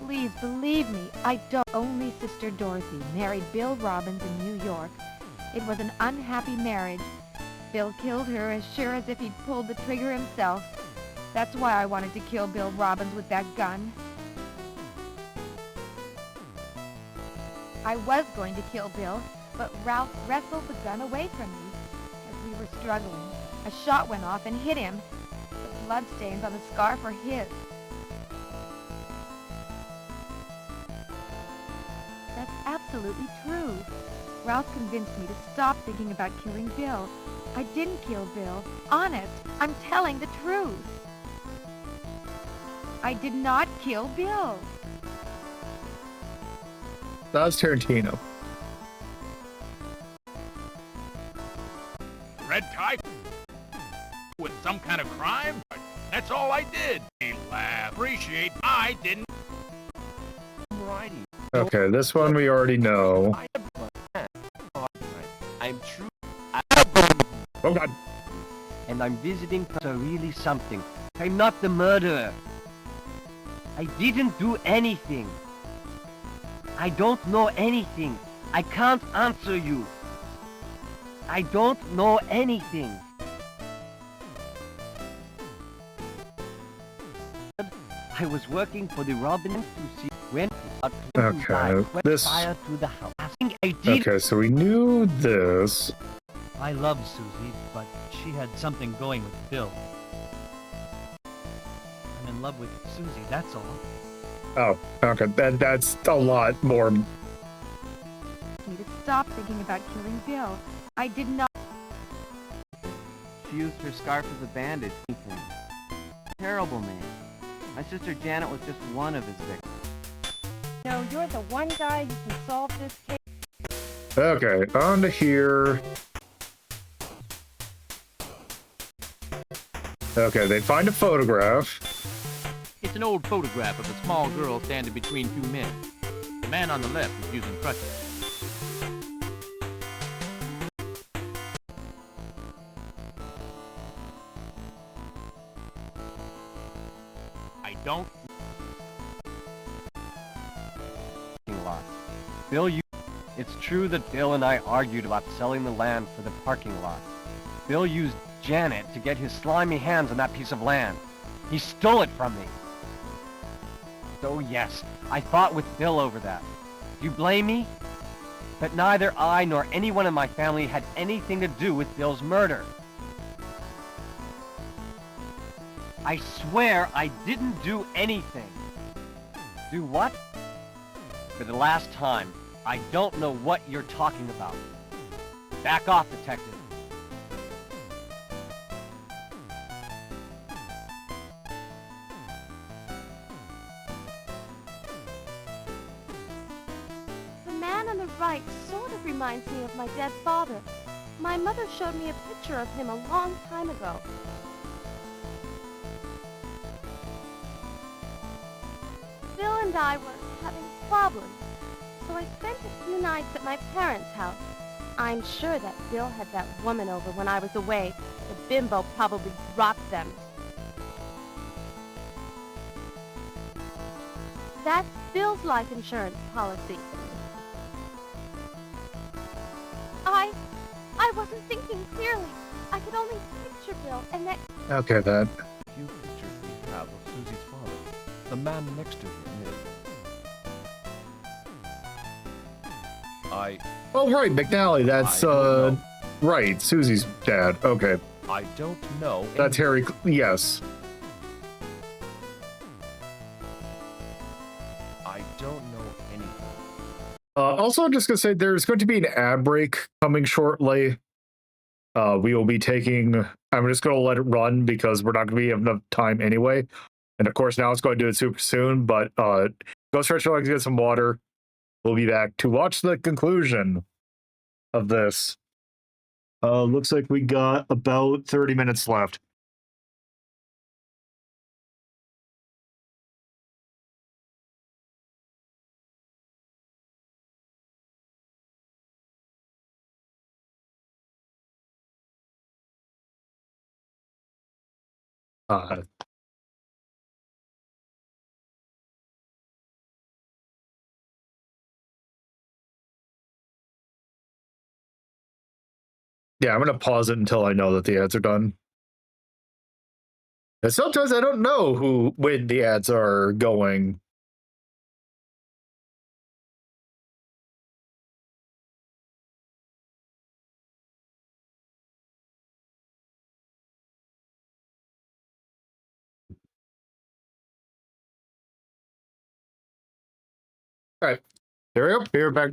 Please believe me. I don't. Only Sister Dorothy married Bill Robbins in New York. It was an unhappy marriage. Bill killed her as sure as if he'd pulled the trigger himself. That's why I wanted to kill Bill Robbins with that gun. I was going to kill Bill, but Ralph wrestled the gun away from me. As we were struggling, a shot went off and hit him. The bloodstains on the scarf are his. That's absolutely true. Ralph convinced me to stop thinking about killing Bill. I didn't kill Bill. Honest, I'm telling the truth. I did not kill Bill. That was Tarantino. Red tie with some kind of crime? That's all I did. He laughed. Appreciate I didn't. Okay, this one we already know. I'm true. Oh god. And I'm visiting for really something. I'm not the murderer. I didn't do anything. I don't know anything. I can't answer you. I don't know anything. I was working for the Robin to see when Okay, this. fire to the house. I think I did. Okay, so we knew this. I love Susie, but she had something going with Bill. I'm in love with Susie, that's all. Oh, okay, that's a lot more. Me to stop thinking about killing Bill. I did not. She used her scarf as a bandage. Terrible man. My sister Janet was just one of his victims. No, you're the one guy who can solve this case. Okay, on to here. Okay, they find a photograph. It's an old photograph of a small girl standing between two men. The man on the left is using crutches. I don't. Lot. Bill, it's true that Bill and I argued about selling the land for the parking lot. Bill used Janet to get his slimy hands on that piece of land. He stole it from me. So yes, I fought with Bill over that. Do you blame me? But neither I nor anyone in my family had anything to do with Bill's murder. I swear I didn't do anything. Do what? For the last time, I don't know what you're talking about. Back off, detective. The man on the right sort of reminds me of my dead father. My mother showed me a picture of him a long time ago. Bill and I were having problems, so I spent a few nights at my parents' house. I'm sure that Bill had that woman over when I was away. The bimbo probably dropped them. That's Bill's life insurance policy. I wasn't thinking clearly. I could only picture Bill and that... Okay, then. Few pictures we have of Susie's father. The man next to him is... Oh, right, McNally, that's, right, Susie's dad. Okay. I don't know. That's Harry, yes. I don't know anything. Also, I'm just going to say there's going to be an ad break coming shortly. We will be taking... I'm just going to let it run because we're not going to be have enough time anyway. And of course, now it's going to do it super soon, but go stretch your legs, get some water. We'll be back to watch the conclusion of this. Looks like we got about 30 minutes left. Yeah, I'm gonna pause it until I know that the ads are done. And sometimes I don't know when the ads are going. All right, there we go. Here, back.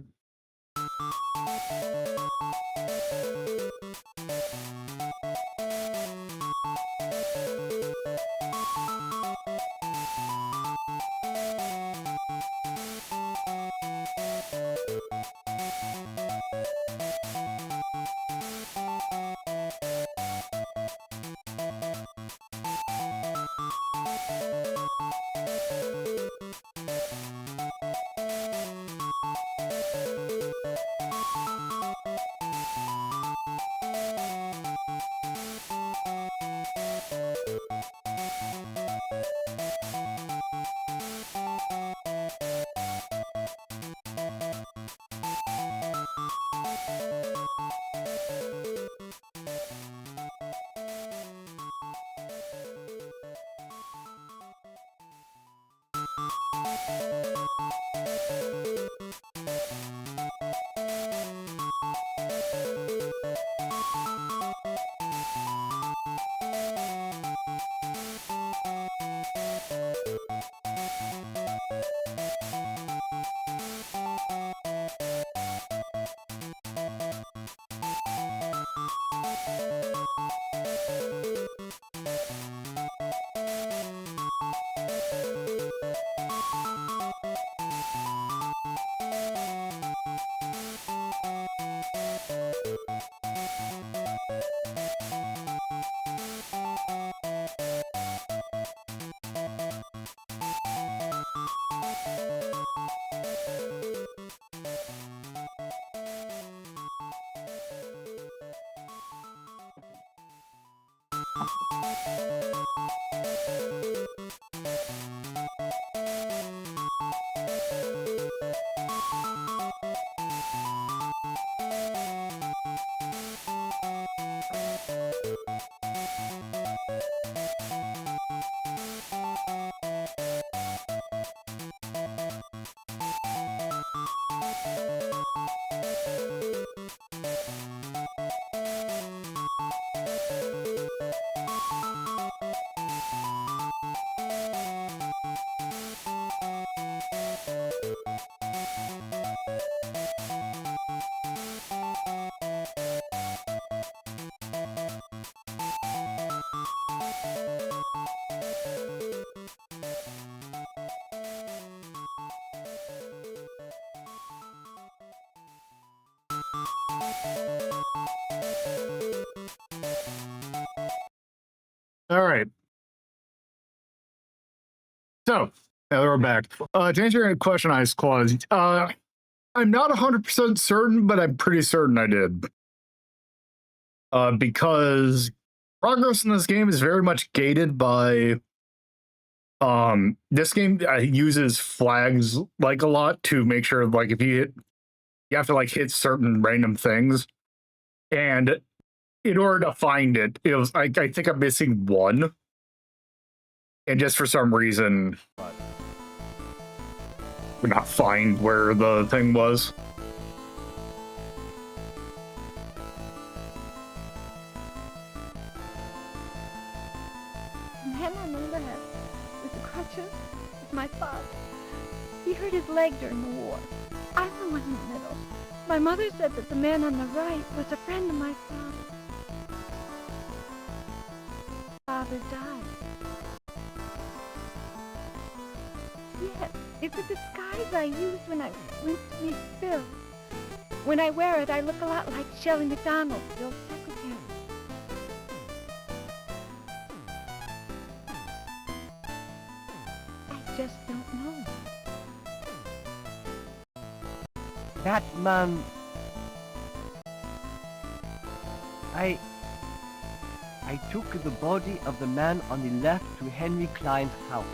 All right. So, now we're back. To answer your question, Ice Claws, I'm not 100% certain, but I'm pretty certain I did. Because progress in this game is very much gated by this game uses flags like a lot to make sure like if you have to like hit certain random things, and in order to find it was I think I'm missing one, and just for some reason could not find where the thing was. The man on the left with the crutches is my father. He hurt his leg during the war. I'm the one in the middle. My mother said that the man on the right was a friend of my father. Father died. Yes, it's a disguise I used when I went to meet Bill. When I wear it, I look a lot like Shelley McDonald, Bill's secretary. I just don't know. That man... I I took the body of the man on the left to Henry Klein's house.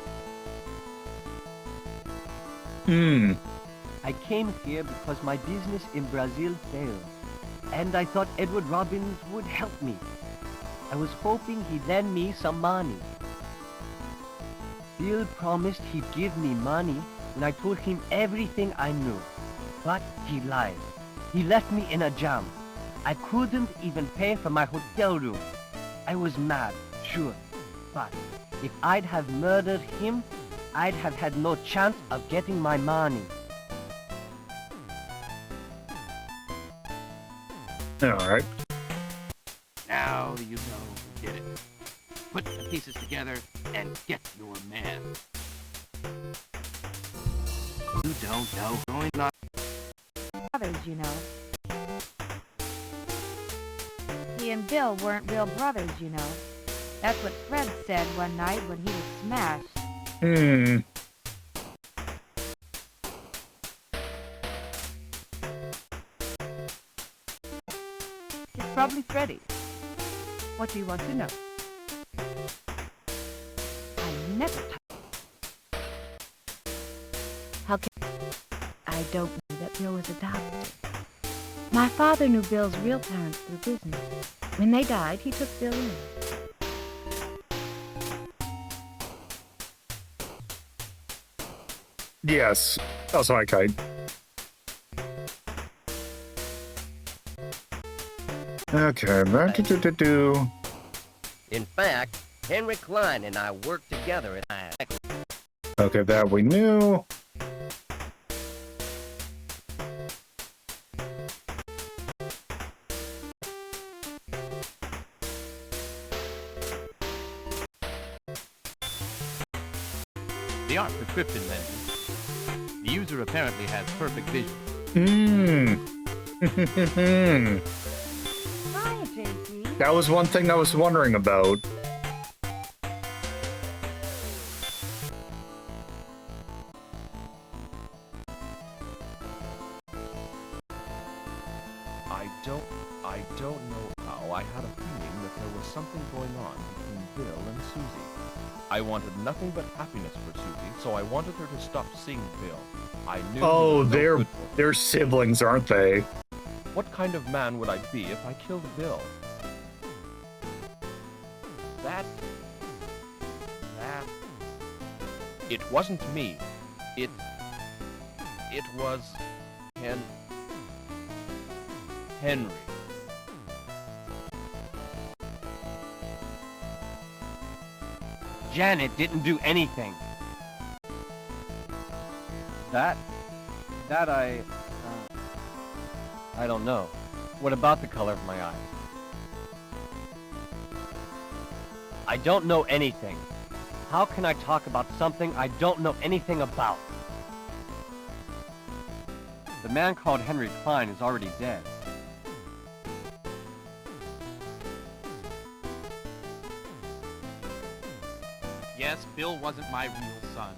I came here because my business in Brazil failed, and I thought Edward Robbins would help me. I was hoping he'd lend me some money. Bill promised he'd give me money when I told him everything I knew. But he lied. He left me in a jam. I couldn't even pay for my hotel room. I was mad, sure. But if I'd have murdered him, I'd have had no chance of getting my money. Alright. Now you know who did it. Put the pieces together and get your man. You don't know going on. Brothers, you know. He and Bill weren't real brothers, you know. That's what Fred said one night when he was smashed. It's probably Freddy. What do you want to know? I never How can I don't know that Bill was adopted. My father knew Bill's real parents through business. When they died, he took Bill in. Yes. That's my kite. Okay, do. In fact, Henry Klein and I worked together at Okay, that we knew. The art prescription lenses. The user apparently has perfect vision. Hi, JC. That was one thing I was wondering about. I don't know how. I had a feeling that there was something going on between Bill and Susie. I wanted nothing but happiness for Susie, so I wanted her to stop seeing Bill. I knew. Oh, they're siblings, aren't they? What kind of man would I be if I killed Bill? It wasn't me. It was Henry. Janet didn't do anything. That I don't know. What about the color of my eyes? I don't know anything. How can I talk about something I don't know anything about? The man called Henry Klein is already dead. Yes, Bill wasn't my real son.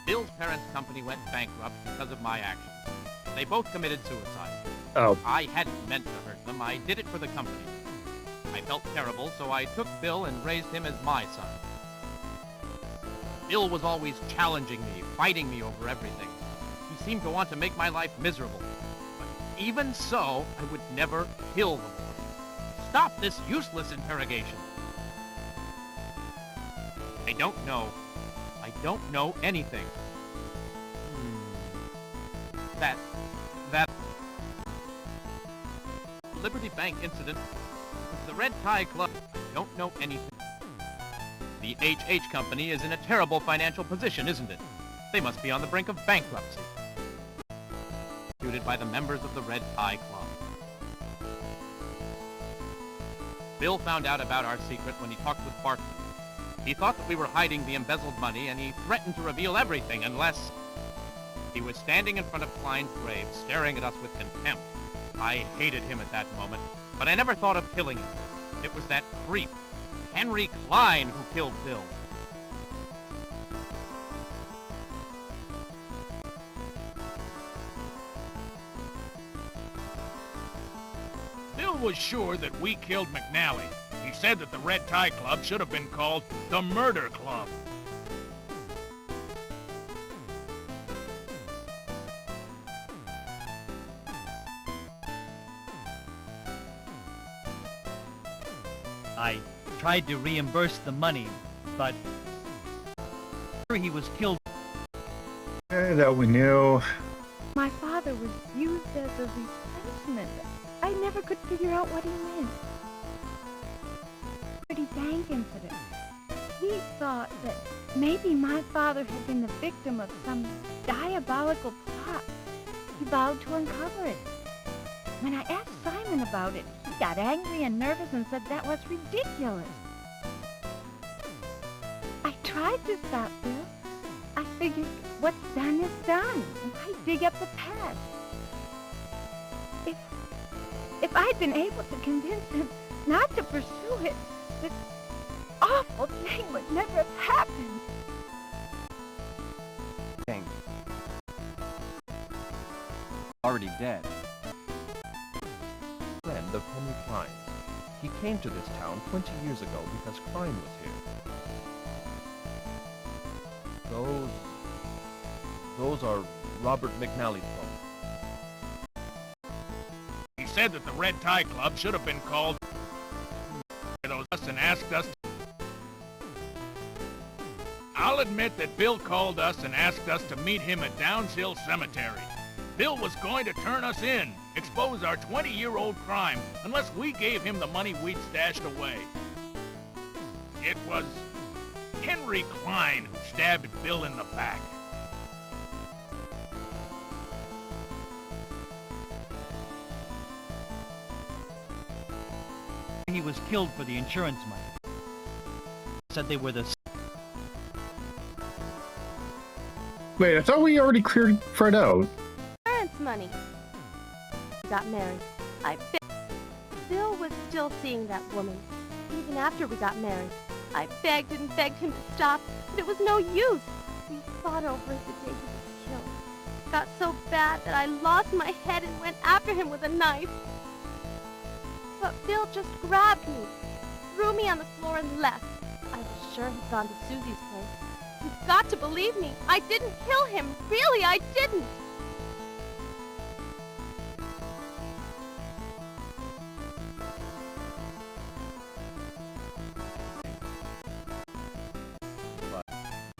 Bill's parents' company went bankrupt because of my actions. They both committed suicide. Oh. I hadn't meant to hurt them. I did it for the company. I felt terrible, so I took Bill and raised him as my son. Bill was always challenging me, fighting me over everything. He seemed to want to make my life miserable. But even so, I would never kill the boy. Stop this useless interrogation. I don't know. I don't know anything. That Liberty Bank incident with the Red Tie Club. I don't know anything. The HH Company is in a terrible financial position, isn't it? They must be on the brink of bankruptcy. Executed by the members of the Red Tie Club. Bill found out about our secret when he talked with Barkley. He thought that we were hiding the embezzled money, and he threatened to reveal everything unless... He was standing in front of Klein's grave, staring at us with contempt. I hated him at that moment, but I never thought of killing him. It was that creep, Henry Klein, who killed Bill. Bill was sure that we killed McNally. He He said that the Red Tie Club should have been called the Murder Club. I tried to reimburse the money, but he was killed. That we knew. My father was used as a replacement. I never could figure out what he meant. Pretty dank incident. He thought that maybe my father had been the victim of some diabolical plot. He vowed to uncover it. When I asked Simon about it, he got angry and nervous and said that was ridiculous. I tried to stop Bill. I figured what's done is done. Why dig up the past? If I'd been able to convince him not to pursue it, this awful thing would never have happened. Dang. Already dead. Friend of Henry Klein's. He came to this town 20 years ago because Klein was here. Those are Robert McNally's folks. He said that the Red Tie Club should have been called us and asked us. I'll admit that Bill called us and asked us to meet him at Downs Hill Cemetery. Bill was going to turn us in, expose our 20-year-old crime, unless we gave him the money we'd stashed away. It was Henry Klein who stabbed Bill in the back. He was killed for the insurance money. Said they were the... Wait, I thought we already cleared Fred out. Parents' money. We got married. Bill was still seeing that woman, even after we got married. I begged and begged him to stop, but it was no use. We fought over it the day he was killed. It got so bad that I lost my head and went after him with a knife. But Bill just grabbed me, threw me on the floor and left. I was sure he'd gone to Susie's place. You've got to believe me. I didn't kill him. Really, I didn't.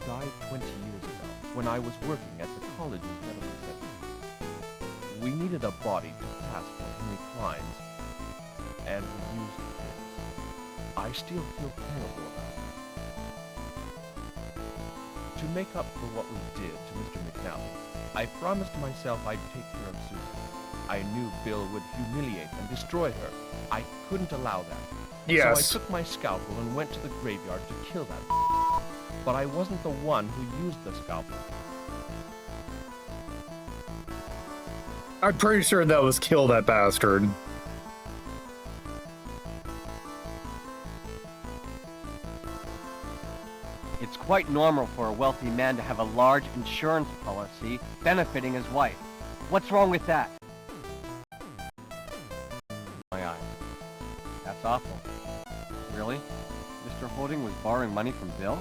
Died 20 years ago when I was working at the college's medical center. We needed a body to pass for Henry Klein's, and we used his. I still feel terrible about it. To make up for what we did to Mr. McNally, I promised myself I'd take care of Susan. I knew Bill would humiliate and destroy her. I couldn't allow that. Yes. So I took my scalpel and went to the graveyard to kill that. But I wasn't the one who used the scalpel. I'm pretty sure that was kill that bastard. It's quite normal for a wealthy man to have a large insurance policy benefiting his wife. What's wrong with that? My eye. That's awful. Really? Mr. Holding was borrowing money from Bill?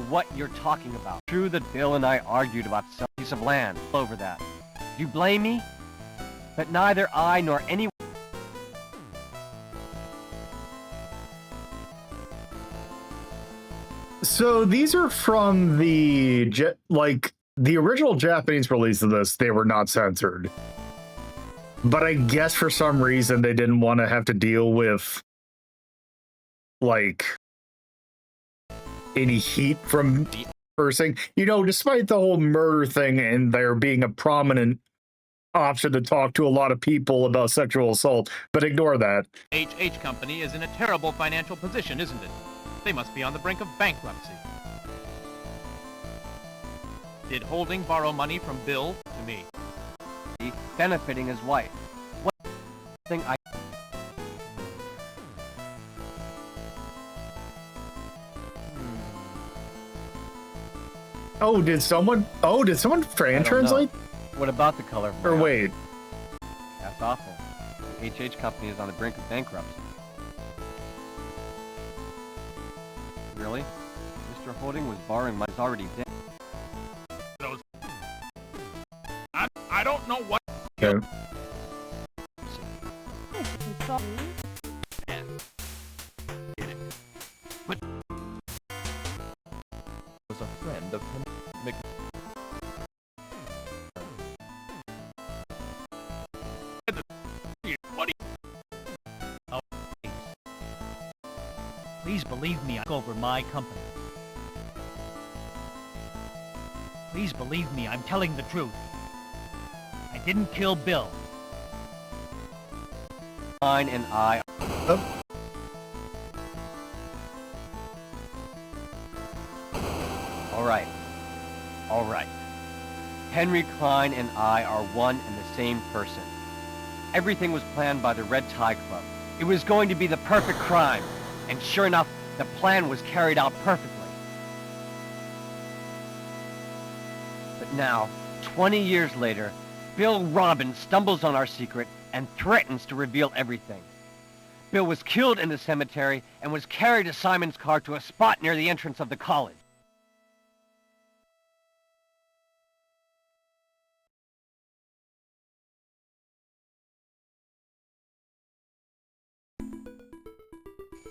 What you're talking about. True that Bill and I argued about some piece of land over that. Do you blame me? But neither I nor anyone... So these are from the the original Japanese release of this. They were not censored, but I guess for some reason they didn't want to have to deal with like any heat from cursing. You know, despite the whole murder thing and there being a prominent option to talk to a lot of people about sexual assault, but ignore that. H Company is in a terrible financial position, isn't it? They must be on the brink of bankruptcy. Did Holding borrow money from Bill to me? Benefiting his wife. What thing I... Oh, did someone Fran translate? What about the color of my Or eye? wait. That's awful. HH Company is on the brink of bankruptcy. Really? Mr. Holding was borrowing money. He's already dead. I don't know what. Okay. Was a friend of Mc... What Oh, please believe me, I took over my company. Please believe me, I'm telling the truth. I didn't kill Bill. Klein and I... All right. Henry Klein and I are one and the same person. Everything was planned by the Red Tie Club. It was going to be the perfect crime. And sure enough, the plan was carried out perfectly. But now, 20 years later, Bill Robbins stumbles on our secret and threatens to reveal everything. Bill was killed in the cemetery and was carried to Simon's car to a spot near the entrance of the college.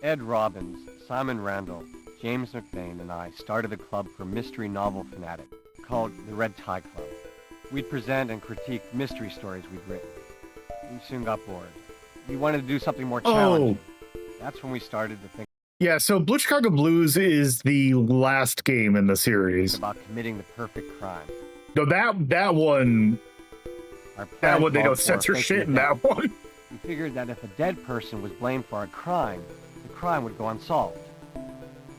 Ed Robbins, Simon Randall, James McBain, and I started a club for mystery novel fanatics called the Red Tie Club. We'd present and critique mystery stories we'd written. We soon got bored. We wanted to do something more challenging. That's when we started to think Yeah, so Blue Chicago Blues is the last game in the series. about committing the perfect crime. No, that one, Our that plan one, they called don't for censor faking shit a in that death. one. We figured that if a dead person was blamed for a crime, the crime would go unsolved.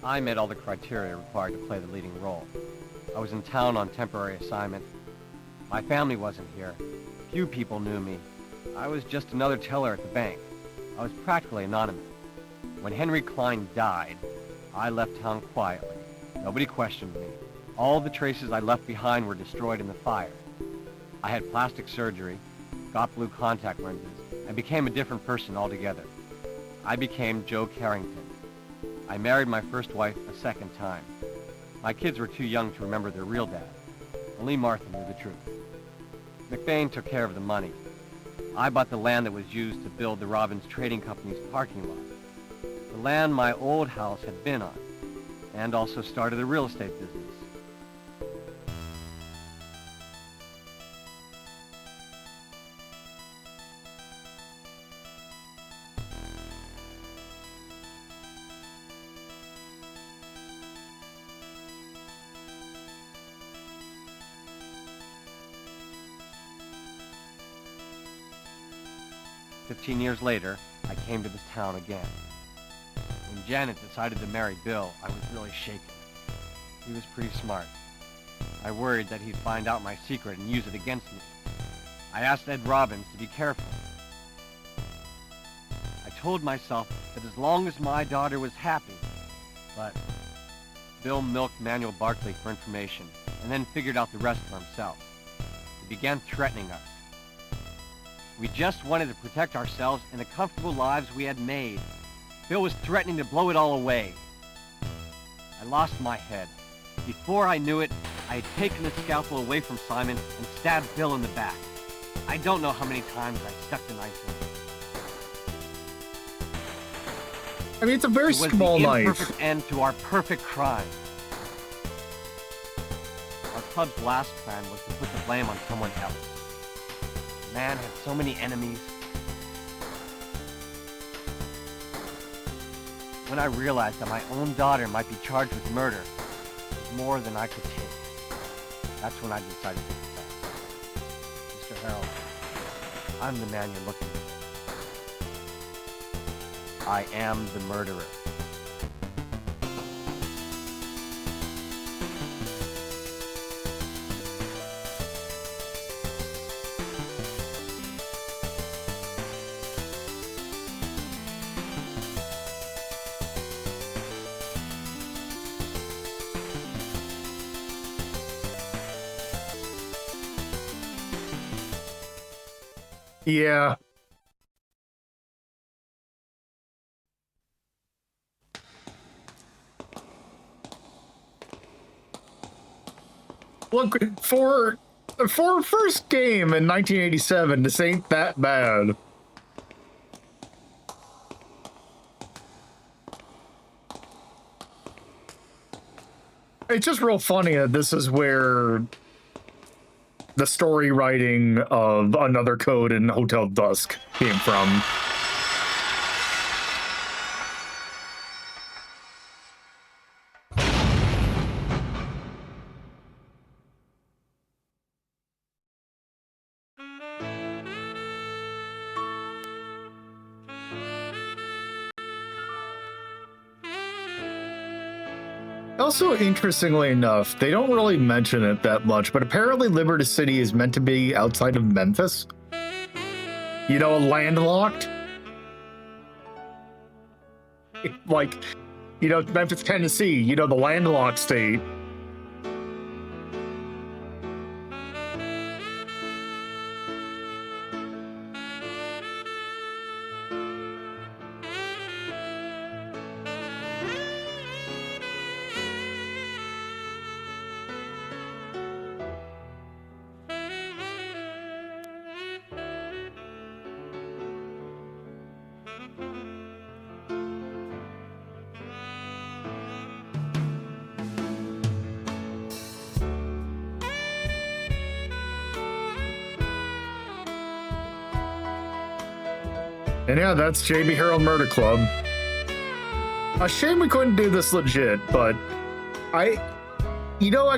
I met all the criteria required to play the leading role. I was in town on temporary assignment. My family wasn't here. Few people knew me. I was just another teller at the bank. I was practically anonymous. When Henry Klein died, I left town quietly. Nobody questioned me. All the traces I left behind were destroyed in the fire. I had plastic surgery, got blue contact lenses, and became a different person altogether. I became Joe Carrington. I married my first wife a second time. My kids were too young to remember their real dad. Only Martha knew the truth. McBain took care of the money. I bought the land that was used to build the Robbins Trading Company's parking lot. The land my old house had been on, and also started a real estate business. "15 years later, I came to this town again. When Janet decided to marry Bill, I was really shaken. He was pretty smart. I worried that he'd find out my secret and use it against me. I asked Ed Robbins to be careful. I told myself that as long as my daughter was happy, but Bill milked Manuel Barkley for information and then figured out the rest for himself. He began threatening us. We just wanted to protect ourselves and the comfortable lives we had made. Bill was threatening to blow it all away. I lost my head. Before I knew it, I had taken the scalpel away from Simon and stabbed Bill in the back. I don't know how many times I stuck the knife in. I mean, it's a very small It was the knife. imperfect end to our perfect crime. Our club's last plan was to put the blame on someone else. The man had so many enemies. When I realized that my own daughter might be charged with murder, it was more than I could take. That's when I decided to confess. Mr. Harold, I'm the man you're looking for. I am the murderer. Yeah. Look, for first game in 1987, this ain't that bad. It's just real funny that this is where the story writing of Another Code in Hotel Dusk came from. Also, interestingly enough, they don't really mention it that much, but apparently Liberty City is meant to be outside of Memphis. You know, landlocked. Like, you know, Memphis, Tennessee, you know, the landlocked state. And yeah, that's JB Harold Murder Club. A shame we couldn't do this legit, but I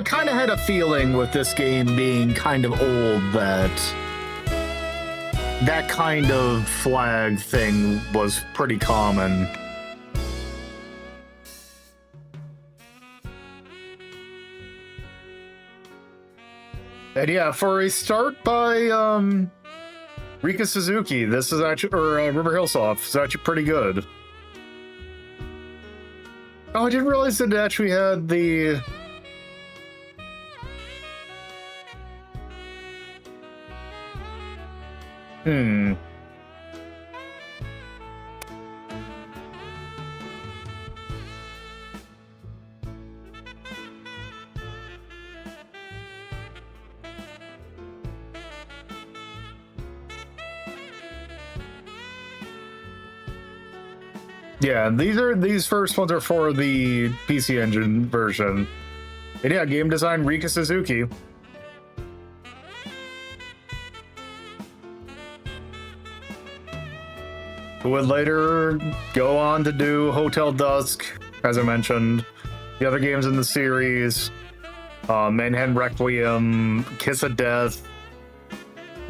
kind of had a feeling with this game being kind of old that that kind of flag thing was pretty common. And yeah, for a start by Rika Suzuki, this is actually, or River Hillsoft, is actually pretty good. Oh, I didn't realize that it actually had the... Yeah, these first ones are for the PC Engine version. And yeah, game design Rika Suzuki. Who would later go on to do Hotel Dusk, as I mentioned. The other games in the series, Manhattan Requiem, Kiss of Death,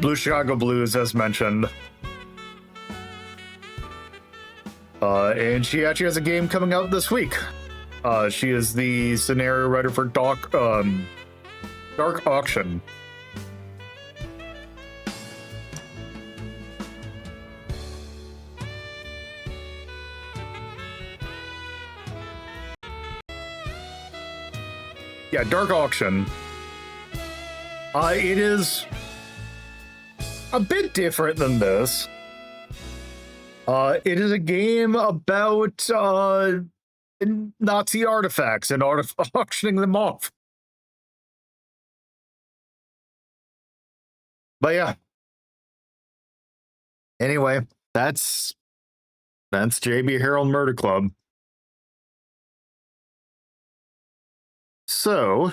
Blue Chicago Blues, as mentioned. And she actually has a game coming out this week. She is the scenario writer for Dark Auction. Yeah, Dark Auction. It is a bit different than this. It is a game about Nazi artifacts and auctioning them off. But yeah. Anyway, that's JB Harold Murder Club. So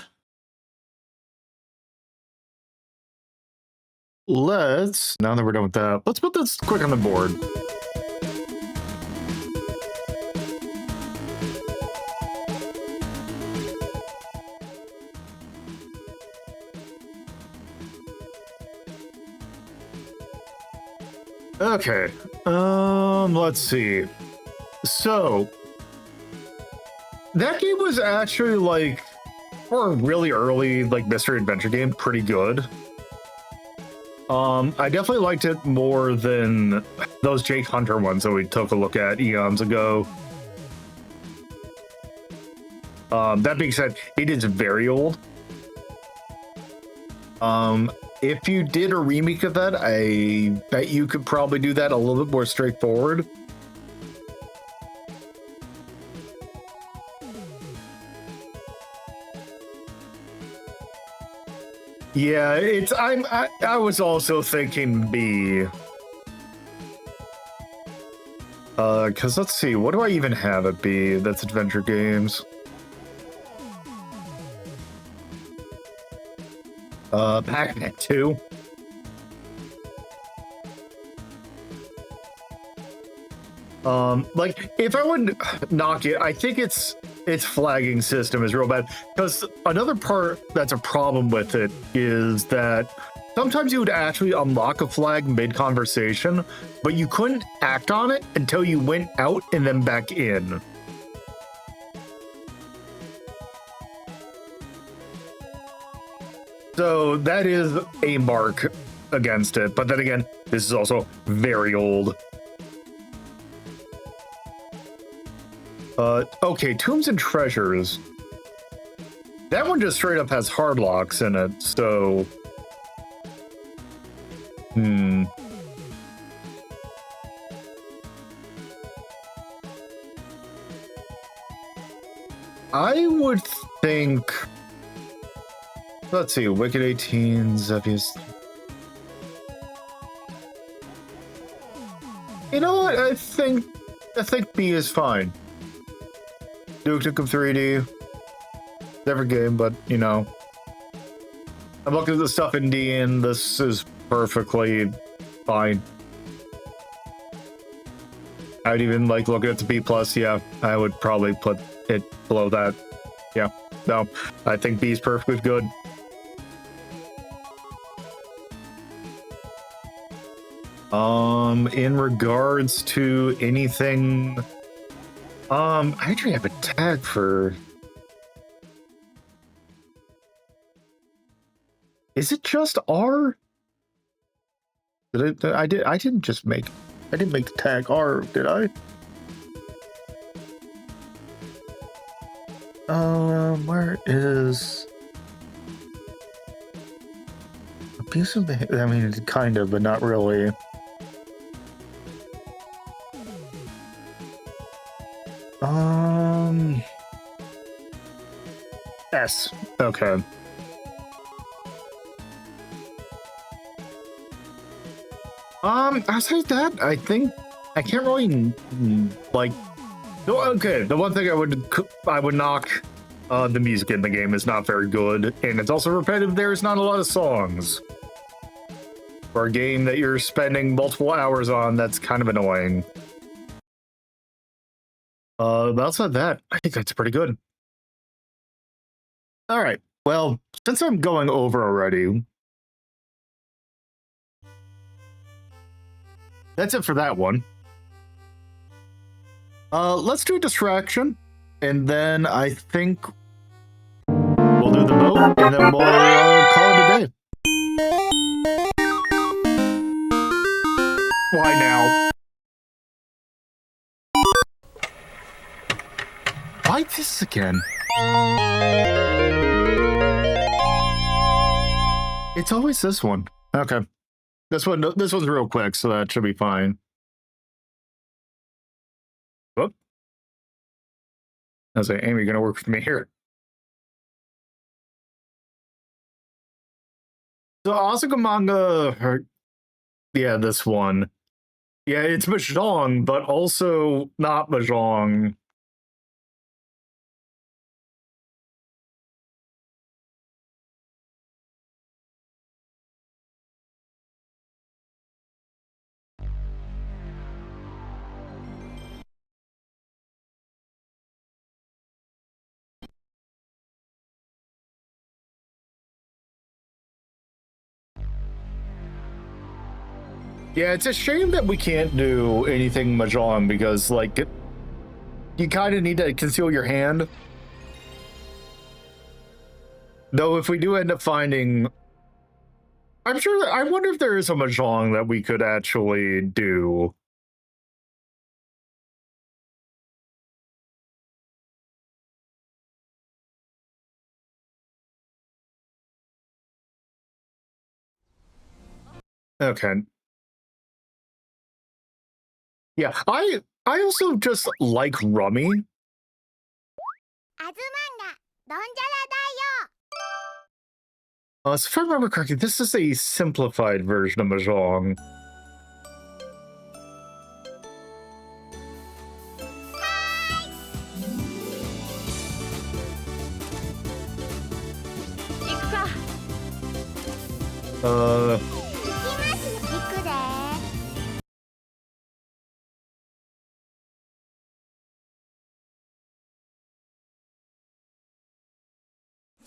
let's, now that we're done with that, let's put this quick on the board. Okay, let's see. So, that game was actually, like, for a really early, like, mystery adventure game, pretty good. I definitely liked it more than those Jake Hunter ones that we took a look at eons ago. That being said, it is very old. If you did a remake of that, I bet you could probably do that a little bit more straightforward. Yeah, I was also thinking B. Cause let's see, what do I even have at B that's adventure games? Pac-Man 2. Like, if I would knock it, I think its flagging system is real bad. Because another part that's a problem with it is that sometimes you would actually unlock a flag mid-conversation, but you couldn't act on it until you went out and then back in. So that is a mark against it. But then again, this is also very old. Okay, Tombs and Treasures. That one just straight up has hard locks in it, so... I would think... Let's see, Wicked 18, Zephyrs... You know what? I think B is fine. Duke Nukem 3D. Every game, but you know. I'm looking at the stuff in D and this is perfectly fine. I'd even like looking at the B+, yeah. I would probably put it below that. Yeah. No. I think B is perfectly good. In regards to anything, I actually have a tag for. Is it just R? I didn't make the tag R, did I? Where is abusive behavior? I mean, kind of, but not really. S. Okay. Outside that, I think I can't really like. No, okay. The one thing I would knock, the music in the game is not very good, and it's also repetitive. There's not a lot of songs for a game that you're spending multiple hours on. That's kind of annoying. But outside that, I think that's pretty good. All right. Well, since I'm going over already, that's it for that one. Let's do a distraction, and then I think we'll do the vote, and then we'll call it a day. Why now? Why this again? It's always this one. Okay. This one's real quick, so that should be fine. Whoop. I was like, Amy, you're gonna work with me here. So Azumanga, yeah, this one. Yeah, it's Mahjong, but also not Mahjong. Yeah, it's a shame that we can't do anything Mahjong because, like, you kind of need to conceal your hand. Though, if we do end up finding... I wonder if there is a Mahjong that we could actually do. Okay. Yeah, I also just like Rummy. Azumanga, Donjara Daioh. So if I remember correctly, this is a simplified version of Mahjong. Uh...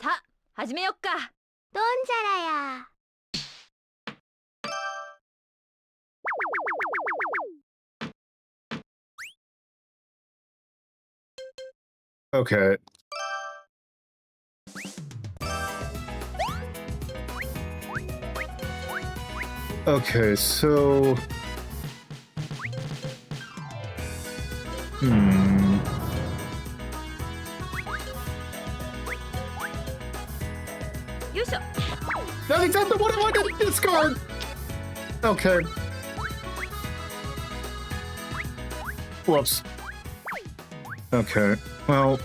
さあ、始めよっか。ドンジャラや。Okay. Okay, so... That's exactly what I wanted to discard! Okay. Whoops. Okay, well...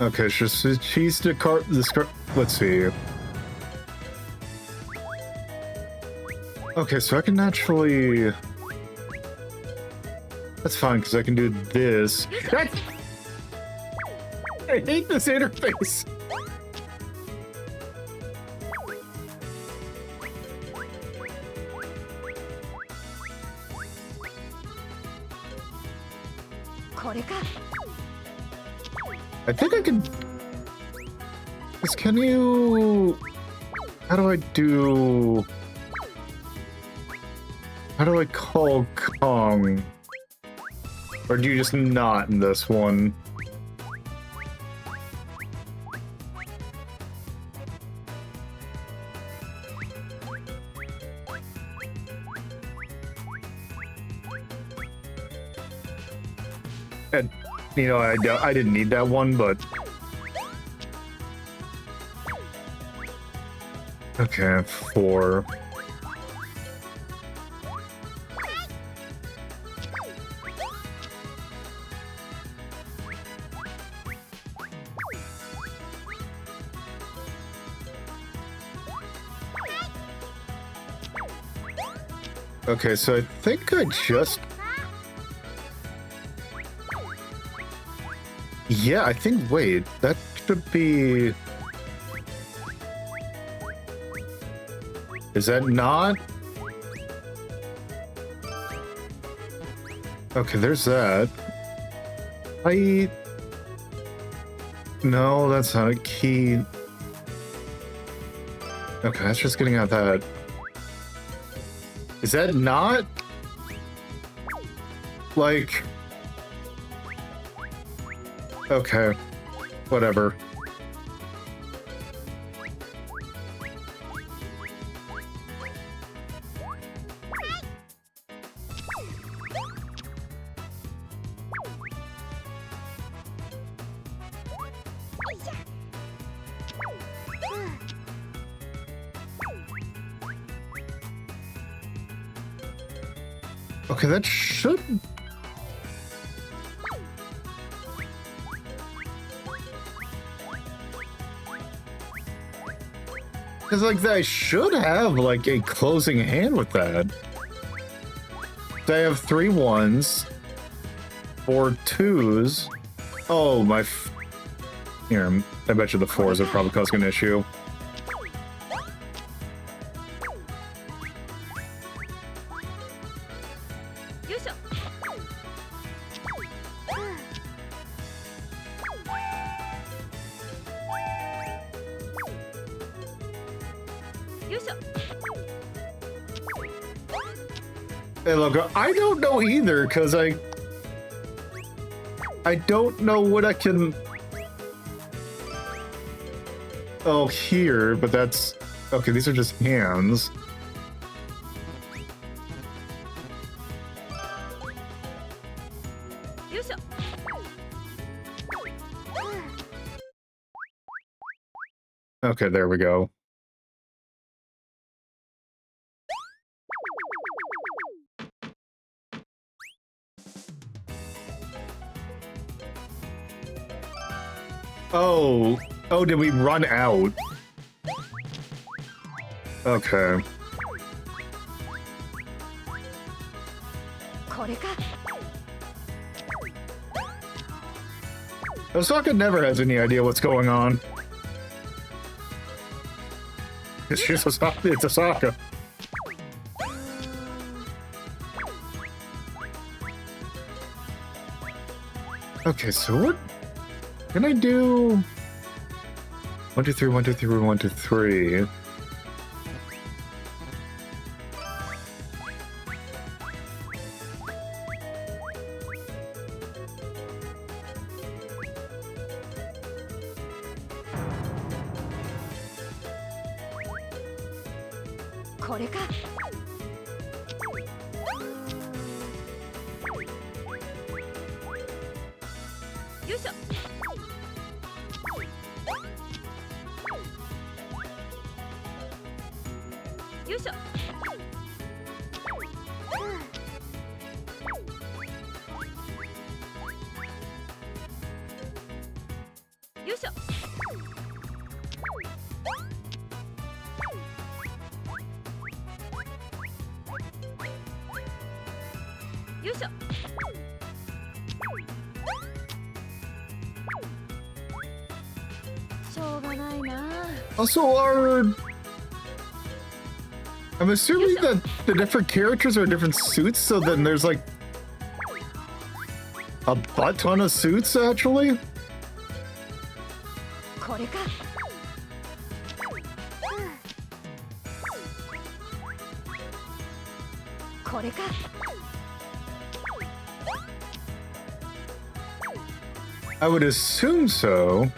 Okay, she's the card. Let's see. Okay, so I can actually. That's fine because I can do this. I hate this interface. I think I can... Can you... How do I do... How do I call Kong? Or do you just not in this one? And, you know, I didn't need that one, but... Okay, 4. Okay, so I think I just... Yeah, I think, wait, that should be... Is that not? Okay, there's that. No, that's not a key. Okay, that's just getting out that. Is that not? Like... Okay. Whatever. Okay, that should... Because, like, I should have, like, a closing hand with that. So I have 3 1s, 4 2s. Oh, my... Here, I bet you the 4s are probably causing an issue. Hey, look, I don't know either, because I don't know what I can... Oh, here, but that's... Okay, these are just hands. Okay, there we go. Oh. Oh, did we run out? Okay. Osaka never has any idea what's going on. It's just Osaka. It's Osaka. Okay, so what can I do? 1, 2, 3, 1, 2, 3, 1, 2, 3. Also, I'm assuming that the different characters are different suits, so then there's like a butt ton of suits, actually. I would assume so.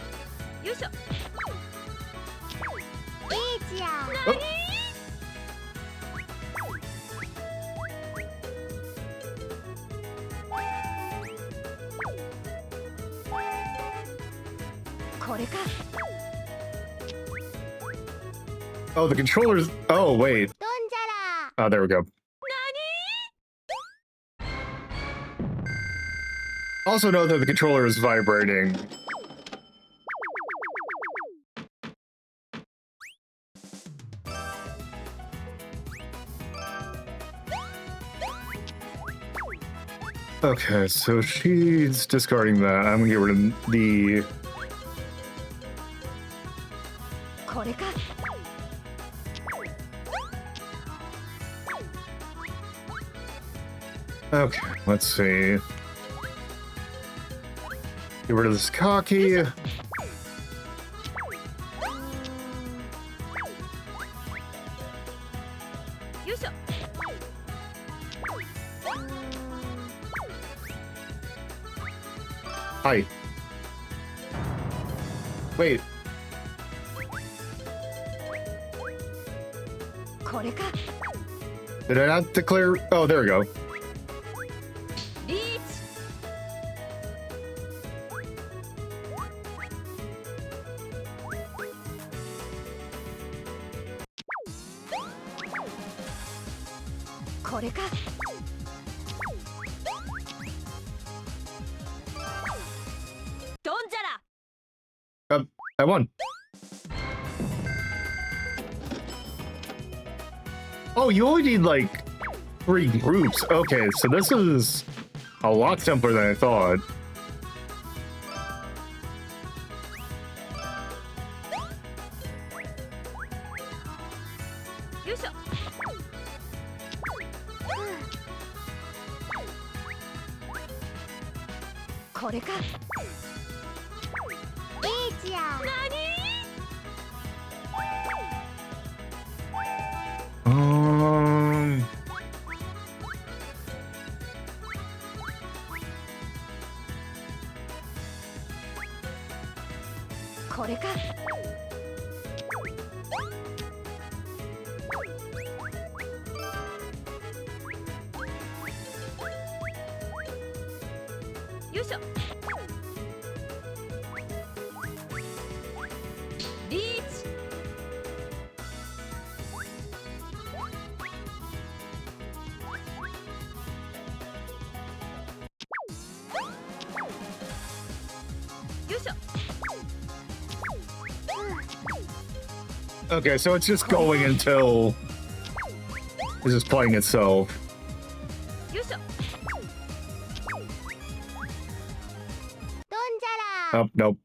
Oh, the controllers. Oh, wait. Donjara! Oh, there we go. Also know that the controller is vibrating. Okay, so she's discarding that. I'm gonna get rid of the... Okay, let's see. Get rid of this cocky. Hi. Wait. Did I not declare? Oh, there we go. I won. Oh, you only need like 3 groups. Okay, so this is a lot simpler than I thought. Okay, so it's just going until it's just playing itself. Donjara! Oh, nope.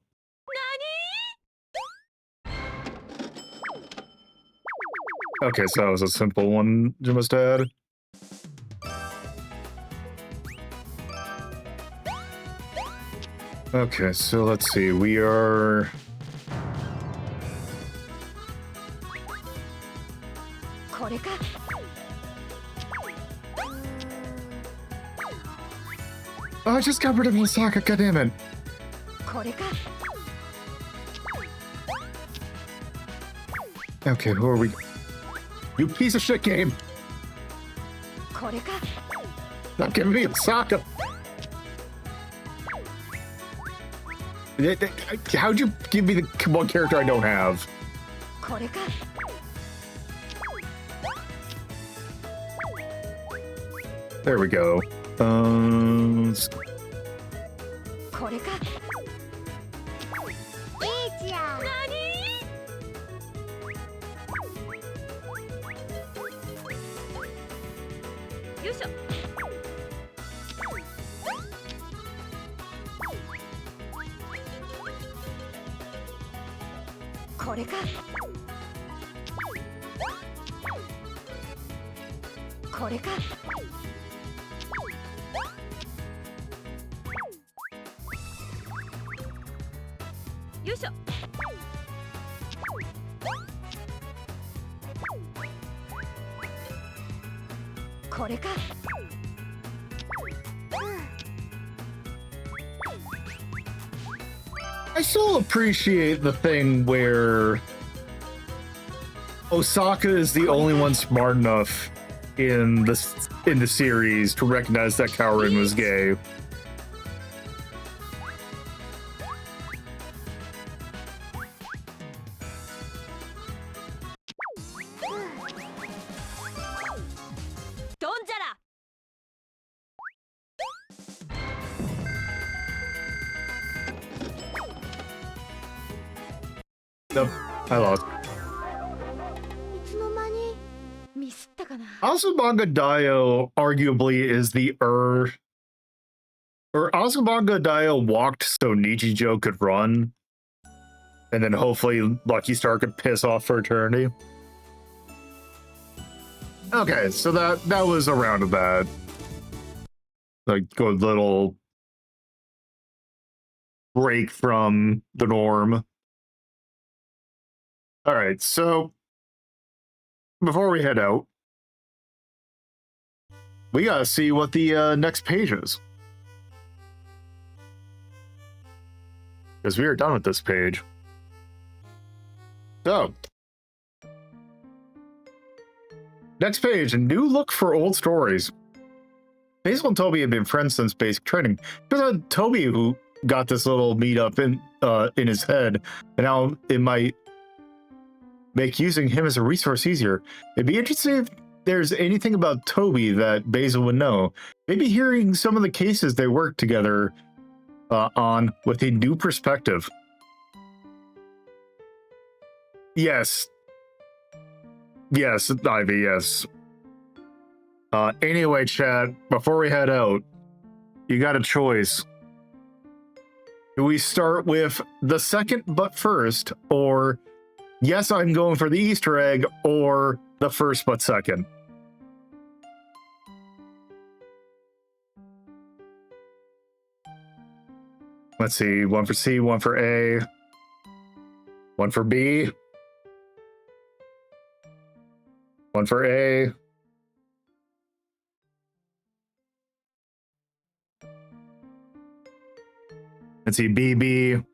Okay, so that was a simple one you must add. Okay, so let's see. We are... Oh, I just got rid of Osaka, goddammit. Okay, who are we? You piece of shit game. Not giving me Osaka. How'd you give me the one character I don't have? There we go. I still appreciate the thing where Osaka is the only one smart enough in the series to recognize that Kaorin was gay. Donjara! Nope, I lost. Azumanga Daioh arguably is the or Azumanga Daioh walked so Nichijou could run, and then hopefully Lucky Star could piss off for eternity. Okay, so that was a round of that. Like a little break from the norm. All right, so before we head out, we gotta see what the next page is. Because we are done with this page. So, next page, a new look for old stories. Basil and Toby have been friends since basic training. It was Toby who got this little meetup in his head, and now it might make using him as a resource easier. It'd be interesting if there's anything about Toby that Basil would know. Maybe hearing some of the cases they worked together on with a new perspective. Yes. Yes, Ivy, yes. Anyway, chat, before we head out, you got a choice. Do we start with the second but first, or yes, I'm going for the Easter egg, or the first but second? Let's see, one for C, one for A, one for B, one for A. Let's see, BB.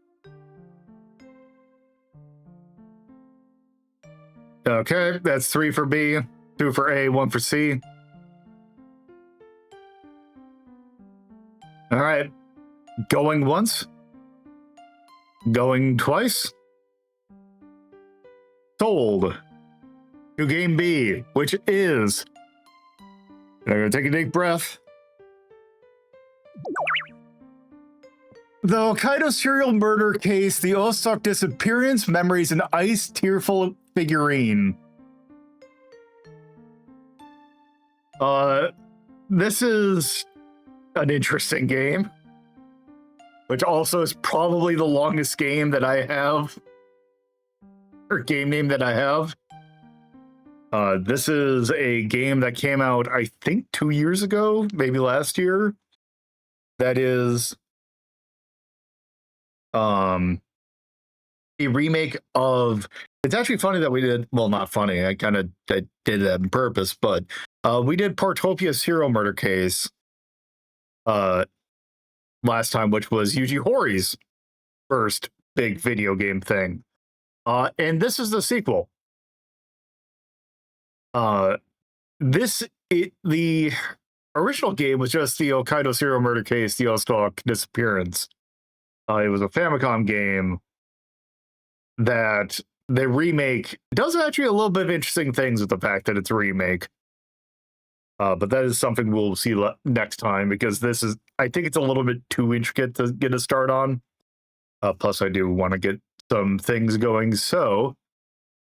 Okay, that's 3 for B, 2 for A, 1 for C. All right, going once, going twice. Sold to game B, which is, I'm gonna take a deep breath. The Hokkaido serial murder case, the Osaka disappearance, memories, and ice tearful figurine. This is an interesting game, which also is probably the longest game that I have, or game name that I have. This is a game that came out, I think, 2 years ago, maybe last year. That is a remake of. It's actually funny that we did. Well, not funny. I did that on purpose, but we did Portopia Serial Murder Case last time, which was Yuji Hoри's first big video game thing, and this is the sequel. The original game was just the Hokkaido Serial Murder Case, the Ostalk Disappearance. It was a Famicom game that the remake does actually a little bit of interesting things with the fact that it's a remake. But that is something we'll see next time, because I think it's a little bit too intricate to get a start on. Plus, I do want to get some things going. So,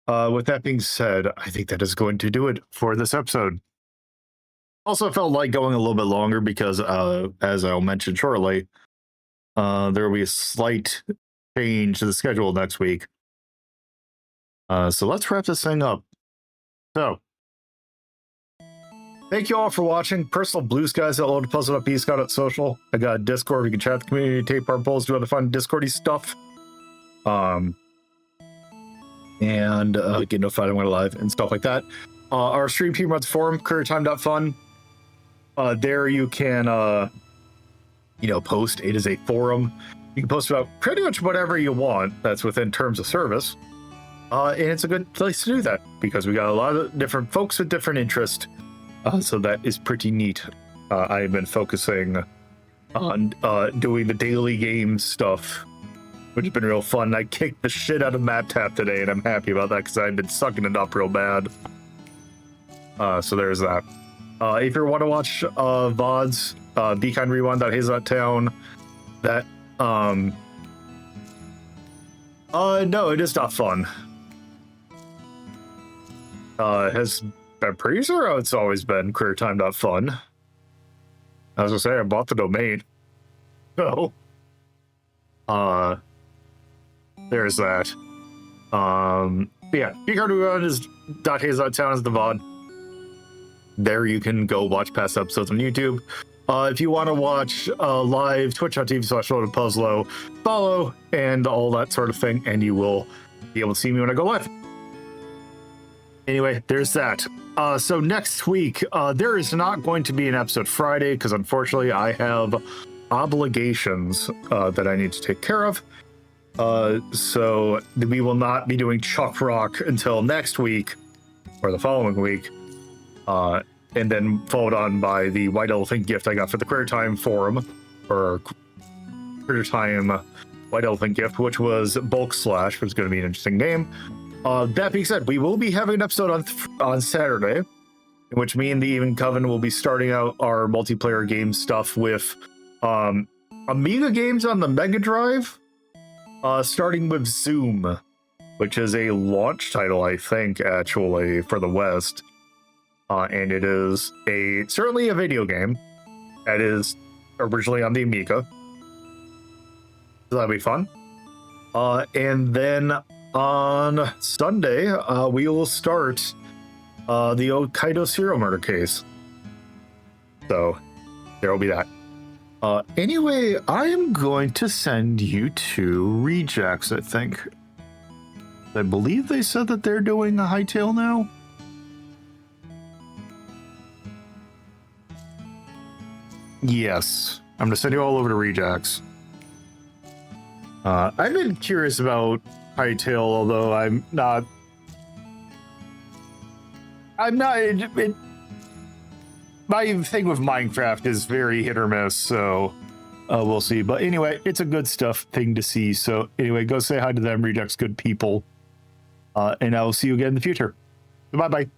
with that being said, I think that is going to do it for this episode. Also felt like going a little bit longer because, as I'll mention shortly, there will be a slight change to the schedule next week. So let's wrap this thing up. So, thank you all for watching. Personal blue skies at Lolo De Puzlo .pscott.social. I got a Discord. We can chat the community, tape our polls, do other fun Discordy stuff. And get notified when we're live and stuff like that. Our stream team runs forum, careertime.fun. There you can, post. It is a forum. You can post about pretty much whatever you want that's within terms of service. And it's a good place to do that because we got a lot of different folks with different interests. So that is pretty neat. I've been focusing on doing the daily game stuff, which has been real fun. I kicked the shit out of MapTap today, and I'm happy about that because I've been sucking it up real bad. So there's that. If you want to watch VODs, BeKindRewind.haze.town. That, no, it is not fun. Has been pretty sure it's always been careertime.fun. I was gonna say, I bought the domain. So, there's that. Yeah, BeKindRewind is .haze.town is the VOD. There you can go watch past episodes on YouTube. If you want to watch live, twitch.tv/Lolo De Puzlo, follow, and all that sort of thing, and you will be able to see me when I go live. Anyway, there's that. So next week, there is not going to be an episode Friday, because unfortunately I have obligations that I need to take care of. So we will not be doing Chuck Rock until next week, or the following week. And then followed on by the White Elephant gift I got for the Career Time forum, or Career Time White Elephant gift, which was Bulk Slash, which is going to be an interesting name. That being said, we will be having an episode on Saturday, in which me and the Even Coven will be starting out our multiplayer game stuff with Amiga games on the Mega Drive, starting with Zoom, which is a launch title, I think, actually, for the West. And it is certainly a video game that is originally on the Amiga. So that'll be fun. And then on Sunday, we will start the Hokkaido Serial Murder Case. So there will be that. Anyway, I am going to send you to Rejects, I think. I believe they said that they're doing a Hightail now. Yes, I'm going to send you all over to Rejects. I've been curious about Hightail, although I'm not. My thing with Minecraft is very hit or miss, so we'll see. But anyway, it's a good thing to see. So anyway, go say hi to them, Rejects, good people. And I will see you again in the future. Bye-bye.